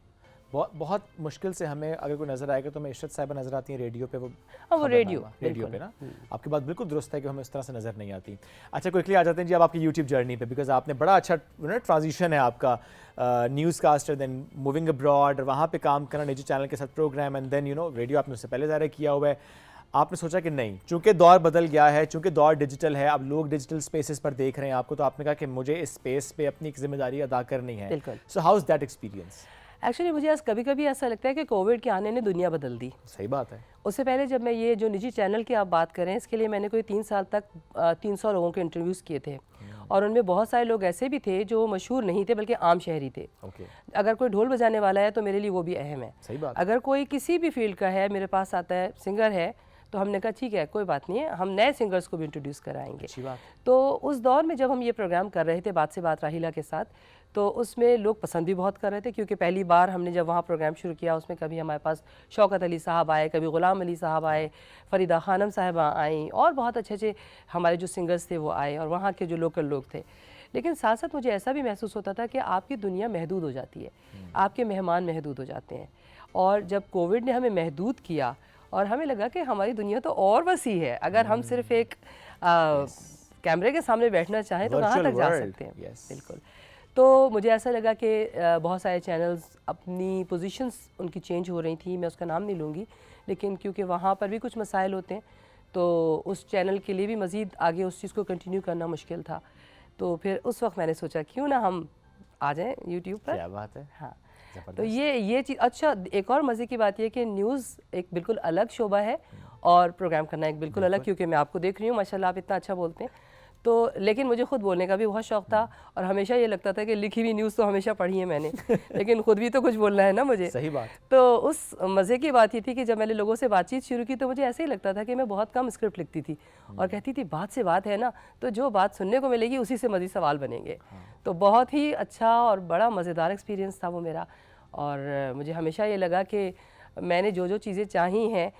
बहुत मुश्किल से हमें अगर कोई नज़र आएगा तो मैं इशरत साहिबा नज़र आती हैं रेडियो पे, वो हाँ, वो रेडियो पे ना। आपकी बात बिल्कुल दुरुस्त है कि हमें इस तरह से नज़र नहीं आती। अच्छा, क्विकली आ जाते हैं जी अब आपकी यूट्यूब जर्नी पे, बिकॉज आपने बड़ा अच्छा ट्रांजिशन है आपका, newscaster, then moving abroad, वहाँ पे काम करना, निजी चैनल के साथ प्रोग्राम, एंड देन रेडियो आपने उससे पहले ज़ाहिर किया हुआ है। आपने सोचा कि नहीं, चूंकि दौर बदल गया है, चूंकि दौर डिजिटल है, अब लोग डिजिटल स्पेसेस पर देख रहे हैं आपको, तो आपने कहा कि मुझे इस स्पेस पे अपनी एक जिम्मेदारी अदा करनी है। बिल्कुल। So how is that experience? Actually मुझे कभी कभी ऐसा लगता है कि कोविड के आने ने दुनिया बदल दी। सही बात है। उससे पहले जब मैं ये जो निजी चैनल की आप बात करें, इसके लिए मैंने कोई 3 साल तक 300 लोगों के इंटरव्यूज़ किए थे, और उनमें बहुत सारे लोग ऐसे भी थे जो मशहूर नहीं थे बल्कि आम शहरी थे। अगर कोई ढोल बजाने वाला है तो मेरे लिए वो भी अहम है। सही बात। अगर कोई किसी भी फील्ड का है, मेरे पास आता है, सिंगर है, तो हमने कहा ठीक है कोई बात नहीं है, हम नए सिंगर्स को भी इंट्रोड्यूस कराएंगे। अच्छी बात। तो उस दौर में जब हम ये प्रोग्राम कर रहे थे बात से बात राहिला के साथ, तो उसमें लोग पसंद भी बहुत कर रहे थे, क्योंकि पहली बार हमने जब वहाँ प्रोग्राम शुरू किया उसमें कभी हमारे पास शौकत अली साहब आए, कभी ग़ुलाम अली साहब आए, फ़रीदा खानम साहिबा आई, और बहुत अच्छे अच्छे हमारे जो सिंगर्स थे वो आए, और वहाँ के जो लोकल लोग थे। लेकिन साथ साथ मुझे ऐसा भी महसूस होता था कि आपकी दुनिया महदूद हो जाती है, आपके मेहमान महदूद हो जाते हैं। और जब कोविड ने हमें महदूद किया और हमें लगा कि हमारी दुनिया तो और वसी है, अगर हम सिर्फ एक कैमरे के सामने बैठना चाहें तो कहाँ तक जा सकते हैं। बिल्कुल। तो मुझे ऐसा लगा कि बहुत सारे चैनल्स अपनी पोजीशंस उनकी चेंज हो रही थी, मैं उसका नाम नहीं लूँगी, लेकिन क्योंकि वहाँ पर भी कुछ मसाइल होते हैं तो उस चैनल के लिए भी मज़ीद आगे उस चीज़ को कंटिन्यू करना मुश्किल था। तो फिर उस वक्त मैंने सोचा क्यों ना हम आ जाएं यूट्यूब पर। क्या बात है। हाँ, तो ये चीज़। अच्छा, एक और मज़े की बात यह कि न्यूज़ एक बिल्कुल अलग शोबा है और प्रोग्राम करना एक बिल्कुल अलग, क्योंकि मैं आपको देख रही हूँ माशाल्लाह आप इतना अच्छा बोलते हैं। तो लेकिन मुझे खुद बोलने का भी बहुत शौक़ था, और हमेशा ये लगता था कि लिखी हुई न्यूज़ तो हमेशा पढ़ी है मैंने लेकिन खुद भी तो कुछ बोलना है ना मुझे। सही बात। तो उस मज़े की बात ये थी कि जब मैंने लोगों से बातचीत शुरू की तो मुझे ऐसे ही लगता था कि मैं बहुत कम स्क्रिप्ट लिखती थी, और कहती थी बात से बात है ना, तो जो बात सुनने को मिलेगी उसी से मज़ीद सवाल बनेंगे। तो बहुत ही अच्छा और बड़ा मज़ेदार एक्सपीरियंस था वो मेरा, और मुझे हमेशा ये लगा कि मैंने जो जो चीज़ें चाही हैं,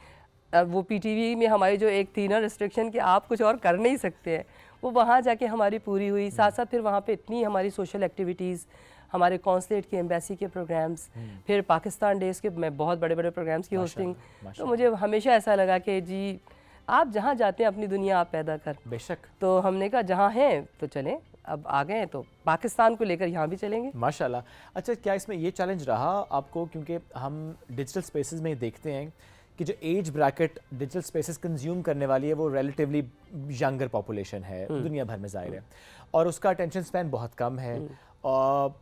वो पीटीवी में हमारी जो एक थी ना रिस्ट्रिक्शन कि आप कुछ और कर नहीं सकते हैं, वो वहाँ जाके हमारी पूरी हुई। साथ साथ फिर वहाँ पे इतनी हमारी सोशल एक्टिविटीज़, हमारे कॉन्सुलेट के एम्बेसी के प्रोग्राम्स, फिर पाकिस्तान डेज़ के मैं बहुत बड़े बड़े प्रोग्राम्स की होस्टिंग। तो मुझे हमेशा ऐसा लगा कि जी आप जहाँ जाते हैं अपनी दुनिया आप पैदा कर। बेशक। तो हमने कहा जहाँ हैं तो चलें, अब आ गए हैं तो पाकिस्तान को लेकर यहाँ भी चलेंगे माशाल्लाह। अच्छा, क्या इसमें ये चैलेंज रहा आपको, क्योंकि हम डिजिटल स्पेसेस में देखते हैं कि जो age bracket digital spaces consume करने वाली है वो रिलेटिवली यंगर पॉपुलेशन है दुनिया भर में, ज़ाहिर है, और उसका अटेंशन स्पैन बहुत कम है। और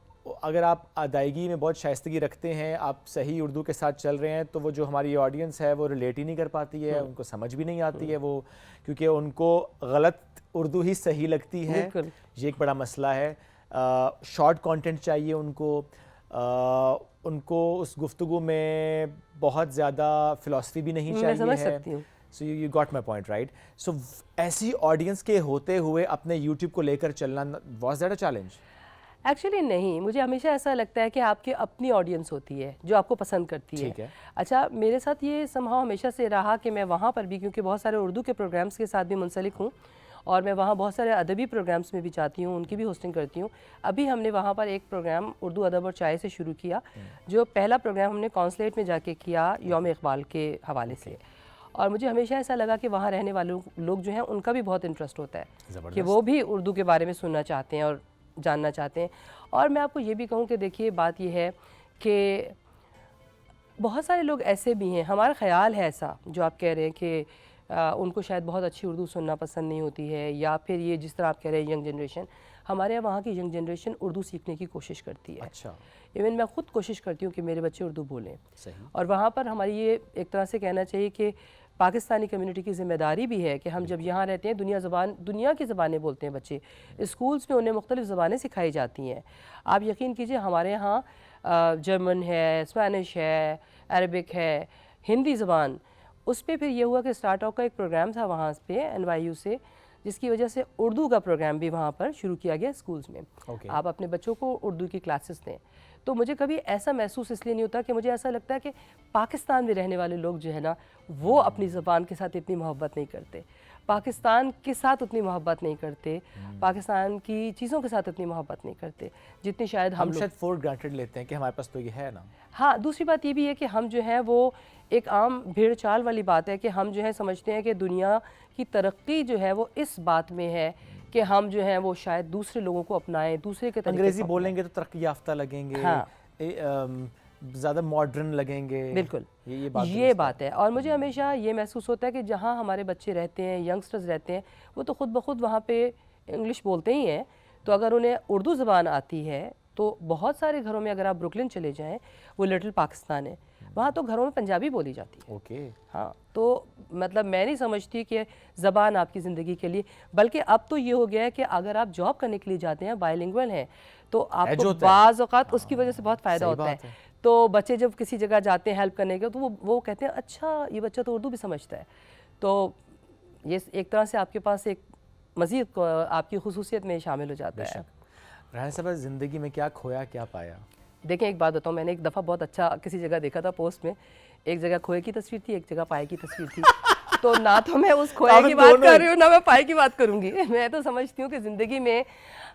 अगर आप अदायगी में बहुत शाइस्तगी रखते हैं, आप सही उर्दू के साथ चल रहे हैं, तो वो जो हमारी ऑडियंस है वो रिलेट ही नहीं कर पाती है, उनको समझ भी नहीं आती है वो, क्योंकि उनको गलत उर्दू ही सही लगती है। ये एक बड़ा मसला है। शॉर्ट कंटेंट चाहिए उनको उस गुफ्तगू में बहुत ज़्यादा फ़िलॉसफी भी नहीं चाहिए समझ है। सकती हूँ। So you got my point, right? So ऐसी ऑडियंस के होते हुए अपने यूट्यूब को लेकर चलना was that a challenge? Actually नहीं, मुझे हमेशा ऐसा लगता है कि आपकी अपनी ऑडियंस होती है जो आपको पसंद करती है। ठीक है। अच्छा, मेरे साथ ये समहाउ हमेशा से रहा कि मैं वहाँ पर भी, क्योंकि बहुत सारे उर्दू के प्रोग्राम्स के साथ भी मुंसलिक हूँ, और मैं वहाँ बहुत सारे अदबी प्रोग्राम्स में भी जाती हूँ, उनकी भी होस्टिंग करती हूँ। अभी हमने वहाँ पर एक प्रोग्राम उर्दू अदब और चाय से शुरू किया, जो पहला प्रोग्राम हमने कॉन्सुलेट में जाके किया यौम इक़बाल के हवाले से, और मुझे हमेशा ऐसा लगा कि वहाँ रहने वाले लोग जो हैं उनका भी बहुत इंटरेस्ट होता है कि वो भी उर्दू के बारे में सुनना चाहते हैं और जानना चाहते हैं। और मैं आपको ये भी कहूँ कि देखिए बात ये है कि बहुत सारे लोग ऐसे भी हैं, हमारा ख्याल है ऐसा जो आप कह रहे हैं कि उनको शायद बहुत अच्छी उर्दू सुनना पसंद नहीं होती है, या फिर ये जिस तरह आप कह रहे हैं यंग जनरेशन, हमारे यहाँ वहाँ की यंग जनरेशन उर्दू सीखने की कोशिश करती है। अच्छा। इवन मैं खुद कोशिश करती हूँ कि मेरे बच्चे उर्दू बोलें। सही। और वहाँ पर हमारी ये एक तरह से कहना चाहिए कि पाकिस्तानी कम्युनिटी की ज़िम्मेदारी भी है कि हम जब यहाँ रहते हैं दुनिया की ज़बानें बोलते हैं बच्चे, स्कूल्स में उन्हें मुख्तलिफ़ ज़बानें सिखाई जाती हैं। आप यकीन कीजिए हमारे यहाँ जर्मन है, स्पेनिश है, अरबिक है, हिंदी ज़बान, उस पर फिर ये हुआ कि स्टार्टअप का एक प्रोग्राम था वहाँ पे NYU से, जिसकी वजह से उर्दू का प्रोग्राम भी वहाँ पर शुरू किया गया स्कूल्स में। आप अपने बच्चों को उर्दू की क्लासेस दें। तो मुझे कभी ऐसा महसूस इसलिए नहीं होता कि मुझे ऐसा लगता है कि पाकिस्तान में रहने वाले लोग जो है ना, वो अपनी ज़बान के साथ इतनी मोहब्बत नहीं करते, पाकिस्तान के साथ उतनी मोहब्बत नहीं करते, पाकिस्तान की चीज़ों के साथ इतनी मोहब्बत नहीं करते जितनी शायद हम शायद फॉर ग्रांटेड लेते हैं कि हमारे पास तो ये है ना। हाँ, दूसरी बात ये भी है कि हम जो है वो एक आम भेड़ चाल वाली बात है कि हम जो है समझते हैं कि दुनिया की तरक्की जो है वो इस बात में है कि हम जो है वो शायद दूसरे लोगों को अपनाएं, दूसरे के तरीके अंग्रेजी बोलेंगे तो तरक्की याफ्ता लगेंगे। हाँ। ज़्यादा मॉडर्न लगेंगे। बिल्कुल, ये बात है। और मुझे हमेशा ये महसूस होता है कि जहाँ हमारे बच्चे रहते हैं, यंगस्टर्स रहते हैं, वो तो खुद ब खुद वहाँ पे इंग्लिश बोलते ही हैं, तो अगर उन्हें उर्दू ज़बान आती है तो बहुत सारे घरों में, अगर आप ब्रुकलिन चले जाएं, वो लिटिल पाकिस्तान है, वहाँ तो घरों में पंजाबी बोली जाती है। ओके। हाँ, तो मतलब मैं नहीं समझती कि ज़बान आपकी ज़िंदगी के लिए, बल्कि अब तो ये हो गया है कि अगर आप जॉब करने के लिए जाते हैं, बायलिंगुअल हैं, तो आपको बाज़ औक़ात उसकी वजह से बहुत फ़ायदा होता है। तो बच्चे जब किसी जगह जाते हैं हेल्प करने के, तो वो कहते हैं अच्छा ये बच्चा तो उर्दू भी समझता है, तो ये एक तरह से आपके पास एक मज़ीद आपकी खुसूसियत में शामिल हो जाता है। राना साहब, ज़िंदगी में क्या खोया क्या पाया? देखें, एक बात बताऊँ, मैंने एक दफ़ा बहुत अच्छा किसी जगह देखा था पोस्ट में, एक जगह खोए की तस्वीर थी, एक जगह पाए की तस्वीर थी। तो ना तो मैं उस खोए की बात कर रही हूँ, ना मैं पाए की बात करूँगी। मैं तो समझती हूँ कि ज़िंदगी में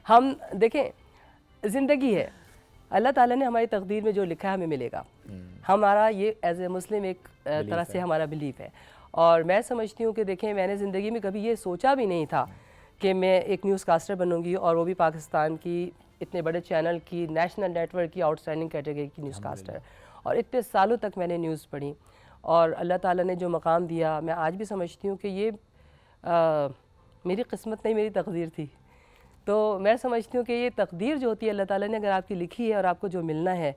हम देखें, ज़िंदगी है, अल्लाह ताला ने हमारी तकदीर में जो लिखा है हमें मिलेगा। हमारा ये एज ए मुस्लिम एक तरह से हमारा बिलीफ है। और मैं समझती हूँ कि देखें, मैंने ज़िंदगी में कभी ये सोचा भी नहीं था कि मैं एक न्यूज़ कास्टर बनूँगी, और वो भी पाकिस्तान की इतने बड़े चैनल की, नेशनल नेटवर्क की आउटस्टैंडिंग कैटेगरी की न्यूज़ कास्टर। और इतने सालों तक मैंने न्यूज़ पढ़ी, और अल्लाह ताला ने जो मकाम दिया, मैं आज भी समझती हूँ कि ये मेरी किस्मत नहीं, मेरी तकदीर थी। तो मैं समझती हूँ कि ये तकदीर जो होती है अल्लाह ताला ने अगर आपकी लिखी है और आपको जो मिलना है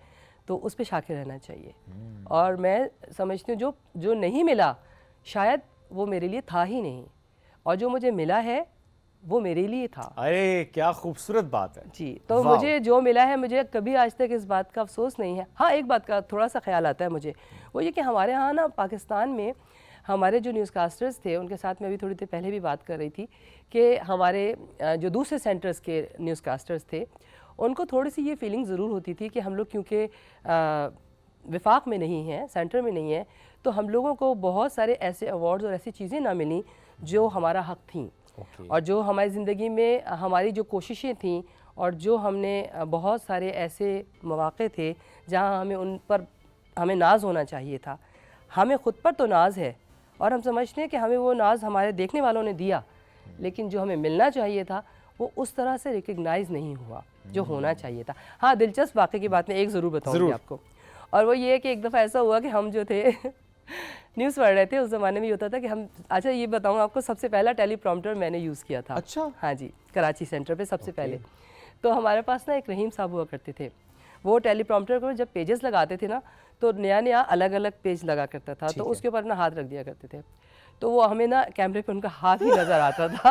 तो उस पर शाकिर रहना चाहिए। और मैं समझती हूँ जो नहीं मिला शायद वो मेरे लिए था ही नहीं, और जो मुझे मिला है वो मेरे लिए था। अरे क्या खूबसूरत बात है जी। तो मुझे जो मिला है, मुझे कभी आज तक इस बात का अफसोस नहीं है। हाँ, एक बात का थोड़ा सा ख्याल आता है मुझे, वो ये कि हमारे यहाँ ना पाकिस्तान में हमारे जो न्यूज़ कास्टर्स थे, उनके साथ मैं अभी थोड़ी देर पहले भी बात कर रही थी कि हमारे जो दूसरे सेंटर्स के न्यूज़ कास्टर्स थे, उनको थोड़ी सी ये फीलिंग ज़रूर होती थी कि हम लोग क्योंकि विफाक में नहीं हैं, सेंटर में नहीं है, तो हम लोगों को बहुत सारे ऐसे अवार्ड्स और ऐसी चीज़ें ना मिली जो हमारा हक़ थी। और जो हमारी ज़िंदगी में हमारी जो कोशिशें थीं, और जो हमने बहुत सारे ऐसे मौक़े थे जहाँ हमें उन पर हमें नाज होना चाहिए था। हमें ख़ुद पर तो नाज है, और हम समझते हैं कि हमें वो नाज हमारे देखने वालों ने दिया, लेकिन जो हमें मिलना चाहिए था वो उस तरह से रिकग्नाइज़ नहीं हुआ जो होना चाहिए था। हाँ, दिलचस्प वाक़े की बात मैं एक ज़रूर बताऊँगी आपको, और वो ये है कि एक दफ़ा ऐसा हुआ कि हम जो थे न्यूज़ पढ़ रहे थे। उस ज़माने में ये होता था कि हम, अच्छा ये बताऊँ आपको, सबसे पहला टेलीप्रॉम्प्टर मैंने यूज़ किया था। अच्छा? हाँ जी, कराची सेंटर पे सबसे पहले। तो हमारे पास ना एक रहीम साहब हुआ करते थे, वो टेलीप्रॉम्प्टर पर जब पेजेस लगाते थे ना, तो नया नया अलग अलग पेज लगा करता था, तो उसके ऊपर ना हाथ रख दिया करते थे, तो वो हमें ना कैमरे पे उनका हाथ ही नज़र आता था।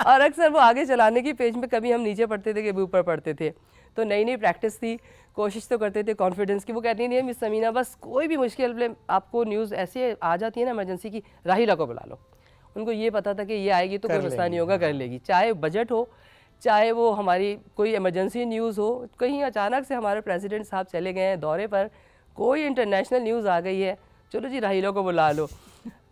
और अक्सर वो आगे चलाने की पेज में कभी हम नीचे पढ़ते थे, कभी ऊपर पढ़ते थे। तो नई नई प्रैक्टिस थी, कोशिश तो करते थे कॉन्फिडेंस की। वो कहती नहीं है मिस समीना, बस कोई भी मुश्किल आपको न्यूज़ ऐसे आ जाती है ना इमरजेंसी की, राहिला को बुला लो। उनको ये पता था कि ये आएगी तो कोई मसला नहीं होगा, कर लेगी, चाहे बजट हो, चाहे वो हमारी कोई इमरजेंसी न्यूज़ हो। कहीं अचानक से हमारे प्रेसिडेंट साहब चले गए हैं दौरे पर, कोई इंटरनेशनल न्यूज़ आ गई है, चलो जी राहिला को बुला लो।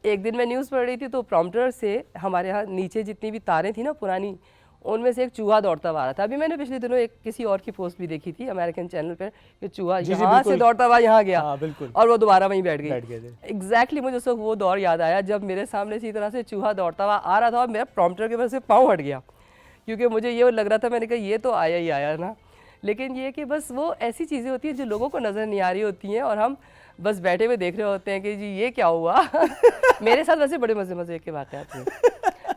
एक दिन मैं न्यूज़ पढ़ रही थी, तो प्रॉम्प्टर से हमारे यहाँ नीचे जितनी भी तारें थी ना पुरानी, उनमें से एक चूहा दौड़ता हुआ आ रहा था। अभी मैंने पिछले दिनों एक किसी और की पोस्ट भी देखी थी अमेरिकन चैनल पर कि चूहा यहाँ से दौड़ता हुआ यहाँ गया, और वो दोबारा वहीं बैठ गई। एग्जैक्टली मुझे उस वक्त वो दौर याद आया जब मेरे सामने इसी तरह से चूहा दौड़ता हुआ आ रहा था, और मेरा प्रॉम्प्टर के वजह से पाँव हट गया, क्योंकि मुझे ये लग रहा था, मैंने कहा ये तो आया ही आया ना। लेकिन ये कि बस वो ऐसी चीज़ें होती हैं जो लोगों को नज़र नहीं आ रही होती हैं, और हम बस बैठे हुए देख रहे होते हैं कि जी ये क्या हुआ। मेरे साथ वैसे बड़े मज़े के वाक़यात हुए।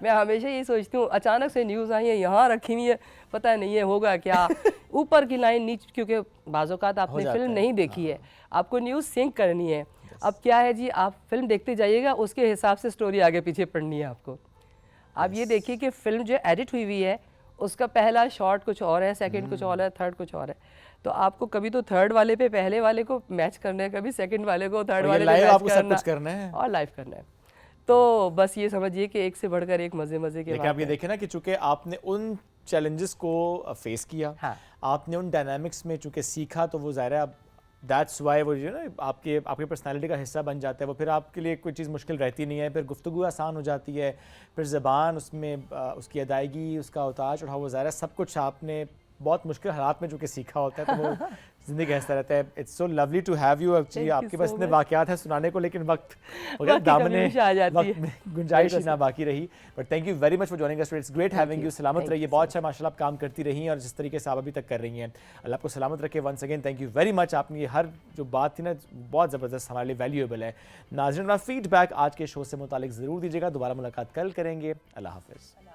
मैं हमेशा ये सोचती हूँ, अचानक से न्यूज़ आई है, यहाँ रखी हुई है, पता नहीं है होगा क्या, ऊपर की लाइन नीचे, क्योंकि बाज़-औक़ात आपने फिल्म नहीं देखी है, आपको न्यूज़ सिंक करनी है। अब क्या है जी, आप फिल्म देखते जाइएगा, उसके हिसाब से स्टोरी आगे पीछे पढ़नी है आपको। आप ये देखिए कि फ़िल्म जो एडिट हुई है, उसका पहला शॉट कुछ और है, सेकंड कुछ और है, थर्ड कुछ और है। तो आपको कभी तो थर्ड वाले पे पहले वाले को मैच करना है, कभी सेकंड वाले को थर्ड वाले पे मैच करना है, और लाइव करना है। तो बस ये समझिए कि एक से बढ़कर एक मज़े के आप ये देखें ना कि चूंकि आपने उन चैलेंजेस को फेस किया, हाँ। आपने उन डायनामिक्स में चूंकि सीखा, तो वो ज़ाहिर है दैट्स वाई वो ना आपकी पर्सनालिटी का हिस्सा बन जाता है। वो फिर आपके लिए कोई चीज़ मुश्किल रहती नहीं है, फिर गुफ्तगू आसान हो जाती है, फिर ज़बान उसमें उसकी अदायगी, उसका उतार चढ़ाव, वो ज़ाहिर सब कुछ आपने बहुत मुश्किल हालात में चूँकि सीखा होता है, तो वो ज़िंदगी ऐसा रहता है। It's so lovely to have you. Actually आपके पास इतने वाक़यात हैं सुनाने को, लेकिन वक्त दामने वक्त में गुंजाइश ही ना बाकी रही। But thank you very much for joining us, it's great having you. सलामत रहिए, बहुत अच्छा माशाल्लाह आप काम करती रही हैं, और जिस तरीके से आप अभी तक कर रही हैं, अल्लाह आपको सलामत रखे। Once again thank you very much. आपने ये हर जो बात थी ना, बहुत ज़बरदस्त, हमारे लिए वैल्यूएबल है। नाज़रीन, अपना फीडबैक आज के शो से मुतालिक ज़रूर दीजिएगा। दोबारा मुलाकात कल करेंगे। अल्लाह हाफ़िज़।